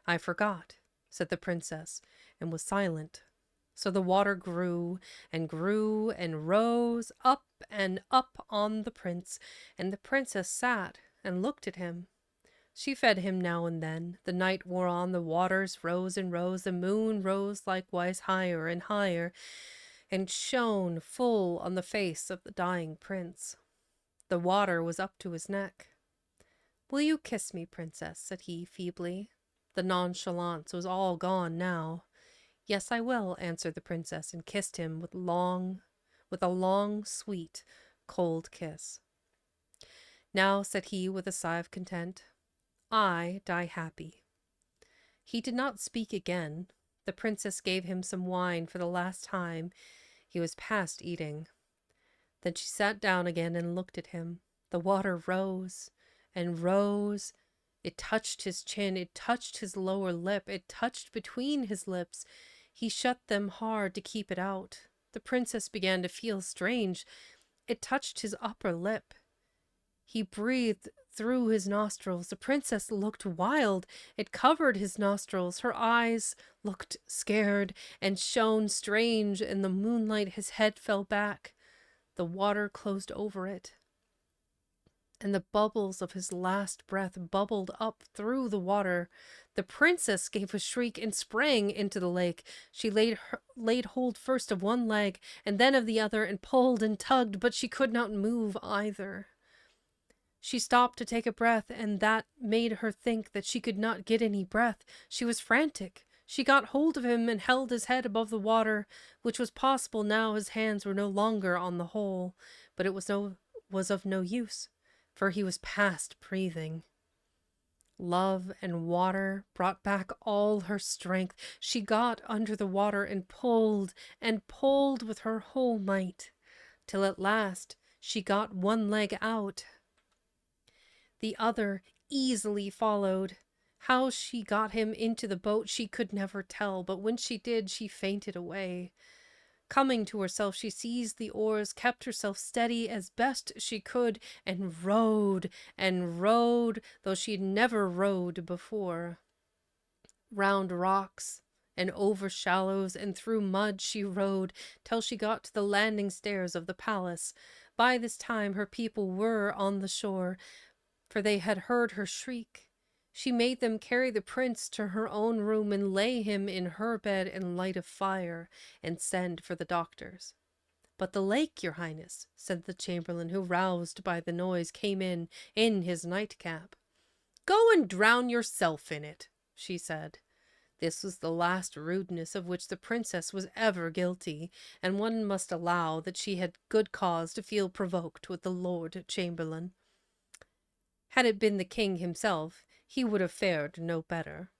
I forgot, said the princess, and was silent. So the water grew and rose up and up on the prince, and the princess sat and looked at him. She fed him now and then. The night wore on, the waters rose and rose, the moon rose likewise higher and higher, and shone full on the face of the dying prince. The water was up to his neck. Will you kiss me, princess? Said he feebly. The nonchalance was all gone now. Yes, I will, answered the princess, and kissed him with a long, sweet, cold kiss. Now, said he with a sigh of content, I die happy. He did not speak again. The princess gave him some wine for the last time. He was past eating. Then she sat down again and looked at him. The water rose and rose. It touched his chin, it touched his lower lip, it touched between his lips. He shut them hard to keep it out. The princess began to feel strange. It touched his upper lip. He breathed through his nostrils. The princess looked wild. It covered his nostrils. Her eyes looked scared and shone strange in the moonlight. His head fell back. The water closed over it, and the bubbles of his last breath bubbled up through the water. The princess gave a shriek and sprang into the lake. She laid hold first of one leg and then of the other, and pulled and tugged, but she could not move either. She stopped to take a breath, and that made her think that she could not get any breath. She was frantic. She got hold of him and held his head above the water, which was possible now his hands were no longer on the hole, but it was of no use, for he was past breathing. Love and water brought back all her strength. She got under the water and pulled with her whole might, till at last she got one leg out. The other easily followed. How she got him into the boat she could never tell, but when she did, she fainted away. Coming to herself, she seized the oars, kept herself steady as best she could, and rowed, though she had never rowed before. Round rocks and over shallows and through mud she rowed, till she got to the landing stairs of the palace. By this time her people were on the shore, for they had heard her shriek. She made them carry the prince to her own room and lay him in her bed and light a fire and send for the doctors. But the lake, your highness, said the chamberlain, who, roused by the noise, came in his nightcap. Go and drown yourself in it, she said. This was the last rudeness of which the princess was ever guilty, and one must allow that she had good cause to feel provoked with the Lord Chamberlain. Had it been the king himself, he would have fared no better.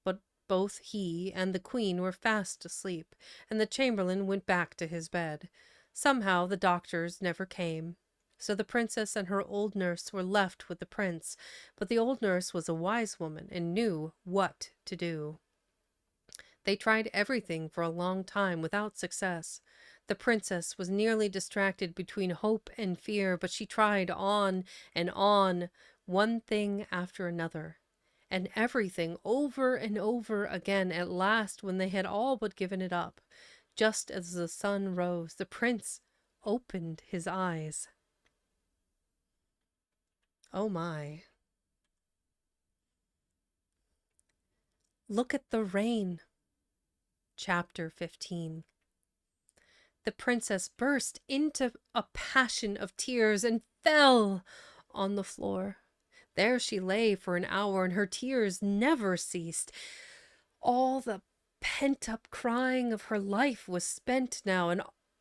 But both he and the queen were fast asleep, and the chamberlain went back to his bed. Somehow the doctors never came. So the princess and her old nurse were left with the prince, but the old nurse was a wise woman and knew what to do. They tried everything for a long time without success. The princess was nearly distracted between hope and fear, but she tried on and on, one thing after another, and everything over and over again. At last, when they had all but given it up, just as the sun rose, the prince opened his eyes. Oh my. Look at the rain. Chapter 15. The princess burst into a passion of tears and fell on the floor. There she lay for an hour, and her tears never ceased. All the pent-up crying of her life was spent now,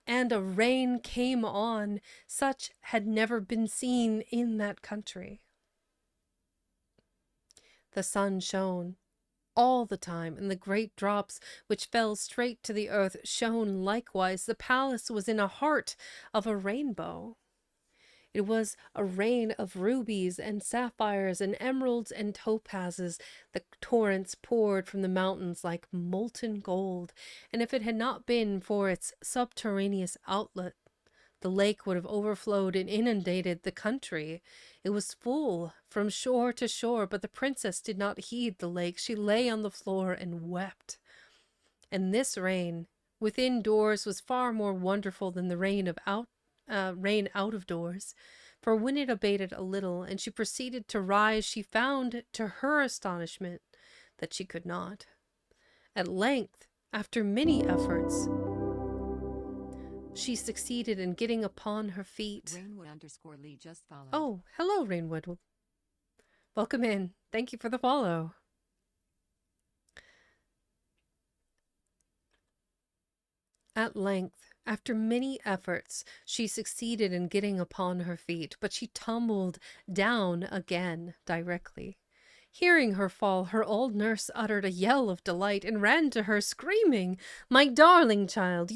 and a rain came on, such had never been seen in that country. The sun shone all the time, and the great drops which fell straight to the earth shone likewise. The palace was in a heart of a rainbow. It was a rain of rubies and sapphires and emeralds and topazes. The torrents poured from the mountains like molten gold, and if it had not been for its subterraneous outlet, the lake would have overflowed and inundated the country. It was full from shore to shore, but the princess did not heed the lake. She lay on the floor and wept. And this rain within doors was far more wonderful than the rain out of doors. For when it abated a little and she proceeded to rise, she found to her astonishment that she could not. At length, after many efforts, she succeeded in getting upon her feet. Rainwood_Lee just followed. Oh, hello, Rainwood. Welcome in. Thank you for the follow. At length, after many efforts, she succeeded in getting upon her feet, but she tumbled down again directly. Hearing her fall, her old nurse uttered a yell of delight and ran to her, screaming, "My darling child,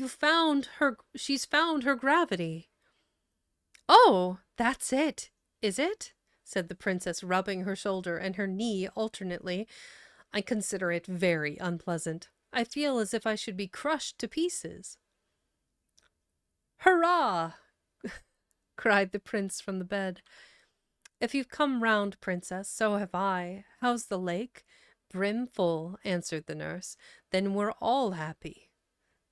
she's found her gravity." "Oh, that's it, is it?" said the princess, rubbing her shoulder and her knee alternately. "I consider it very unpleasant. I feel as if I should be crushed to pieces." "Hurrah!" cried the prince from the bed. "If you've come round, princess, so have I. How's the lake?" "Brimful," answered the nurse. "Then we're all happy."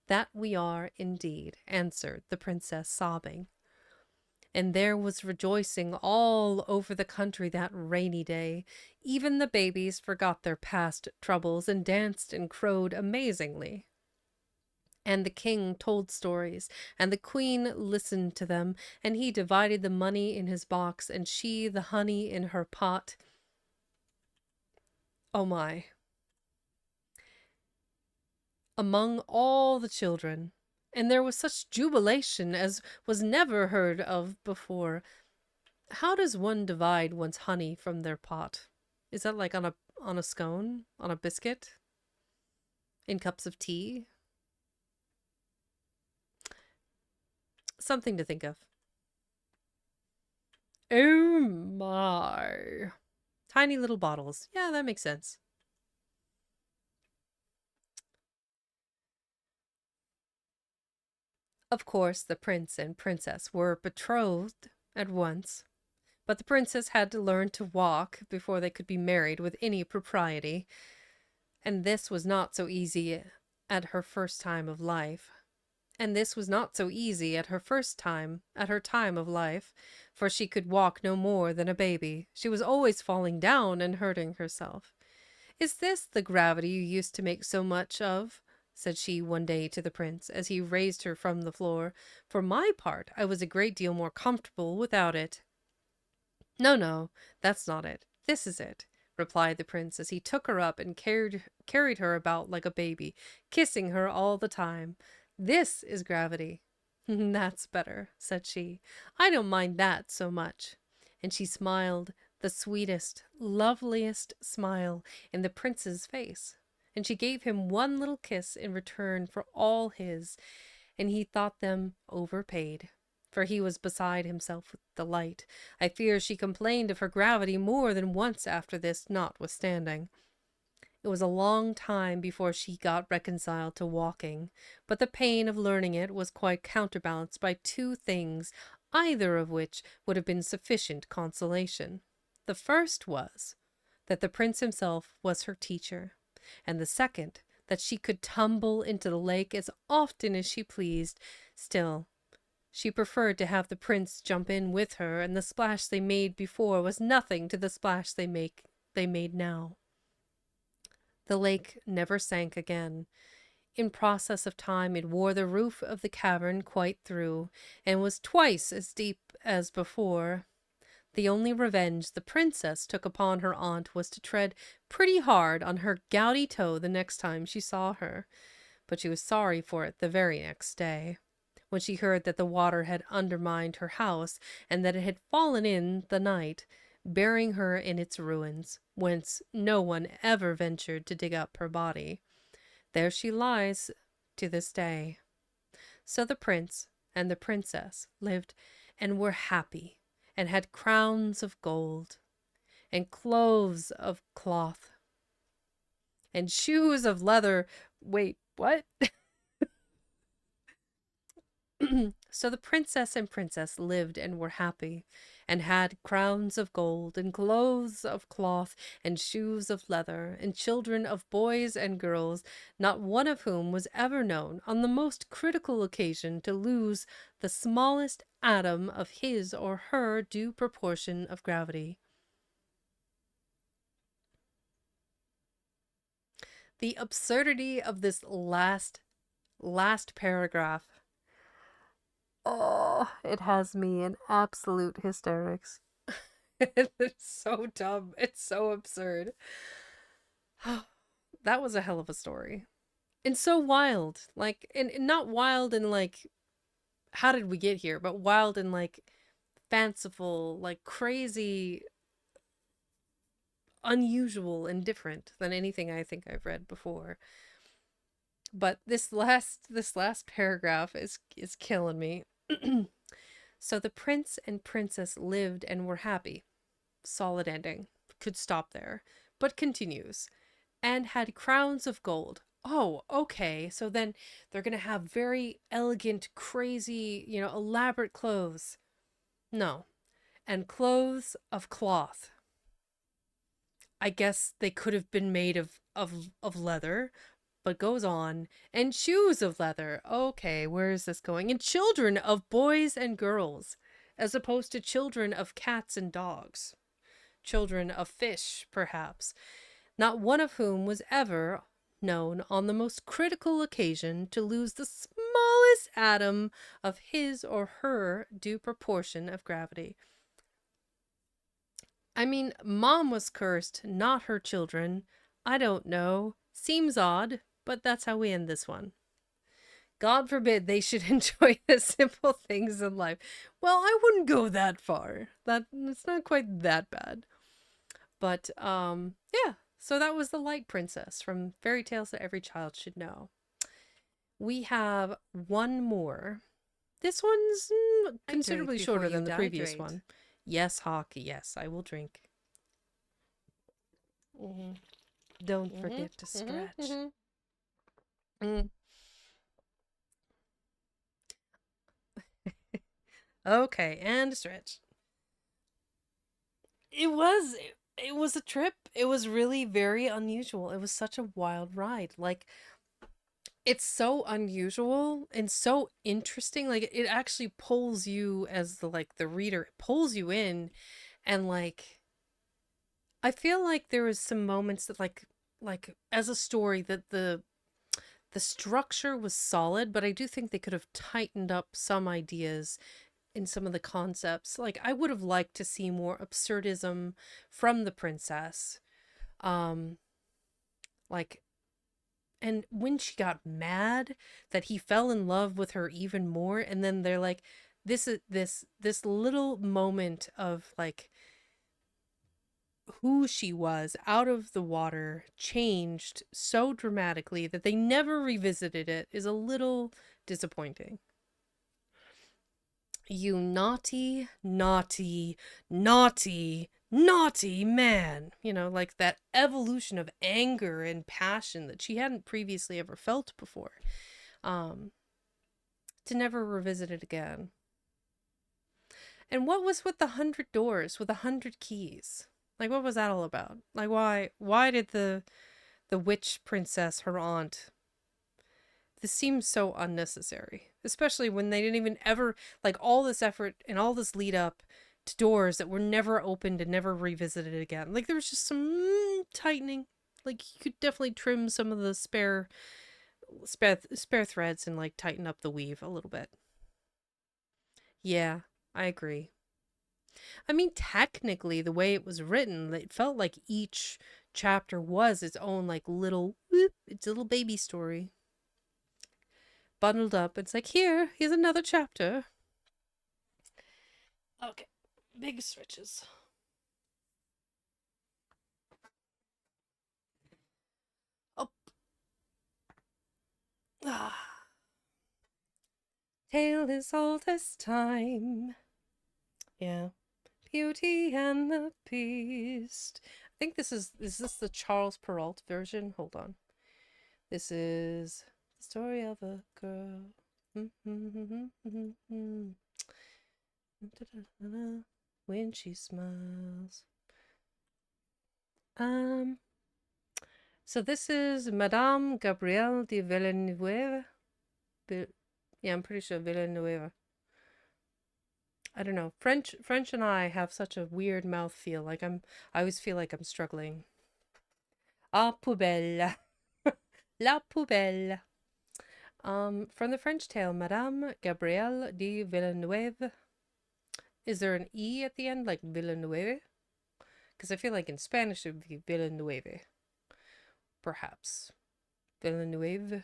"That we are, indeed," answered the princess, sobbing. And there was rejoicing all over the country that rainy day. Even the babies forgot their past troubles and danced and crowed amazingly. And the king told stories, and the queen listened to them, and he divided the money in his box, and she the honey in her pot. Oh my. Among all the children, and there was such jubilation as was never heard of before. How does one divide one's honey from their pot? Is that like on a scone? On a biscuit? In cups of tea? Something to think of. Oh my. Tiny little bottles. Yeah, that makes sense. Of course, the prince and princess were betrothed at once, but the princess had to learn to walk before they could be married with any propriety, and this was not so easy at her first time of life. And this was not so easy at her time of life, for she could walk no more than a baby. She was always falling down and hurting herself. "Is this the gravity you used to make so much of?" said she one day to the prince, as he raised her from the floor. "For my part, I was a great deal more comfortable without it." "No, no, that's not it. This is it," replied the prince, as he took her up and carried her about like a baby, kissing her all the time. "This is gravity." "That's better," said she. "I don't mind that so much." And she smiled the sweetest, loveliest smile in the prince's face, and she gave him one little kiss in return for all his, and he thought them overpaid, for he was beside himself with delight. I fear she complained of her gravity more than once after this, notwithstanding. It was a long time before she got reconciled to walking, but the pain of learning it was quite counterbalanced by two things, either of which would have been sufficient consolation. The first was that the prince himself was her teacher, and the second, that she could tumble into the lake as often as she pleased. Still, she preferred to have the prince jump in with her, and the splash they made before was nothing to the splash they made now. The lake never sank again. In process of time it wore the roof of the cavern quite through, and was twice as deep as before. The only revenge the princess took upon her aunt was to tread pretty hard on her gouty toe the next time she saw her, but she was sorry for it the very next day, when she heard that the water had undermined her house, and that it had fallen in the night, burying her in its ruins, whence no one ever ventured to dig up her body. There she lies to this day. So the prince and the princess lived and were happy, and had crowns of gold, and clothes of cloth, and shoes of leather. Wait, what? So the princess and princess lived and were happy, and had crowns of gold, and clothes of cloth, and shoes of leather, and children of boys and girls, not one of whom was ever known on the most critical occasion to lose the smallest atom of his or her due proportion of gravity. The absurdity of this last paragraph, oh, it has me in absolute hysterics. It's so dumb. It's so absurd. That was a hell of a story. And so wild. Like, and not wild in like, how did we get here? But wild in like fanciful, like crazy, unusual, and different than anything I think I've read before. But this last paragraph is killing me. So the prince and princess lived and were happy. Solid ending. Could stop there. But continues. And had crowns of gold. Oh, okay. So then they're going to have very elegant, crazy, elaborate clothes. No. And clothes of cloth. I guess they could have been made of leather, but goes on. And shoes of leather. Okay, where is this going? And children of boys and girls, as opposed to children of cats and dogs. Children of fish, perhaps, not one of whom was ever known on the most critical occasion to lose the smallest atom of his or her due proportion of gravity. I mean, Mom was cursed, not her children. I don't know. Seems odd, but that's how we end this one. God forbid they should enjoy the simple things in life. Well, I wouldn't go that far. It's not quite that bad. But, yeah. So that was The Light Princess from Fairy Tales That Every Child Should Know. We have one more. This one's considerably shorter than the previous one. Yes, Hawk, yes, I will drink. Don't forget to stretch. Okay, and stretch. It was a trip. It was really very unusual. It was such a wild ride. Like, it's so unusual and so interesting. Like, it actually pulls you as the reader. It pulls you in, and like, I feel like there was some moments that like as a story that the structure was solid, but I do think they could have tightened up some ideas in some of the concepts. Like, I would have liked to see more absurdism from the princess. Like, and when she got mad that he fell in love with her even more, and then they're like, this little moment of like who she was out of the water changed so dramatically that they never revisited it is a little disappointing. You naughty, naughty, naughty, naughty man. You know, like that evolution of anger and passion that she hadn't previously ever felt before. To never revisit it again. And what was with the 100 doors with 100 keys? Like, what was that all about? Like, why did the witch princess, her aunt, this seems so unnecessary, especially when they didn't even ever, like, all this effort and all this lead up to doors that were never opened and never revisited again. Like, there was just some tightening. Like, you could definitely trim some of the spare threads and like tighten up the weave a little bit. Yeah, I agree. I mean, technically, the way it was written, it felt like each chapter was its own like little whoop, it's a little baby story bundled up. It's like, here's another chapter. Okay, big stretches. Up. Ah. Tale as old as time. Yeah. Beauty and the Beast. I think this is this the Charles Perrault version? Hold on. This is the story of a girl. When she smiles. So this is Madame Gabrielle de Villeneuve. Yeah, I'm pretty sure Villeneuve. I don't know. French and I have such a weird mouth feel. Like I always feel like I'm struggling. Ah, poubelle. La poubelle. From the French tale, Madame Gabrielle de Villeneuve. Is there an E at the end, like Villeneuve? Because I feel like in Spanish it would be Villeneuve. Perhaps. Villeneuve.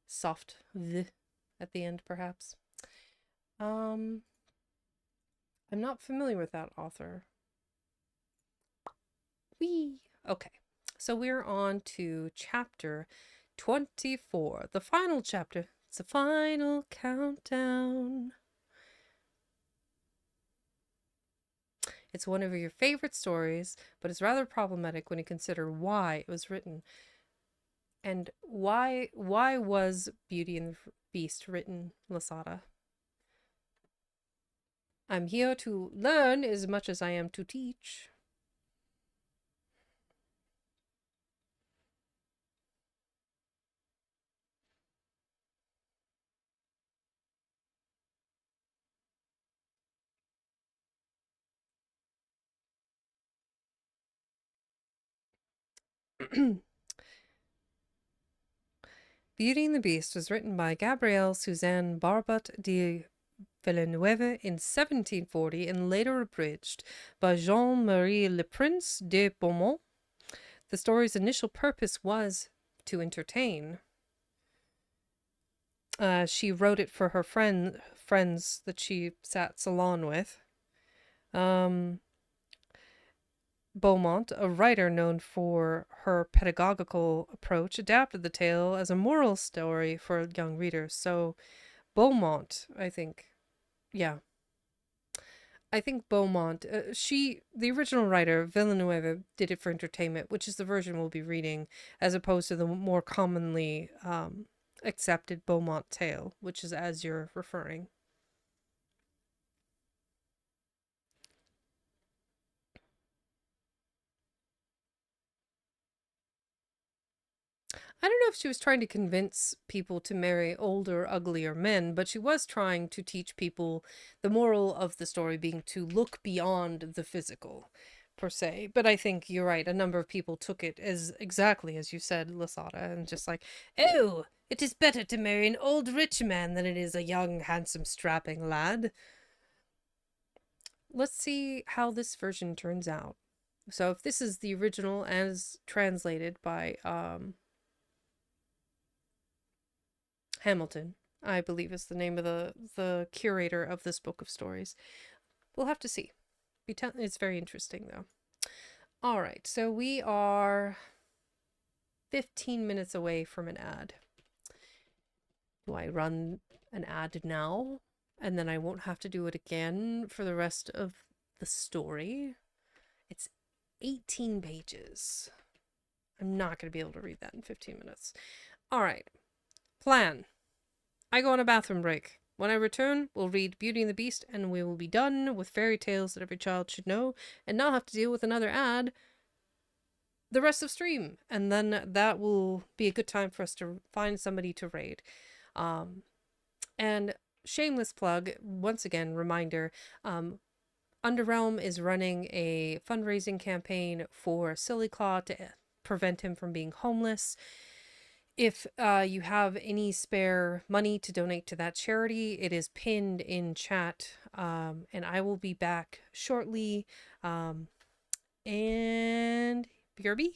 Soft V at the end, perhaps. I'm not familiar with that author. Whee! Okay, so we're on to chapter 24, the final chapter. It's the final countdown. It's one of your favorite stories, but it's rather problematic when you consider why it was written. And why was Beauty and the Beast written, Lasada? I'm here to learn as much as I am to teach. Beauty and the Beast was written by Gabrielle Suzanne Barbot de Villeneuve in 1740 and later abridged by Jean-Marie Le Prince de Beaumont. The story's initial purpose was to entertain. She wrote it for her friends that she sat salon with. Beaumont, a writer known for her pedagogical approach, adapted the tale as a moral story for young readers. So Beaumont, I think, yeah. I think Beaumont, the original writer, Villeneuve, did it for entertainment, which is the version we'll be reading, as opposed to the more commonly accepted Beaumont tale, which is as you're referring. I don't know if she was trying to convince people to marry older, uglier men, but she was trying to teach people the moral of the story being to look beyond the physical, per se. But I think you're right. A number of people took it as exactly as you said, Lasada, and just like, oh, it is better to marry an old rich man than it is a young, handsome, strapping lad. Let's see how this version turns out. So if this is the original as translated by Hamilton, I believe is the name of the curator of this book of stories. We'll have to see. It's very interesting, though. All right, so we are 15 minutes away from an ad. Do I run an ad now? And then I won't have to do it again for the rest of the story. It's 18 pages. I'm not going to be able to read that in 15 minutes. All right. Plan. I go on a bathroom break. When I return, we'll read Beauty and the Beast and we will be done with fairy tales that every child should know and not have to deal with another ad the rest of stream. And then that will be a good time for us to find somebody to raid. And shameless plug, once again, reminder, Underrealm is running a fundraising campaign for Silly Claw to prevent him from being homeless. If you have any spare money to donate to that charity, it is pinned in chat. And I will be back shortly. And BRB.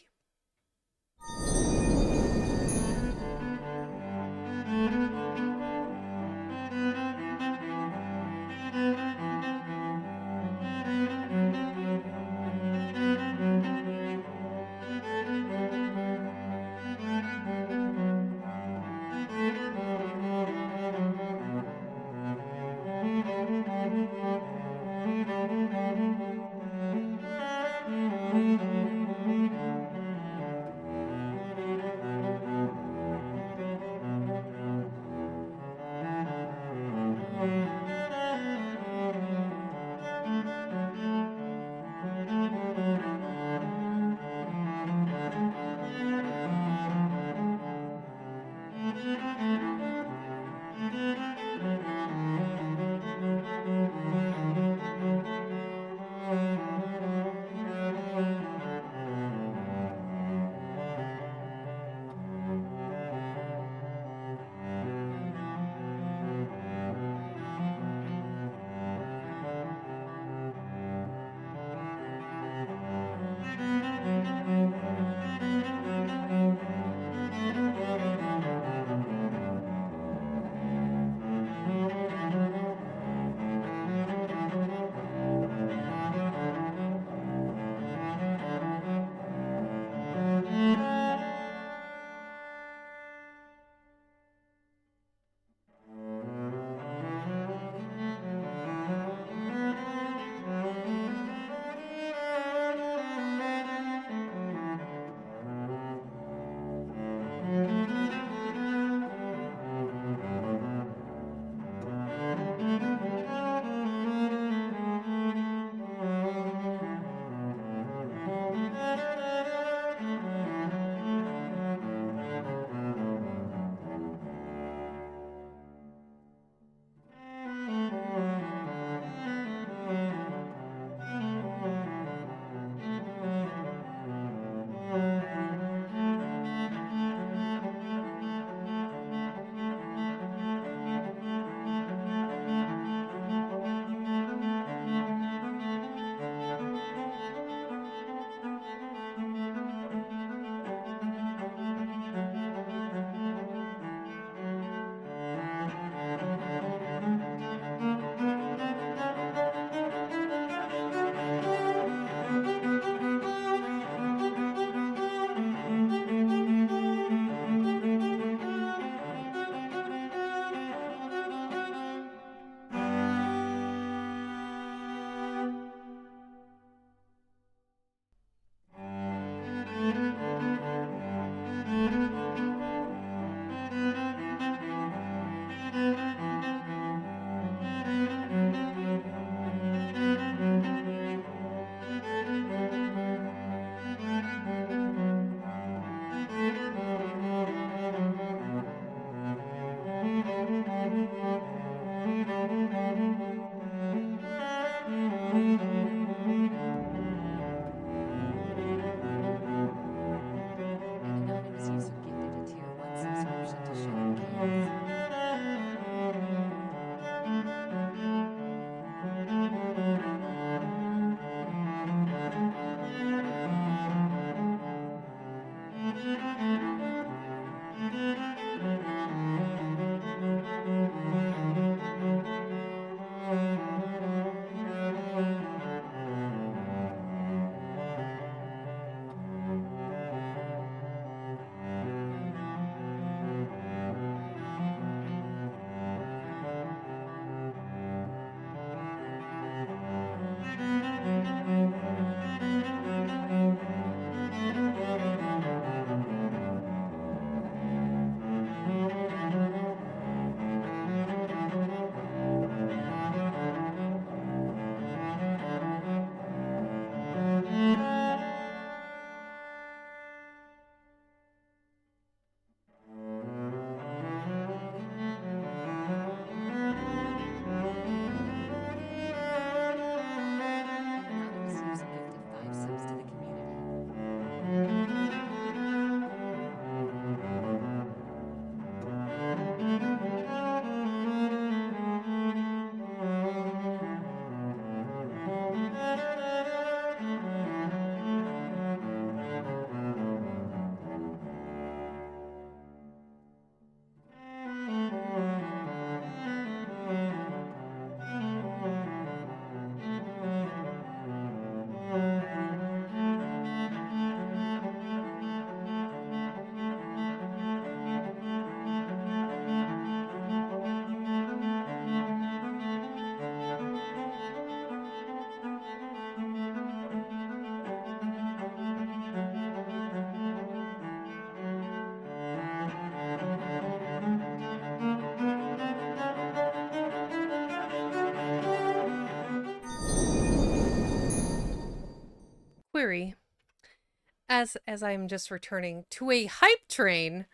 as I'm just returning to a hype train.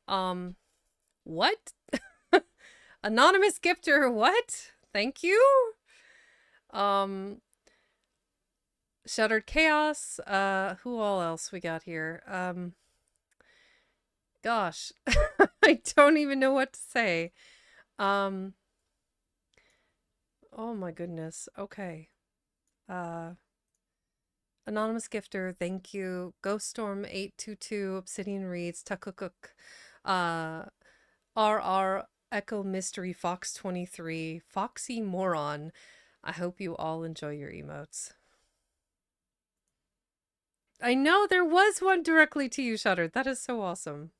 What? Anonymous gifter, what? Thank you. Um Shuttered Chaos. Who all else we got here? Gosh. I don't even know what to say. Um oh my goodness. Okay. Uh Anonymous gifter, thank you. Ghost Storm 822, Obsidian Reads, Takukuk, RR Echo Mystery Fox 23, Foxy Moron. I hope you all enjoy your emotes. I know there was one directly to you, Shudder. That is so awesome.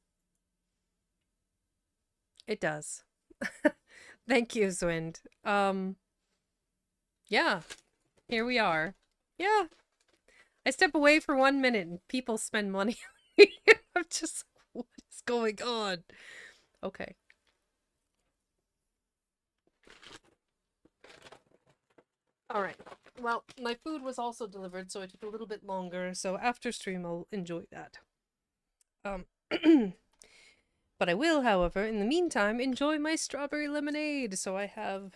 It does. Thank you, Zwind. Yeah, here we are. Yeah, I step away for 1 minute and people spend money. I'm just, what is going on? Okay. All right. Well, my food was also delivered, so it took a little bit longer. So after stream, I'll enjoy that. But I will, however, in the meantime, enjoy my strawberry lemonade. So I have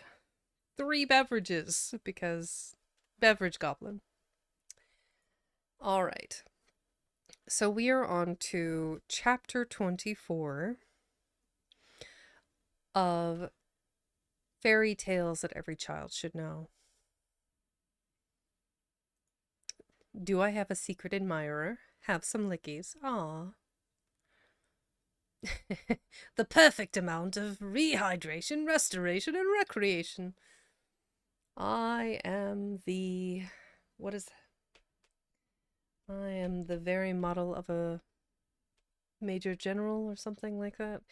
3 beverages because beverage goblin. All right. So we are on to chapter 24 of Fairy Tales That Every Child Should Know. Do I have a secret admirer? Have some lickies. Aw. The perfect amount of rehydration, restoration, and recreation. I am the... What is... I am the very model of a major general or something like that.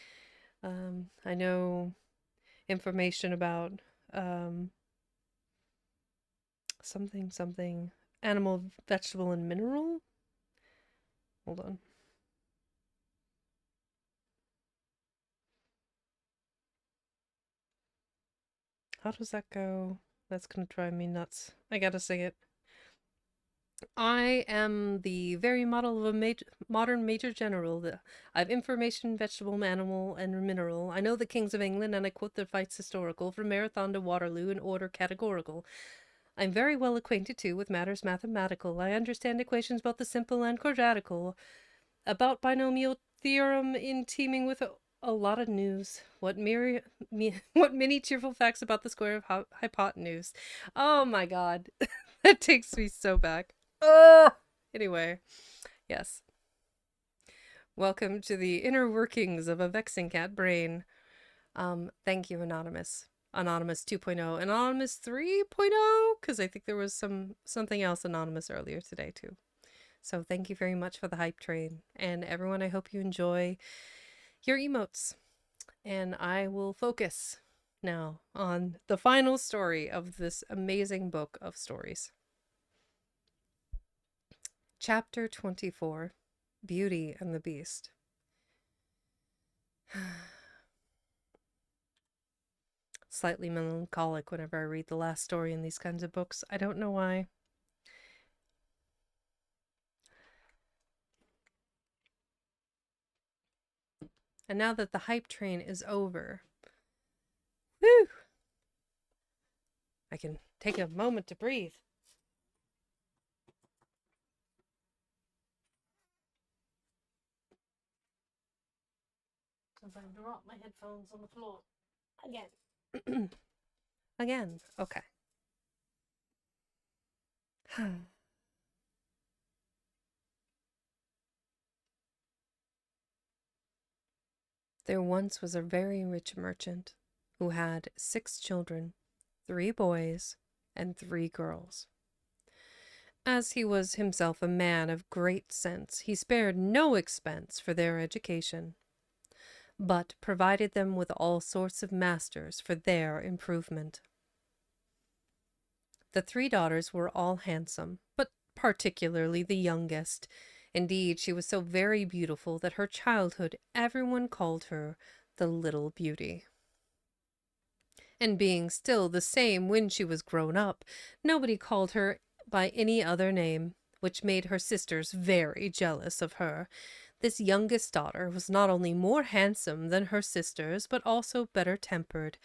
I know information about something animal, vegetable, and mineral. Hold on. How does that go? That's gonna drive me nuts. I gotta sing it. I am the very model of a modern major general. I have information, vegetable, animal, and mineral. I know the kings of England, and I quote their fights historical, from Marathon to Waterloo in order categorical. I'm very well acquainted, too, with matters mathematical. I understand equations both the simple and quadratical. About binomial theorem in teeming with a lot of news. What many cheerful facts about the square of hypotenuse. Oh my god. That takes me so back. Oh! Anyway, yes. Welcome to the inner workings of a vexing cat brain. Thank you, Anonymous. Anonymous 2.0. Anonymous 3.0? Because I think there was something else Anonymous earlier today, too. So thank you very much for the hype train. And everyone, I hope you enjoy your emotes. And I will focus now on the final story of this amazing book of stories. Chapter 24, Beauty and the Beast. Slightly melancholic whenever I read the last story in these kinds of books. I don't know why. And now that the hype train is over, whew, I can take a moment to breathe. Because I dropped my headphones on the floor. Again. Again. Okay. There once was a very rich merchant who had 6 children, 3 boys and 3 girls. As he was himself a man of great sense, he spared no expense for their education, but provided them with all sorts of masters for their improvement. The 3 daughters were all handsome, but particularly the youngest. Indeed, she was so very beautiful that her childhood everyone called her the Little Beauty. And being still the same when she was grown up, nobody called her by any other name. which made her sisters very jealous of her. This youngest daughter was not only more handsome than her sisters, but also better tempered.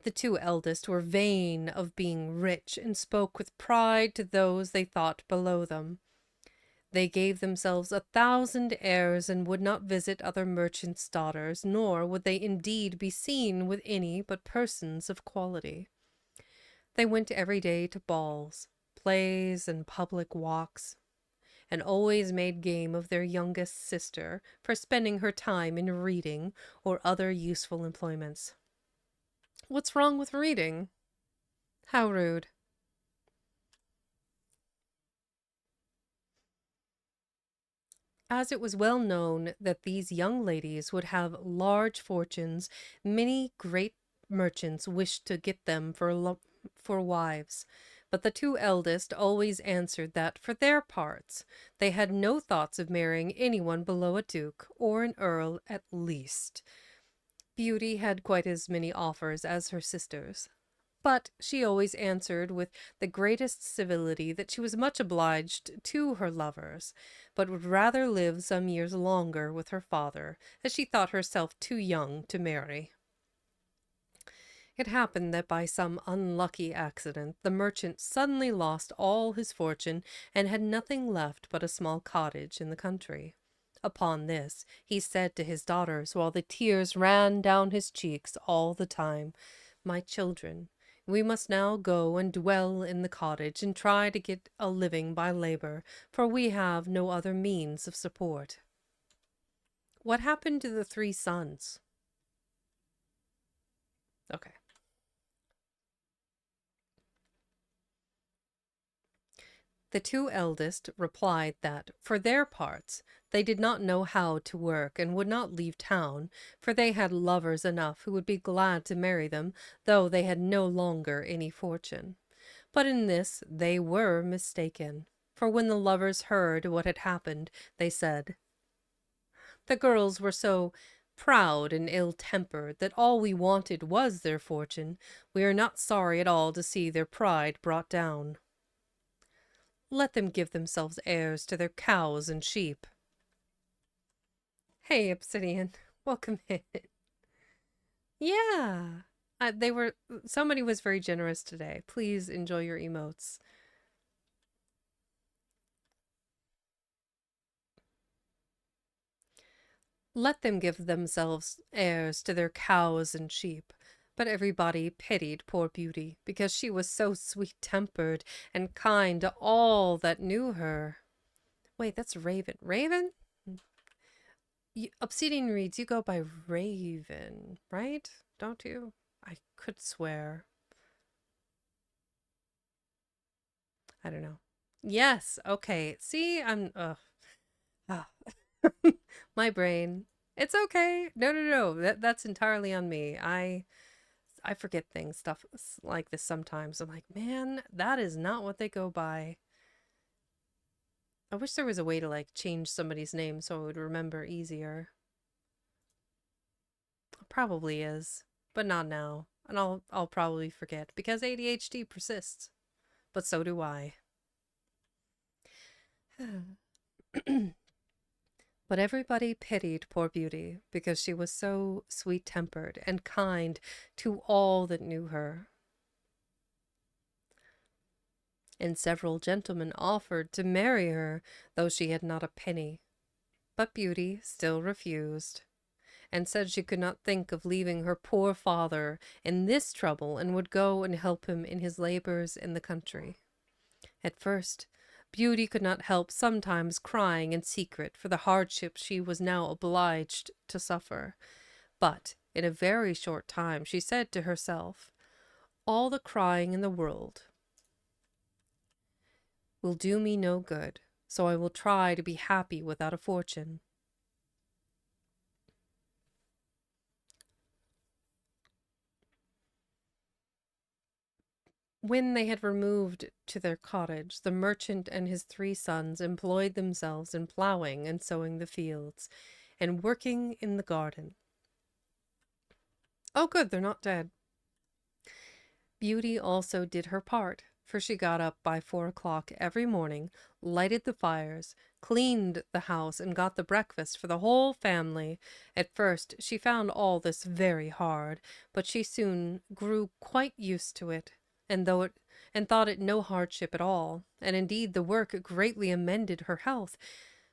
The two eldest were vain of being rich and spoke with pride to those they thought below them. They gave themselves 1,000 airs and would not visit other merchants' daughters, nor would they indeed be seen with any but persons of quality. They went every day to balls, plays, and public walks, and always made game of their youngest sister for spending her time in reading or other useful employments. What's wrong with reading? How rude. As it was well known that these young ladies would have large fortunes, many great merchants wished to get them for wives. But the two eldest always answered that, for their parts, they had no thoughts of marrying anyone below a duke, or an earl at least. Beauty had quite as many offers as her sisters, but she always answered with the greatest civility that she was much obliged to her lovers, but would rather live some years longer with her father, as she thought herself too young to marry. It happened that by some unlucky accident the merchant suddenly lost all his fortune and had nothing left but a small cottage in the country. Upon this, he said to his daughters, while the tears ran down his cheeks all the time, "My children, we must now go and dwell in the cottage and try to get a living by labor, for we have no other means of support." What happened to the three sons? Okay. The two eldest replied that, for their parts, they did not know how to work and would not leave town, for they had lovers enough who would be glad to marry them, though they had no longer any fortune. But in this they were mistaken, for when the lovers heard what had happened, they said, "The girls were so proud and ill-tempered that all we wanted was their fortune. We are not sorry at all to see their pride brought down. Let them give themselves airs to their cows and sheep." Hey, Obsidian, welcome in. Yeah, somebody was very generous today. Please enjoy your emotes. Let them give themselves airs to their cows and sheep. But everybody pitied poor Beauty, because she was so sweet-tempered and kind to all that knew her. Wait, that's Raven. Raven? Obsidian reads, you go by Raven, right? Don't you? I could swear. I don't know. Yes, okay. See, ah. My brain. It's okay. No. That's entirely on me. I forget stuff like this sometimes. I'm like, man, that is not what they go by. I wish there was a way to like change somebody's name so I would remember easier. Probably is, but not now. And I'll probably forget because ADHD persists. But so do I. But everybody pitied poor Beauty because she was so sweet-tempered and kind to all that knew her. And several gentlemen offered to marry her, though she had not a penny. But Beauty still refused, and said she could not think of leaving her poor father in this trouble and would go and help him in his labors in the country. At first, Beauty could not help sometimes crying in secret for the hardship she was now obliged to suffer. But in a very short time she said to herself, "All the crying in the world will do me no good, so I will try to be happy without a fortune." When they had removed to their cottage, the merchant and his three sons employed themselves in plowing and sowing the fields, and working in the garden. Oh, good, they're not dead. Beauty also did her part, for she got up by 4 o'clock every morning, lighted the fires, cleaned the house, and got the breakfast for the whole family. At first she found all this very hard, but she soon grew quite used to it, and thought it no hardship at all, and indeed the work greatly amended her health.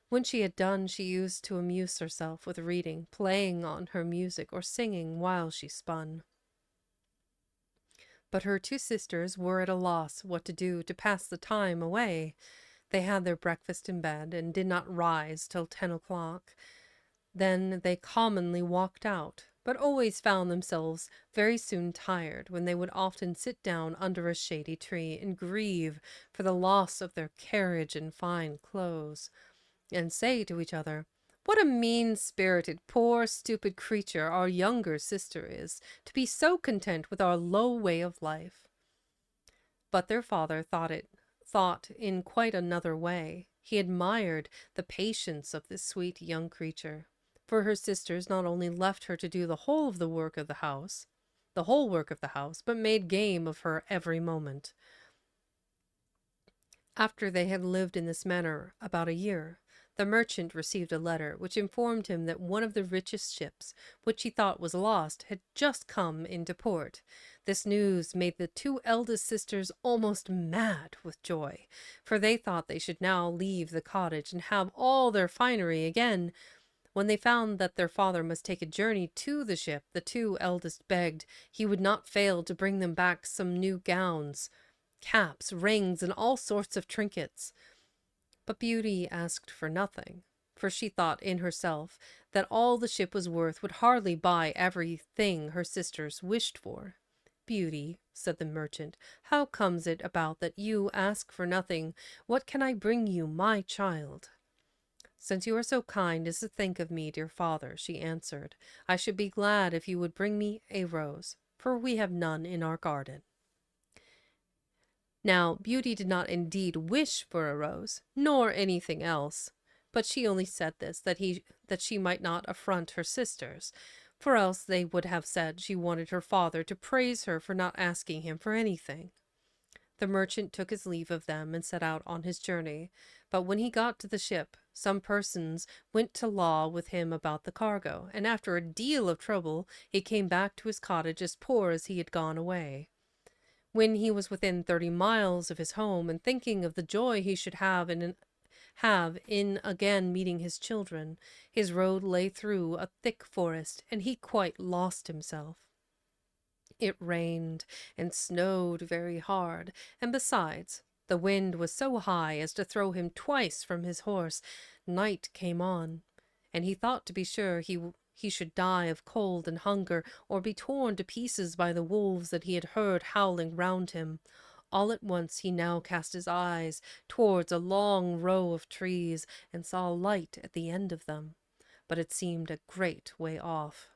When she had done, she used to amuse herself with reading, playing on her music, or singing while she spun. But her two sisters were at a loss what to do to pass the time away. They had their breakfast in bed, and did not rise till 10 o'clock. Then they commonly walked out, but always found themselves very soon tired, when they would often sit down under a shady tree, and grieve for the loss of their carriage and fine clothes, and say to each other, "What a mean-spirited, poor, stupid creature our younger sister is, to be so content with our low way of life." But their father thought in quite another way. He admired the patience of this sweet young creature, for her sisters not only left her to do the whole work of the house, but made game of her every moment. After they had lived in this manner about a year, the merchant received a letter which informed him that one of the richest ships, which he thought was lost, had just come into port. This news made the two eldest sisters almost mad with joy, for they thought they should now leave the cottage and have all their finery again. When they found that their father must take a journey to the ship, the two eldest begged he would not fail to bring them back some new gowns, caps, rings, and all sorts of trinkets. But Beauty asked for nothing, for she thought in herself that all the ship was worth would hardly buy everything her sisters wished for. "Beauty," said the merchant, "how comes it about that you ask for nothing? What can I bring you, my child?" "Since you are so kind as to think of me, dear father," she answered, "I should be glad if you would bring me a rose, for we have none in our garden." Now, Beauty did not indeed wish for a rose, nor anything else, but she only said this that she might not affront her sisters, for else they would have said she wanted her father to praise her for not asking him for anything. The merchant took his leave of them and set out on his journey, but when he got to the ship, some persons went to law with him about the cargo, and after a deal of trouble he came back to his cottage as poor as he had gone away. When he was within 30 miles of his home, and thinking of the joy he should have in again meeting his children, his road lay through a thick forest, and he quite lost himself. It rained and snowed very hard, and besides, the wind was so high as to throw him twice from his horse. Night came on, and he thought to be sure he should die of cold and hunger, or be torn to pieces by the wolves that he had heard howling round him. All at once he now cast his eyes towards a long row of trees, and saw a light at the end of them, but it seemed a great way off.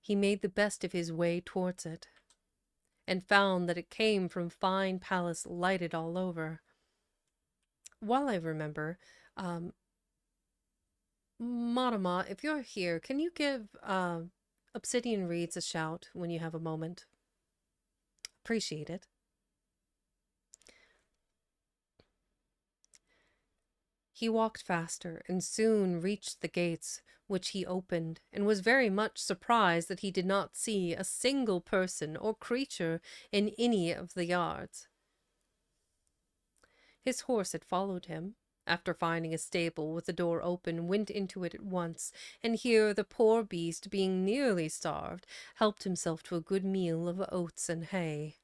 He made the best of his way towards it, and found that it came from fine palace lighted all over. While I remember, Madama, if you're here, can you give Obsidian Reads a shout when you have a moment? Appreciate it. He walked faster and soon reached the gates, which he opened, and was very much surprised that he did not see a single person or creature in any of the yards. His horse had followed him. After finding a stable with the door open, went into it at once, and here the poor beast, being nearly starved, helped himself to a good meal of oats and hay.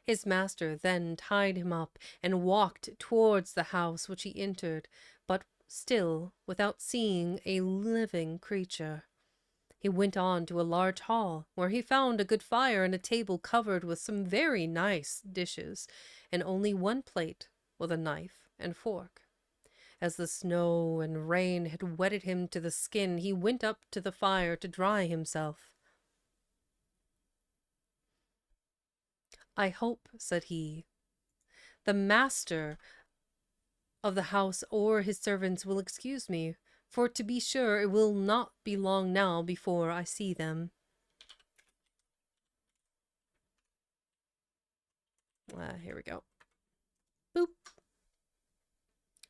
His master then tied him up and walked towards the house, which he entered, but still without seeing a living creature. He went on to a large hall, where he found a good fire and a table covered with some very nice dishes, and only one plate with a knife and fork. As the snow and rain had wetted him to the skin, he went up to the fire to dry himself. "I hope," said he, "the master of the house or his servants will excuse me, for to be sure it will not be long now before I see them." Here we go. Boop.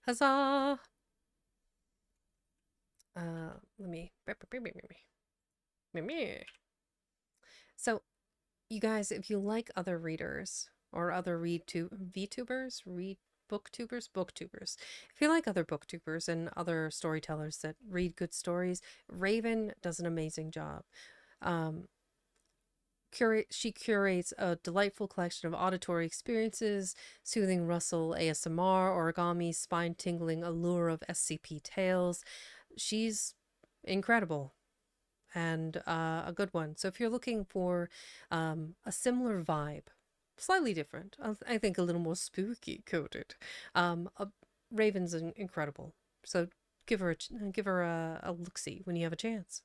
Huzzah! Let me. So, you guys, if you like other readers or other VTubers, booktubers. If you like other booktubers and other storytellers that read good stories, Raven does an amazing job. She curates a delightful collection of auditory experiences, soothing rustle ASMR, origami, spine-tingling allure of SCP tales. She's incredible and a good one. So if you're looking for a similar vibe, slightly different, I think a little more spooky coded, Raven's incredible. So give her a look-see when you have a chance.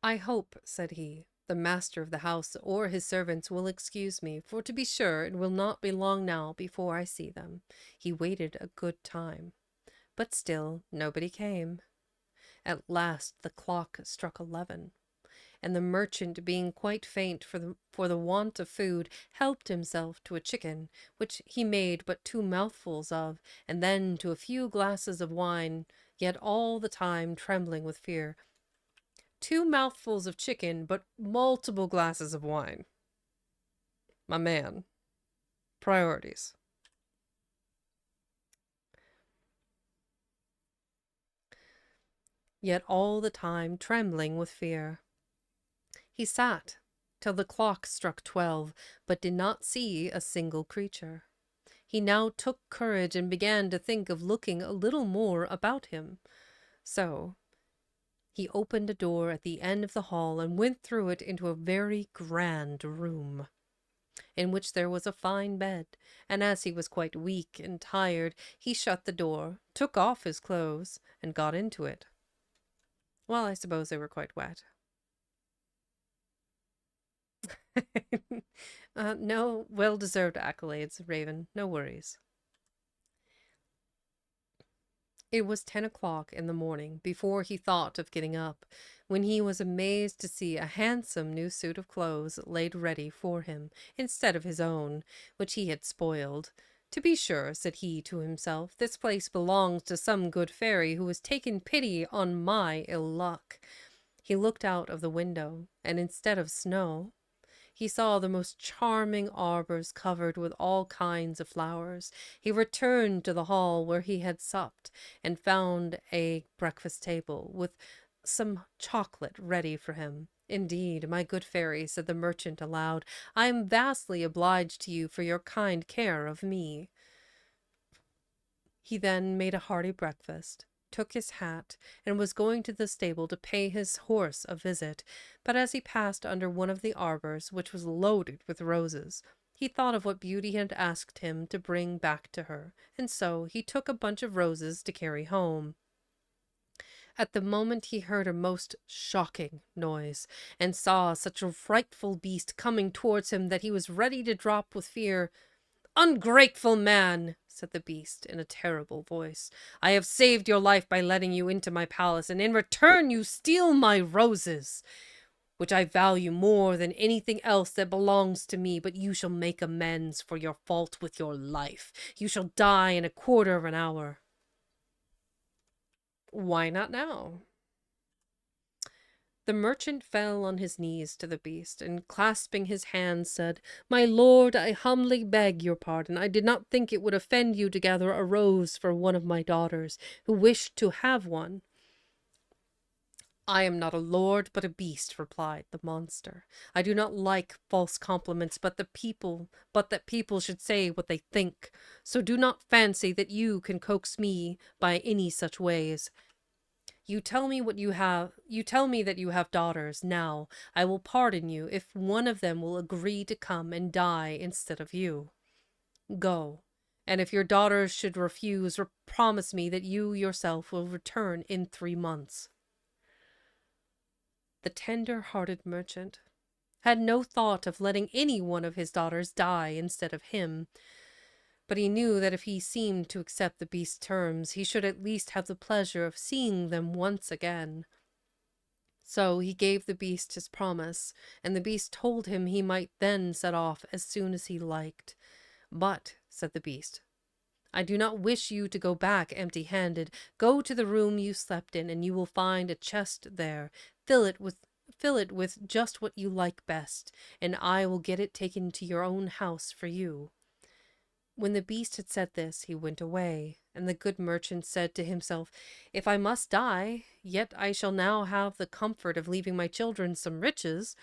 I hope, said he, the master of the house or his servants will excuse me, for to be sure it will not be long now before I see them. He waited a good time, but still nobody came. At last the clock struck 11, and the merchant, being quite faint for the want of food, helped himself to a chicken, which he made but 2 mouthfuls of, and then to a few glasses of wine, yet all the time trembling with fear. 2 mouthfuls of chicken, but multiple glasses of wine. My man. Priorities. Yet all the time trembling with fear. He sat till the clock struck 12, but did not see a single creature. He now took courage and began to think of looking a little more about him. So he opened a door at the end of the hall and went through it into a very grand room, in which there was a fine bed, and as he was quite weak and tired, he shut the door, took off his clothes, and got into it. Well, I suppose they were quite wet. No well-deserved accolades, Raven. No worries. It was 10 o'clock in the morning before he thought of getting up, when he was amazed to see a handsome new suit of clothes laid ready for him, instead of his own, which he had spoiled. To be sure, said he to himself, this place belongs to some good fairy who has taken pity on my ill luck. He looked out of the window, and instead of snow, he saw the most charming arbors covered with all kinds of flowers. He returned to the hall where he had supped, and found a breakfast table with some chocolate ready for him. Indeed, my good fairy, said the merchant aloud, I am vastly obliged to you for your kind care of me. He then made a hearty breakfast, took his hat, and was going to the stable to pay his horse a visit, but as he passed under one of the arbors, which was loaded with roses, he thought of what Beauty had asked him to bring back to her, and so he took a bunch of roses to carry home. At the moment he heard a most shocking noise, and saw such a frightful beast coming towards him that he was ready to drop with fear. Ungrateful man, said the beast in a terrible voice, I have saved your life by letting you into my palace, and in return you steal my roses, which I value more than anything else that belongs to me, but you shall make amends for your fault with your life. You shall die in a quarter of an hour. Why not now? The merchant fell on his knees to the beast, and clasping his hands said, My lord, I humbly beg your pardon. I did not think it would offend you to gather a rose for one of my daughters, who wished to have one. I am not a lord, but a beast, replied the monster. I do not like false compliments, but that people should say what they think. So do not fancy that you can coax me by any such ways. You tell me that you have daughters. Now I will pardon you if one of them will agree to come and die instead of you. Go, and if your daughters should refuse, promise me that you yourself will return in 3 months. The tender-hearted merchant had no thought of letting any one of his daughters die instead of him, but he knew that if he seemed to accept the beast's terms, he should at least have the pleasure of seeing them once again. So he gave the beast his promise, and the beast told him he might then set off as soon as he liked. But, said the beast, I do not wish you to go back empty-handed. Go to the room you slept in, and you will find a chest there. Fill it with just what you like best, and I will get it taken to your own house for you. When the beast had said this, he went away, and the good merchant said to himself, If I must die, yet I shall now have the comfort of leaving my children some riches.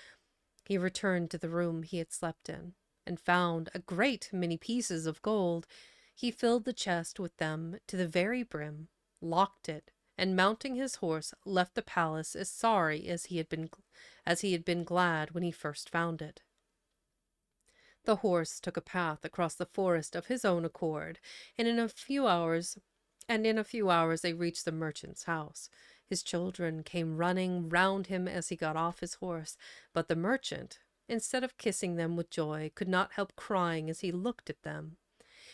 He returned to the room he had slept in, and found a great many pieces of gold. He filled the chest with them to the very brim, locked it, and mounting his horse, left the palace as sorry as he had been glad when he first found it. The horse took a path across the forest of his own accord, and in a few hours they reached the merchant's house. His children came running round him as he got off his horse, but the merchant, instead of kissing them with joy, could not help crying as he looked at them.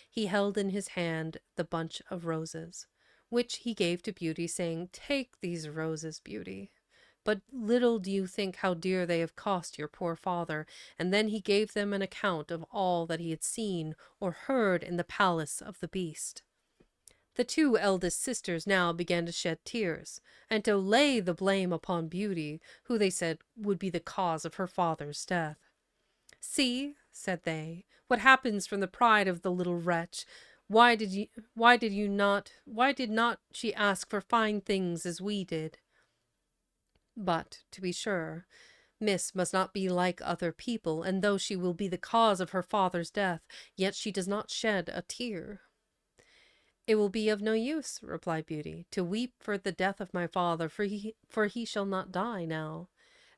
He held in his hand the bunch of roses, which he gave to Beauty, saying, Take these roses, Beauty. But little do you think how dear they have cost your poor father. And then he gave them an account of all that he had seen or heard in the palace of the beast. The two eldest sisters now began to shed tears, and to lay the blame upon Beauty, who they said would be the cause of her father's death. See, said they, what happens from the pride of the little wretch. Why did not she ask for fine things as we did? But, to be sure, Miss must not be like other people, and though she will be the cause of her father's death, yet she does not shed a tear. It will be of no use, replied Beauty, to weep for the death of my father, for he shall not die now.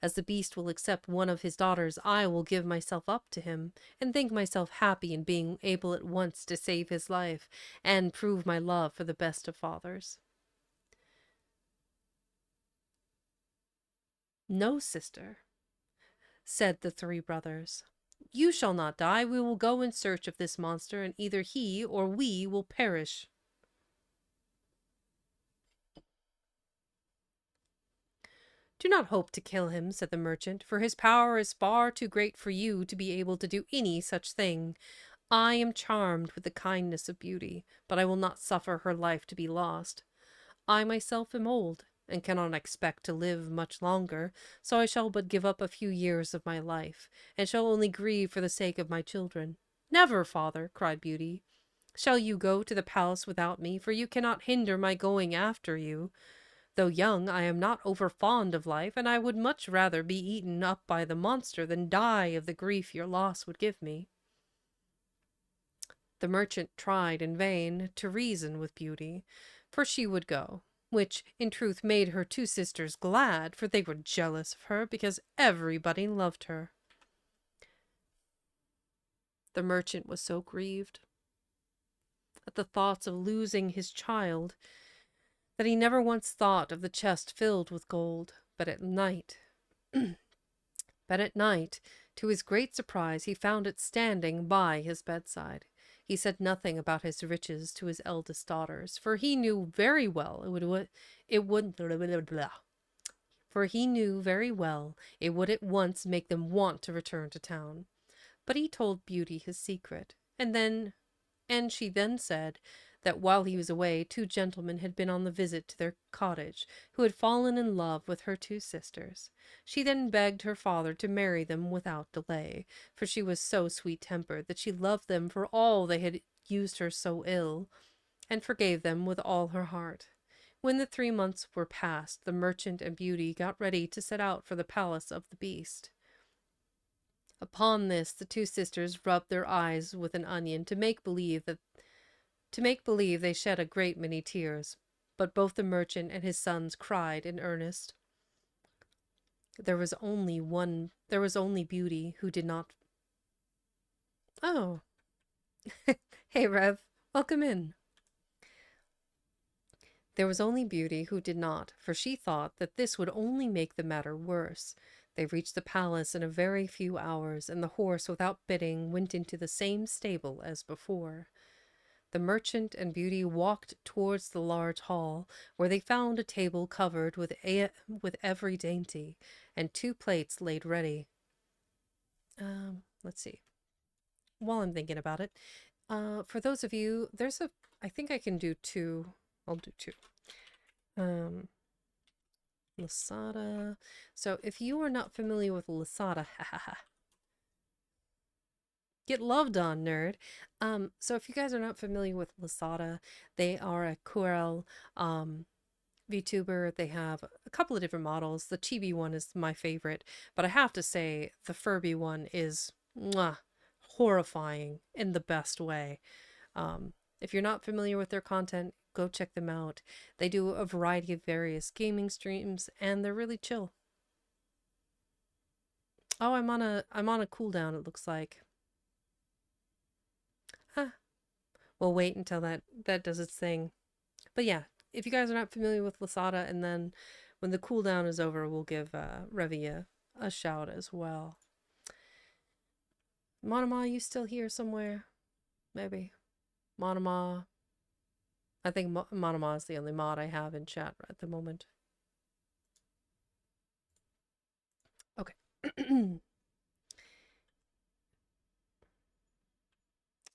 As the beast will accept one of his daughters, I will give myself up to him, and think myself happy in being able at once to save his life, and prove my love for the best of fathers. No, sister, said the three brothers. You shall not die. We will go in search of this monster, and either he or we will perish. Do not hope to kill him, said the merchant, for his power is far too great for you to be able to do any such thing. I am charmed with the kindness of Beauty, but I will not suffer her life to be lost. I myself am old, and cannot expect to live much longer, so I shall but give up a few years of my life, and shall only grieve for the sake of my children. Never, father, cried Beauty, shall you go to the palace without me, for you cannot hinder my going after you. Though young, I am not over fond of life, and I would much rather be eaten up by the monster than die of the grief your loss would give me. The merchant tried in vain to reason with Beauty, for she would go, which in truth made her two sisters glad, for they were jealous of her because everybody loved her. The merchant was so grieved at the thoughts of losing his child that he never once thought of the chest filled with gold. But at night, to his great surprise, he found it standing by his bedside. He said nothing about his riches to his eldest daughters, for he knew very well it would at once make them want to return to town. But he told Beauty his secret, and she then said that while he was away, two gentlemen had been on the visit to their cottage, who had fallen in love with her two sisters. She then begged her father to marry them without delay, for she was so sweet-tempered that she loved them for all they had used her so ill, and forgave them with all her heart. When the 3 months were past, the merchant and Beauty got ready to set out for the palace of the beast. Upon this, the two sisters rubbed their eyes with an onion to make believe they shed a great many tears, but both the merchant and his sons cried in earnest. There was only Beauty who did not. Oh, hey Rev, welcome in. There was only Beauty who did not, for she thought that this would only make the matter worse. They reached the palace in a very few hours, and the horse, without bidding, went into the same stable as before. The merchant and Beauty walked towards the large hall, where they found a table covered with every dainty, and 2 plates laid ready. Let's see. While I'm thinking about it, for those of you, I think I can do 2. I'll do 2. Lasada. So if you are not familiar with Lasada, get loved on, nerd. So if you guys are not familiar with Lasada, they are a Corel VTuber. They have a couple of different models. The chibi one is my favorite, but I have to say the Furby one is mwah, horrifying in the best way. If you're not familiar with their content, go check them out. They do a variety of various gaming streams, and they're really chill. Oh, I'm on a cooldown, it looks like. Huh. We'll wait until that does its thing. But yeah, if you guys are not familiar with Lasada, and then when the cooldown is over, we'll give Revi a shout as well. Monoma, you still here somewhere? Maybe. Monoma. I think Monoma is the only mod I have in chat at the moment. Okay.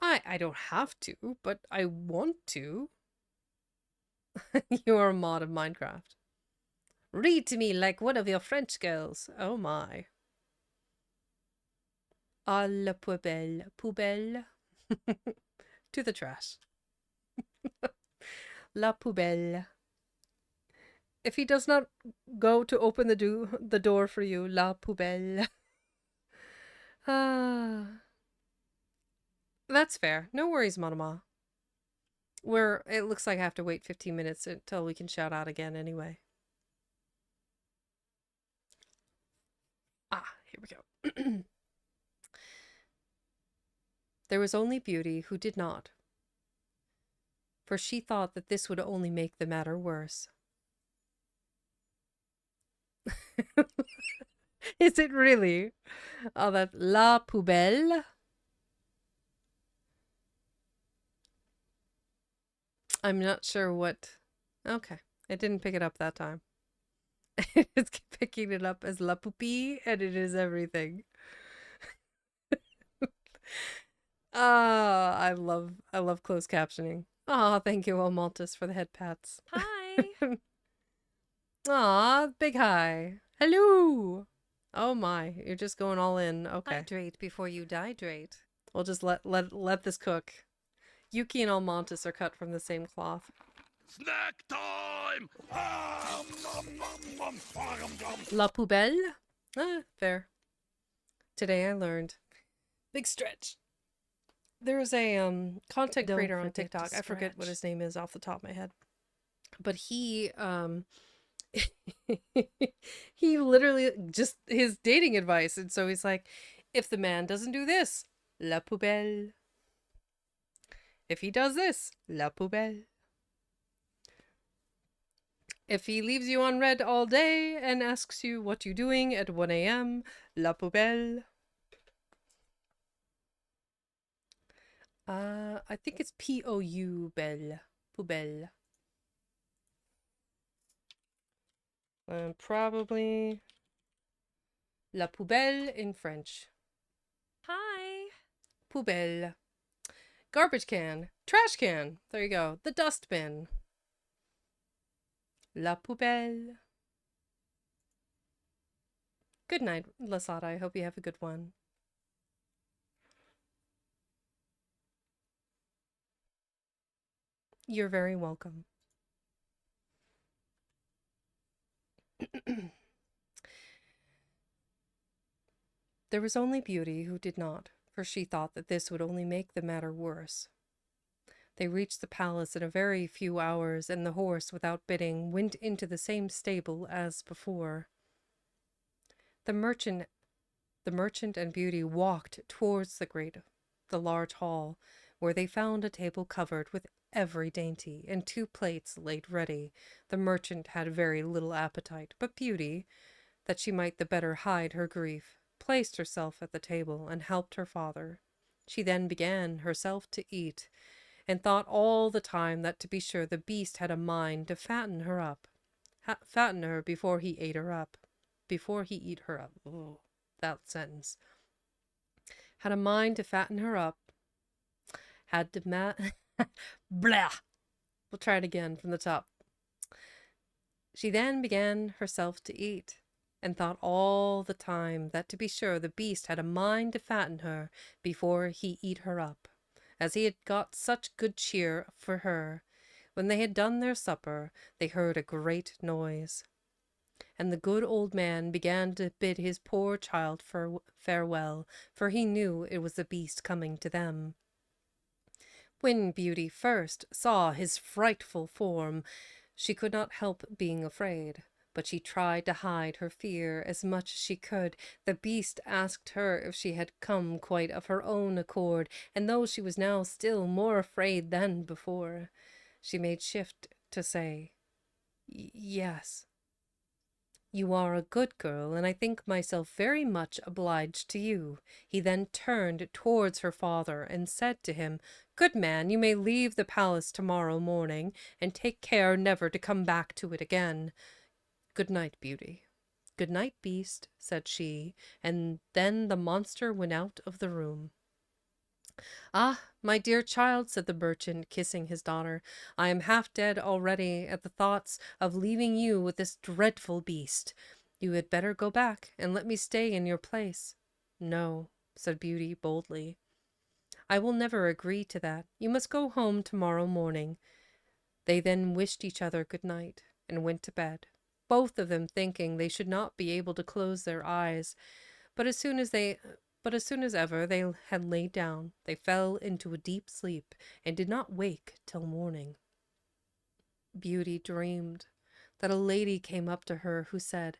I don't have to, but I want to. You're a mod of Minecraft. Read to me like one of your French girls. Oh my. À la poubelle. Poubelle. To the trash. La poubelle. If he does not go to open the door for you, la poubelle. Ah. That's fair. No worries, Monoma. It looks like I have to wait 15 minutes until we can shout out again anyway. Here we go. There was only Beauty who did not, for she thought that this would only make the matter worse. Is it really? Oh, that la poubelle. I'm not sure what. Okay, it didn't pick it up that time. It's picking it up as la poupée, and it is everything. I love closed captioning. Oh, thank you, Maltus, for the head pats. Hi. Aw, big hi. Hello. Oh my, you're just going all in. Okay. Hydrate before you dihydrate. We'll just let this cook. Yuki and Almontis are cut from the same cloth. Snack time! La poubelle? Fair. Today I learned. Big stretch. There's a content creator on TikTok. I forget what his name is off the top of my head. But he he literally just his dating advice, and so he's like, if the man doesn't do this, la poubelle. If he does this, la poubelle. If he leaves you on red all day and asks you what you doing at 1 a.m., la poubelle. I think it's P-O-U belle. Poubelle. Probably la poubelle in French. Hi. Poubelle. Garbage can. Trash can. There you go. The dustbin. La poubelle. Good night, Lasada. I hope you have a good one. You're very welcome. There was only Beauty who did not, for she thought that this would only make the matter worse. They reached the palace in a very few hours, and the horse, without bidding, went into the same stable as before. The merchant and Beauty walked towards the large hall, where they found a table covered with every dainty, and 2 plates laid ready. The merchant had very little appetite, but Beauty, that she might the better hide her grief, placed herself at the table and helped her father. She then began herself to eat, and thought all the time that to be sure the beast had a mind to fatten her up, fatten her before he ate her up, before he eat her up. Oh, that sentence. Had a mind to fatten her up, had to blah. We'll try it again from the top. She then began herself to eat, and thought all the time that to be sure the beast had a mind to fatten her before he eat her up, as he had got such good cheer for her. When they had done their supper, they heard a great noise, and the good old man began to bid his poor child farewell, for he knew it was the beast coming to them. When Beauty first saw his frightful form, she could not help being afraid, but she tried to hide her fear as much as she could. The beast asked her if she had come quite of her own accord, and though she was now still more afraid than before, she made shift to say, "Yes, you are a good girl, and I think myself very much obliged to you." He then turned towards her father and said to him, "Good man, you may leave the palace tomorrow morning, and take care never to come back to it again. Good night, Beauty." "Good night, beast," said she, and then the monster went out of the room. "Ah, my dear child," said the merchant, kissing his daughter, "I am half dead already at the thoughts of leaving you with this dreadful beast. You had better go back and let me stay in your place." "No," said Beauty boldly, "I will never agree to that. You must go home tomorrow morning." They then wished each other good night and went to bed, both of them thinking they should not be able to close their eyes. But as soon as ever they had laid down, they fell into a deep sleep and did not wake till morning. Beauty dreamed that a lady came up to her who said,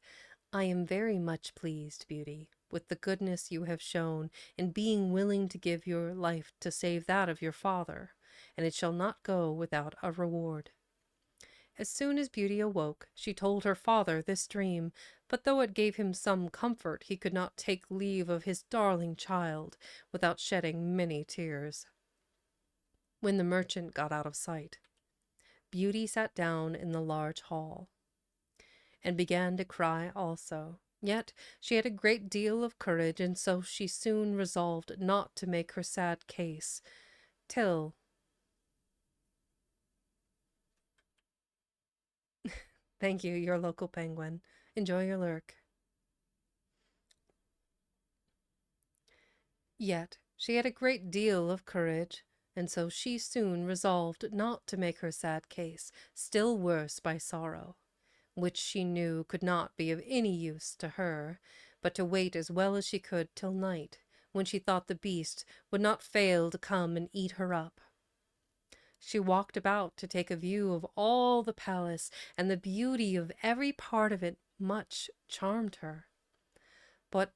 "I am very much pleased, Beauty, with the goodness you have shown in being willing to give your life to save that of your father, and it shall not go without a reward." As soon as Beauty awoke, she told her father this dream, but though it gave him some comfort, he could not take leave of his darling child without shedding many tears. When the merchant got out of sight, Beauty sat down in the large hall and began to cry also. Yet she had a great deal of courage, and so she soon resolved not to make her sad case till thank you, your local penguin. Enjoy your lurk. Yet she had a great deal of courage, and so she soon resolved not to make her sad case still worse by sorrow, which she knew could not be of any use to her, but to wait as well as she could till night, when she thought the beast would not fail to come and eat her up. She walked about to take a view of all the palace, and the beauty of every part of it much charmed her. But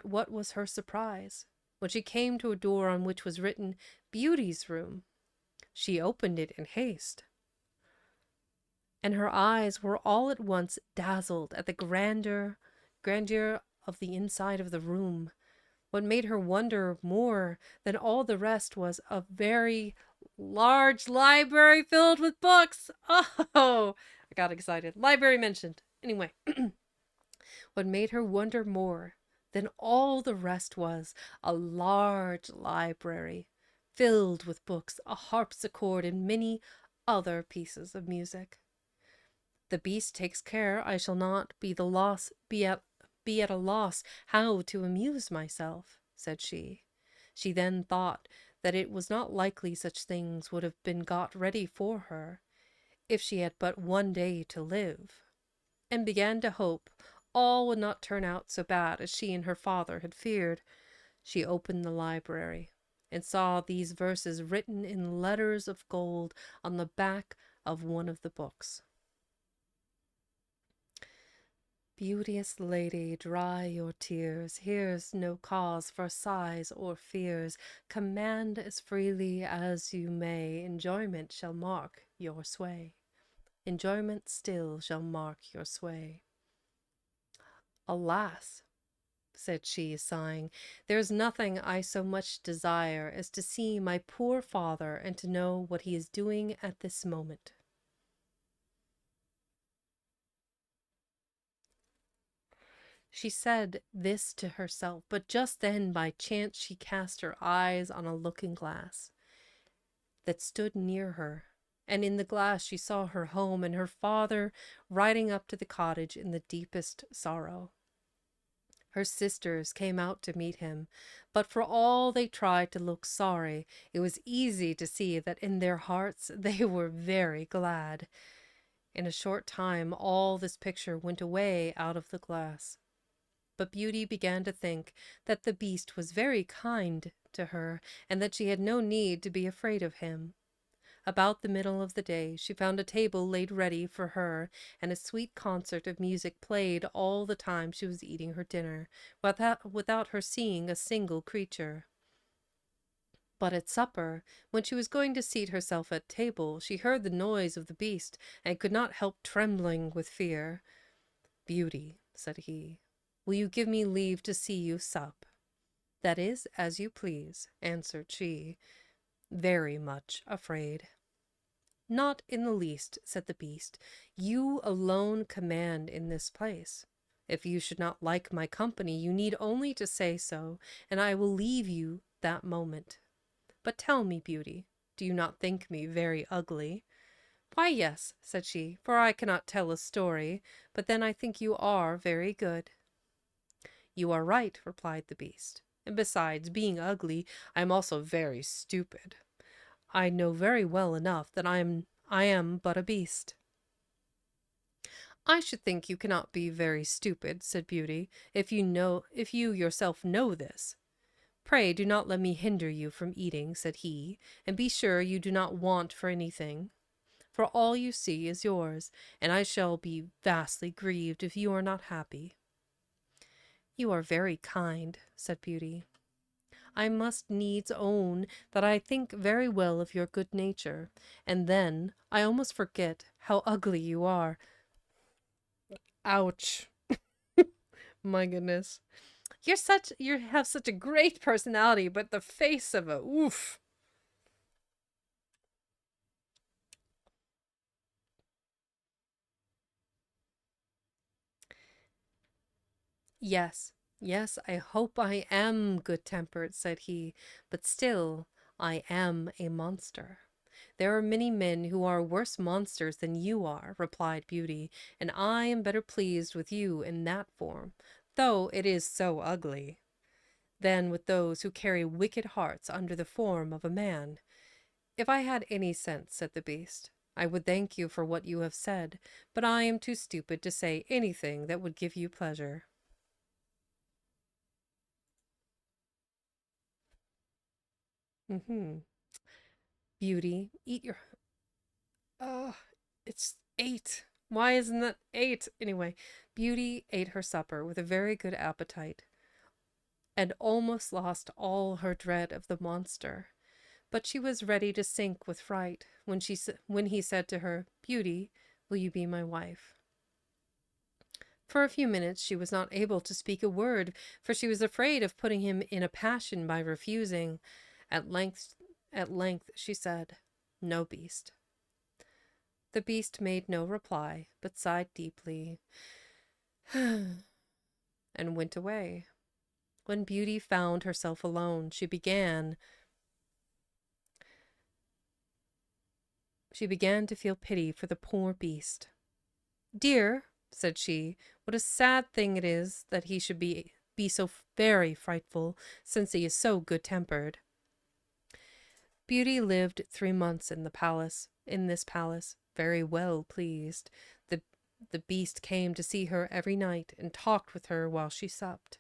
what was her surprise when she came to a door on which was written "Beauty's Room"? She opened it in haste, and her eyes were all at once dazzled at the grandeur of the inside of the room. What made her wonder more than all the rest was a very large library filled with books. Oh, I got excited. Library mentioned. Anyway, what made her wonder more than all the rest was a large library filled with books, a harpsichord, and many other pieces of music. "The beast takes care I shall not be at a loss how to amuse myself," said she. She then thought that it was not likely such things would have been got ready for her, if she had but one day to live, and began to hope all would not turn out so bad as she and her father had feared. She opened the library and saw these verses written in letters of gold on the back of one of the books. "Beauteous lady, dry your tears. Here's no cause for sighs or fears. Command as freely as you may. Enjoyment shall mark your sway. Enjoyment still shall mark your sway." "Alas," said she, sighing. "There's nothing I so much desire as to see my poor father and to know what he is doing at this moment." She said this to herself, but just then by chance she cast her eyes on a looking-glass that stood near her, and in the glass she saw her home and her father riding up to the cottage in the deepest sorrow. Her sisters came out to meet him, but for all they tried to look sorry, it was easy to see that in their hearts they were very glad. In a short time all this picture went away out of the glass. But Beauty began to think that the Beast was very kind to her, and that she had no need to be afraid of him. About the middle of the day she found a table laid ready for her, and a sweet concert of music played all the time she was eating her dinner, without her seeing a single creature. But at supper, when she was going to seat herself at table, she heard the noise of the Beast, and could not help trembling with fear. "Beauty," said he, "will you give me leave to see you sup?" "That is as you please," answered she, very much afraid. "Not in the least," said the Beast. "You alone command in this place. If you should not like my company, you need only to say so, and I will leave you that moment. But tell me, Beauty, do you not think me very ugly?" "Why, yes," said she, "for I cannot tell a story, but then I think you are very good." "You are right," replied the Beast, "and besides being ugly, I am also very stupid. I know very well enough that I am but a beast." "I should think you cannot be very stupid," said Beauty, if you yourself know this." "Pray do not let me hinder you from eating," said he, "and be sure you do not want for anything, for all you see is yours, and I shall be vastly grieved if you are not happy." "You are very kind," said Beauty. "I must needs own that I think very well of your good nature, and then I almost forget how ugly you are." Ouch. My goodness. You have such a great personality, but the face of a oof. "Yes, yes, I hope I am good-tempered," said he, "but still I am a monster." "There are many men who are worse monsters than you are," replied Beauty, "and I am better pleased with you in that form, though it is so ugly, than with those who carry wicked hearts under the form of a man." "If I had any sense," said the Beast, "I would thank you for what you have said, but I am too stupid to say anything that would give you pleasure." Mm-hmm. "Beauty, eat your oh, it's 8. Why isn't that 8? Anyway, Beauty ate her supper with a very good appetite, and almost lost all her dread of the monster. But she was ready to sink with fright when he said to her, "Beauty, will you be my wife?" For a few minutes she was not able to speak a word, for she was afraid of putting him in a passion by refusing. At length, she said, "No, Beast." The Beast made no reply, but sighed deeply and went away. When Beauty found herself alone, she began to feel pity for the poor Beast. "Dear," said she, "what a sad thing it is that he should be so very frightful, since he is so good-tempered." Beauty lived 3 months in this palace, very well pleased. The Beast came to see her every night, and talked with her while she supped.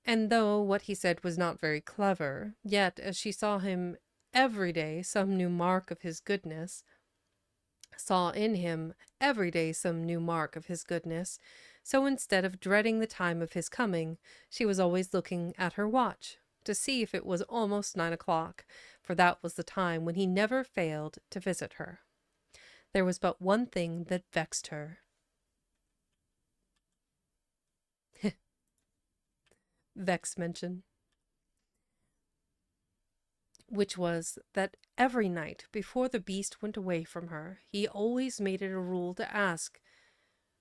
And though what he said was not very clever, yet as she saw him every day some new mark of his goodness, so instead of dreading the time of his coming, she was always looking at her watch to see if it was almost 9 o'clock, for that was the time when he never failed to visit her. There was but one thing that vexed her. Vex mentioned, which was that every night before the beast went away from her, he always made it a rule to ask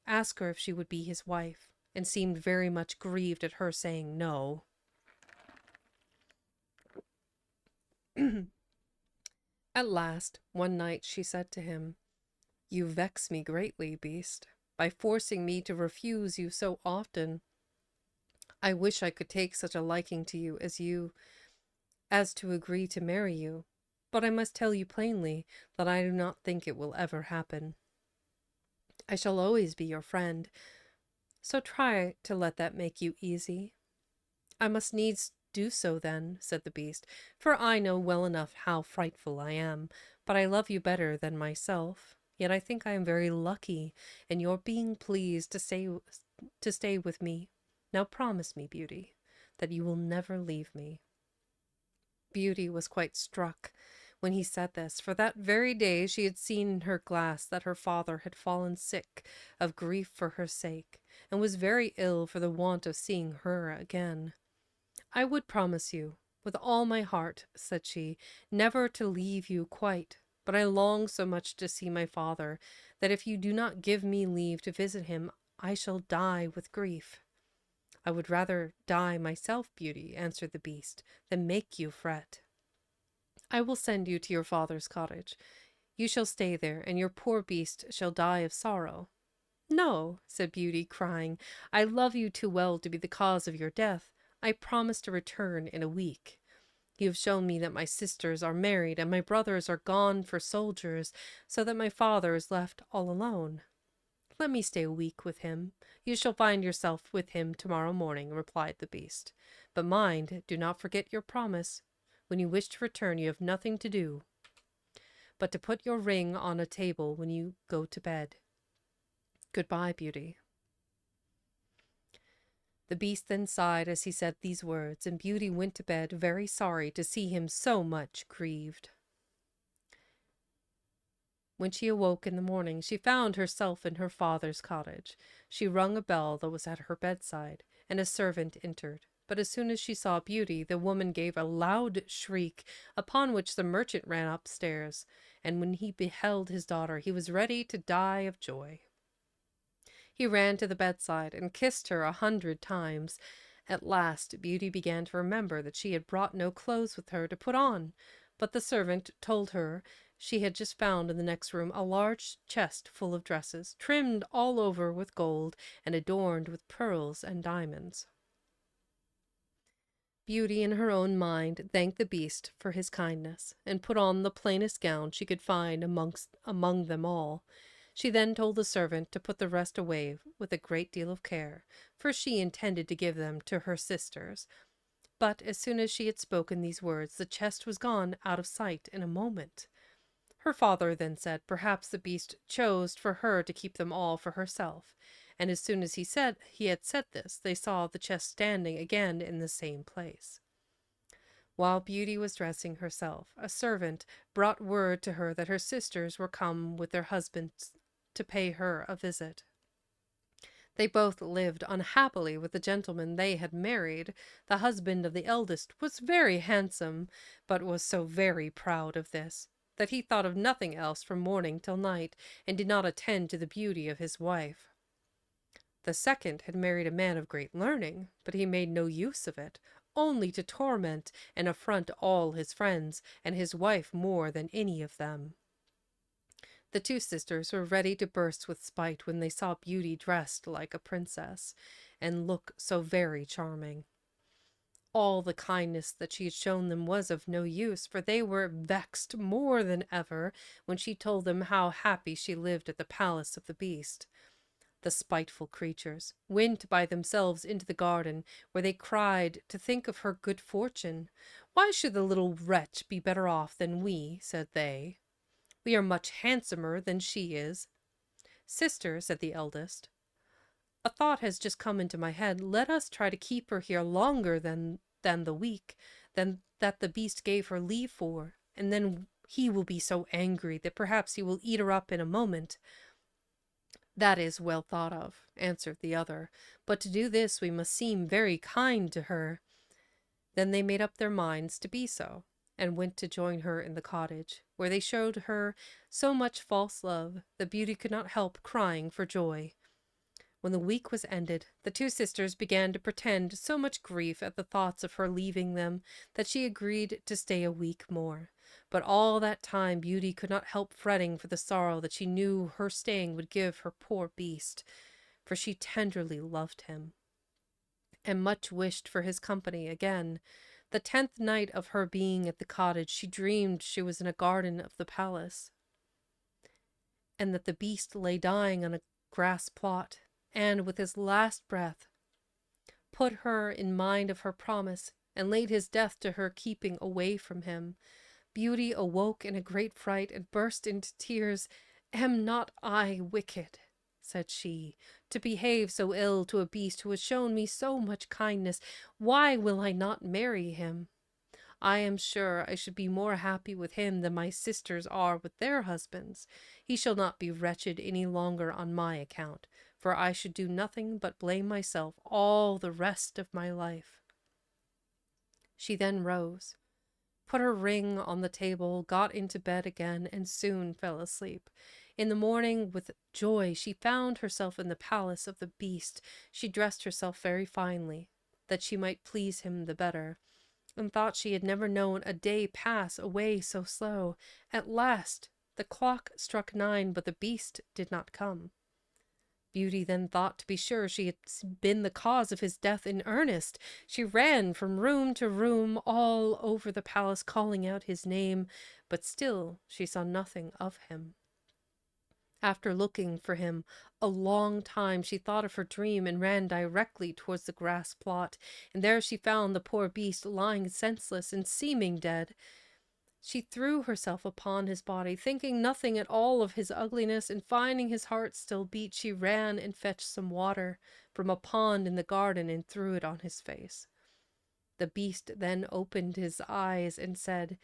her if she would be his wife, and seemed very much grieved at her saying no. At last, one night she said to him, "You vex me greatly, beast, by forcing me to refuse you so often. I wish I could take such a liking to you as to agree to marry you, but I must tell you plainly that I do not think it will ever happen. I shall always be your friend, so try to let that make you easy." "I must needs do so then," said the beast, "for I know well enough how frightful I am, but I love you better than myself. Yet I think I am very lucky in your being pleased to stay with me. Now promise me, Beauty, that you will never leave me." Beauty was quite struck when he said this, for that very day she had seen in her glass that her father had fallen sick of grief for her sake, and was very ill for the want of seeing her again. "I would promise you, with all my heart," said she, "never to leave you quite, but I long so much to see my father, that if you do not give me leave to visit him, I shall die with grief." "I would rather die myself, Beauty," answered the beast, "than make you fret. I will send you to your father's cottage. You shall stay there, and your poor beast shall die of sorrow." "No," said Beauty, crying, "I love you too well to be the cause of your death. I promise to return in a week. You have shown me that my sisters are married and my brothers are gone for soldiers, so that my father is left all alone. Let me stay a week with him. You shall find yourself with him tomorrow morning," replied the beast. "But mind, do not forget your promise. When you wish to return, you have nothing to do but to put your ring on a table when you go to bed. Goodbye, Beauty." The beast then sighed as he said these words, and Beauty went to bed very sorry to see him so much grieved. When she awoke in the morning, she found herself in her father's cottage. She rung a bell that was at her bedside, and a servant entered. But as soon as she saw Beauty, the woman gave a loud shriek, upon which the merchant ran upstairs, and when he beheld his daughter, he was ready to die of joy. He ran to the bedside and kissed her 100 times. At last Beauty began to remember that she had brought no clothes with her to put on, but the servant told her she had just found in the next room a large chest full of dresses, trimmed all over with gold and adorned with pearls and diamonds. Beauty, in her own mind, thanked the beast for his kindness, and put on the plainest gown she could find among them all. She then told the servant to put the rest away with a great deal of care, for she intended to give them to her sisters. But as soon as she had spoken these words, the chest was gone out of sight in a moment. Her father then said perhaps the beast chose for her to keep them all for herself, and as soon as he had said this, they saw the chest standing again in the same place. While Beauty was dressing herself, a servant brought word to her that her sisters were come with their husbands to pay her a visit. They both lived unhappily with the gentleman they had married. The husband of the eldest was very handsome, but was so very proud of this, that he thought of nothing else from morning till night, and did not attend to the beauty of his wife. The second had married a man of great learning, but he made no use of it, only to torment and affront all his friends, and his wife more than any of them. The two sisters were ready to burst with spite when they saw Beauty dressed like a princess, and look so very charming. All the kindness that she had shown them was of no use, for they were vexed more than ever when she told them how happy she lived at the palace of the beast. The spiteful creatures went by themselves into the garden, where they cried to think of her good fortune. "Why should the little wretch be better off than we?" said they. "We are much handsomer than she is." "Sister," said the eldest, "a thought has just come into my head. Let us try to keep her here longer than the week that the beast gave her leave for, and then he will be so angry that perhaps he will eat her up in a moment." "That is well thought of," answered the other, "but to do this we must seem very kind to her." Then they made up their minds to be so, and went to join her in the cottage, where they showed her so much false love that Beauty could not help crying for joy. When the week was ended, the two sisters began to pretend so much grief at the thoughts of her leaving them that she agreed to stay a week more. But all that time Beauty could not help fretting for the sorrow that she knew her staying would give her poor Beast, for she tenderly loved him, and much wished for his company again. The 10th night of her being at the cottage, she dreamed she was in a garden of the palace, and that the Beast lay dying on a grass plot, and with his last breath put her in mind of her promise, and laid his death to her keeping away from him. Beauty awoke in a great fright, and burst into tears. "Am not I wicked," said she, "to behave so ill to a beast who has shown me so much kindness? Why will I not marry him? I am sure I should be more happy with him than my sisters are with their husbands. He shall not be wretched any longer on my account, for I should do nothing but blame myself all the rest of my life." She then rose, put her ring on the table, got into bed again, and soon fell asleep. In the morning, with joy, she found herself in the palace of the Beast. She dressed herself very finely, that she might please him the better, and thought she had never known a day pass away so slow. At last the clock struck 9, but the Beast did not come. Beauty then thought to be sure she had been the cause of his death in earnest. She ran from room to room all over the palace, calling out his name, but still she saw nothing of him. After looking for him a long time, she thought of her dream and ran directly towards the grass plot, and there she found the poor Beast lying senseless and seeming dead. She threw herself upon his body, thinking nothing at all of his ugliness, and finding his heart still beat, she ran and fetched some water from a pond in the garden and threw it on his face. The Beast then opened his eyes and said,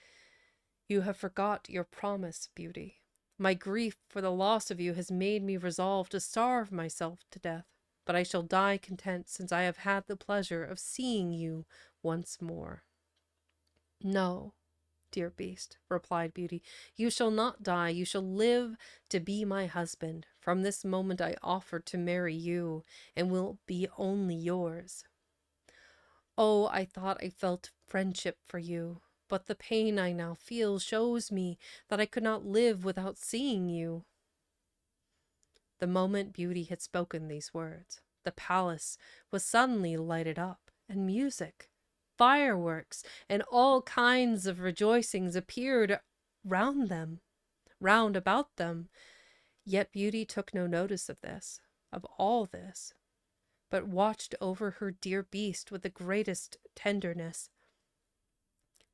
"You have forgot your promise, Beauty. My grief for the loss of you has made me resolve to starve myself to death, but I shall die content, since I have had the pleasure of seeing you once more." "No, dear Beast," replied Beauty, "you shall not die. You shall live to be my husband. From this moment I offer to marry you, and will be only yours. Oh, I thought I felt friendship for you, but the pain I now feel shows me that I could not live without seeing you." The moment Beauty had spoken these words, the palace was suddenly lighted up, and music, fireworks, and all kinds of rejoicings appeared round about them. Yet Beauty took no notice of all this, but watched over her dear Beast with the greatest tenderness.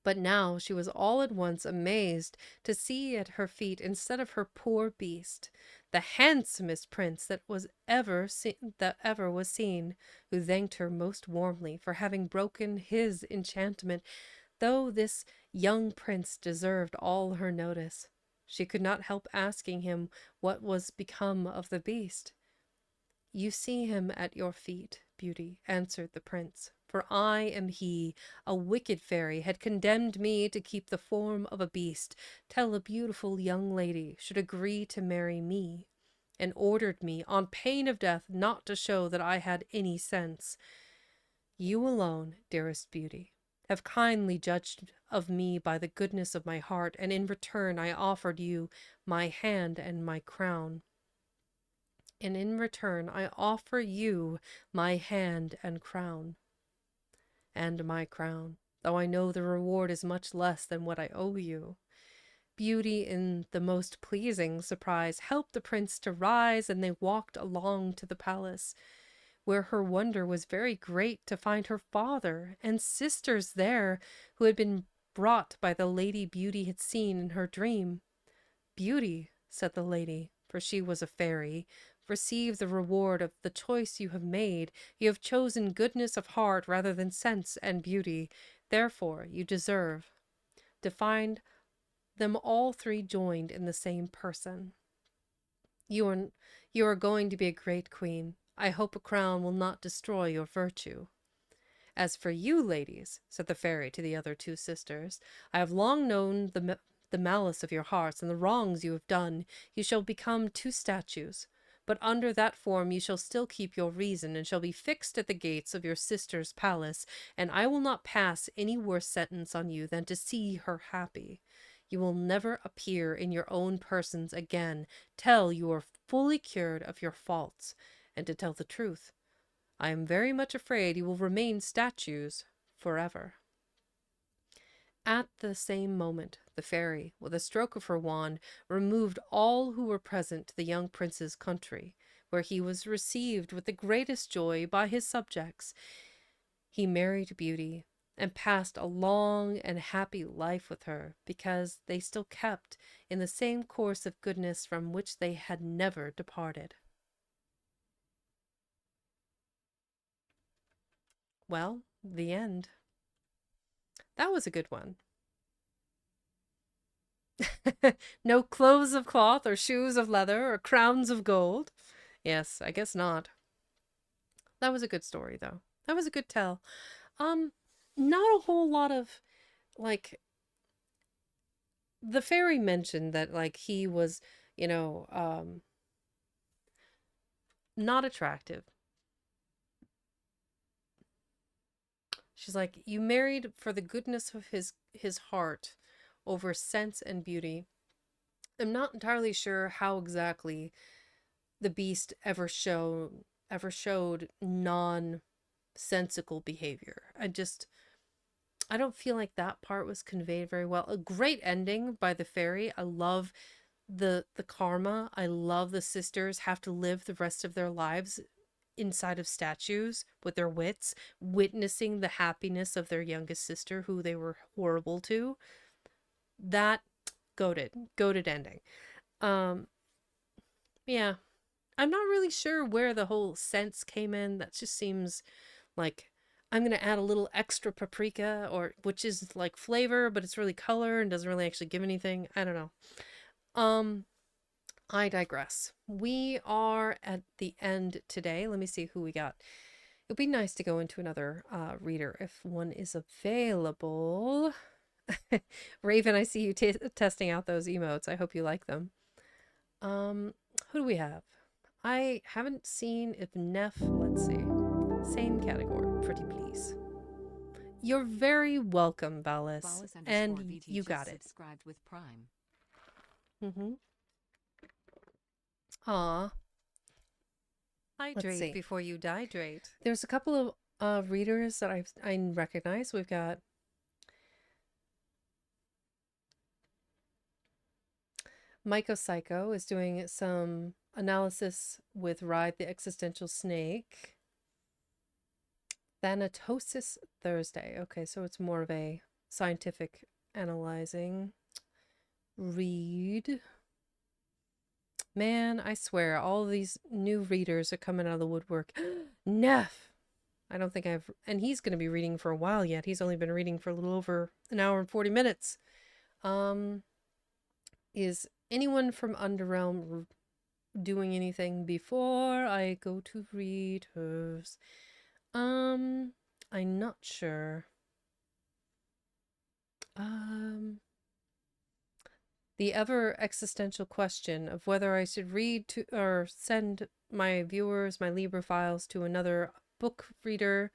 But now she was all at once amazed to see at her feet, instead of her poor Beast, the handsomest prince that ever was seen, who thanked her most warmly for having broken his enchantment. Though this young prince deserved all her notice, she could not help asking him what was become of the Beast. "You see him at your feet, Beauty," answered the prince, "for I am he. A wicked fairy had condemned me to keep the form of a beast, till a beautiful young lady should agree to marry me, and ordered me, on pain of death, not to show that I had any sense. You alone, dearest Beauty, have kindly judged of me by the goodness of my heart, and in return I offered you my hand and my crown. And in return I offer you my hand and my crown, though I know the reward is much less than what I owe you." Beauty, in the most pleasing surprise, helped the prince to rise, and they walked along to the palace, where her wonder was very great to find her father and sisters there, who had been brought by the lady Beauty had seen in her dream. "Beauty," said the lady, for she was a fairy, "receive the reward of the choice you have made. You have chosen goodness of heart rather than sense and beauty. Therefore you deserve to find them all three joined in the same person." You are, you are going to be a great queen. I hope a crown will not destroy your virtue. As for you, ladies, said the fairy to the other two sisters, I have long known the malice of your hearts and the wrongs you have done. You shall become two statues. But under that form you shall still keep your reason, and shall be fixed at the gates of your sister's palace, and I will not pass any worse sentence on you than to see her happy. You will never appear in your own persons again till you are fully cured of your faults. And to tell the truth, I am very much afraid you will remain statues forever. At the same moment, the fairy, with a stroke of her wand, removed all who were present to the young prince's country, where he was received with the greatest joy by his subjects. He married Beauty, and passed a long and happy life with her, because they still kept in the same course of goodness from which they had never departed. Well, the end. That was a good one. No clothes of cloth or shoes of leather or crowns of gold. Yes, I guess not. That was a good story though. That was a good tell. Um Not a whole lot of like the fairy mentioned that like he was, you know, not attractive. She's like, you married for the goodness of his heart over sense and beauty. I'm not entirely sure how exactly the beast ever showed nonsensical behavior. I don't feel like that part was conveyed very well. A great ending by the fairy. I love the karma. I love the sisters have to live the rest of their lives inside of statues with their wits, witnessing the happiness of their youngest sister who they were horrible to. That goated ending. Um yeah, I'm not really sure where the whole sense came in. That just seems like I'm gonna add a little extra paprika, or which is like flavor, but it's really color and doesn't really actually give anything. I don't know. Um, I digress. We are at the end today. Let me see who we got. It would be nice to go into another reader if one is available. Raven, I see you testing out those emotes. I hope you like them. Who do we have? I haven't seen if Neff, let's see. Same category, pretty please. You're very welcome, Valis. Valis And VT you just got it. subscribed with Prime. Mm-hmm. Aw. Hydrate before you dihydrate. There's a couple of readers that I recognize. We've got Myco Psycho is doing some analysis with Ride the Existential Snake. Thanatosis Thursday. Okay, so it's more of a scientific analyzing read. Man, I swear, all these new readers are coming out of the woodwork. Neff! I don't think and he's going to be reading for a while yet. He's only been reading for a little over an hour and 40 minutes. Is anyone from Underrealm doing anything before I go to readers? I'm not sure. The ever existential question of whether I should read to or send my viewers my Libra files to another book reader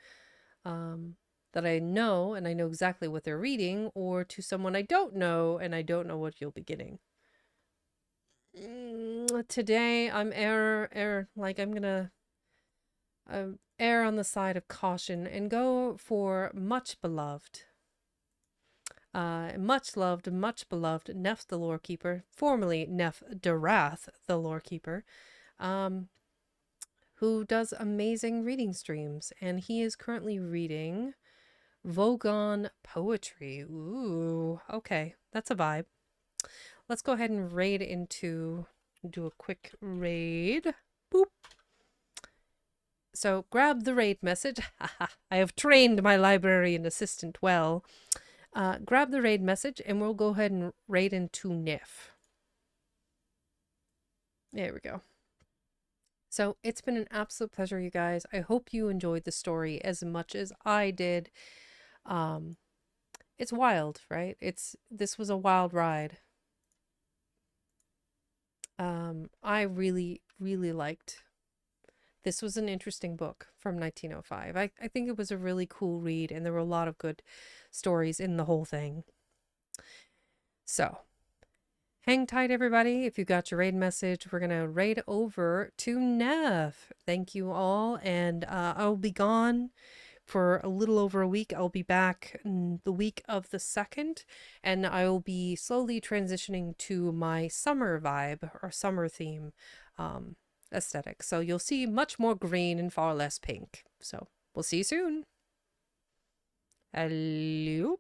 that I know and I know exactly what they're reading, or to someone I don't know and I don't know what you'll be getting. Today I'm I'm gonna err on the side of caution and go for much beloved. Much loved, much beloved Neff the Lorekeeper, formerly Neff Darath the Lorekeeper, who does amazing reading streams, and he is currently reading Vogon poetry. Ooh, okay, that's a vibe. Let's go ahead and do a quick raid. Boop. So grab the raid message. I have trained my librarian assistant well. Grab the raid message and we'll go ahead and raid into Neff. There we go. So it's been an absolute pleasure, you guys. I hope you enjoyed the story as much as I did. Um, it's wild, right? This was a wild ride. I really, really liked. This was an interesting book from 1905. I think it was a really cool read, and there were a lot of good stories in the whole thing. So, hang tight, everybody. If you got your raid message, we're going to raid over to Nev. Thank you all, and I'll be gone for a little over a week. I'll be back the week of the 2nd, and I will be slowly transitioning to my summer vibe or summer theme aesthetic. So you'll see much more green and far less pink. So we'll see you soon. Hello.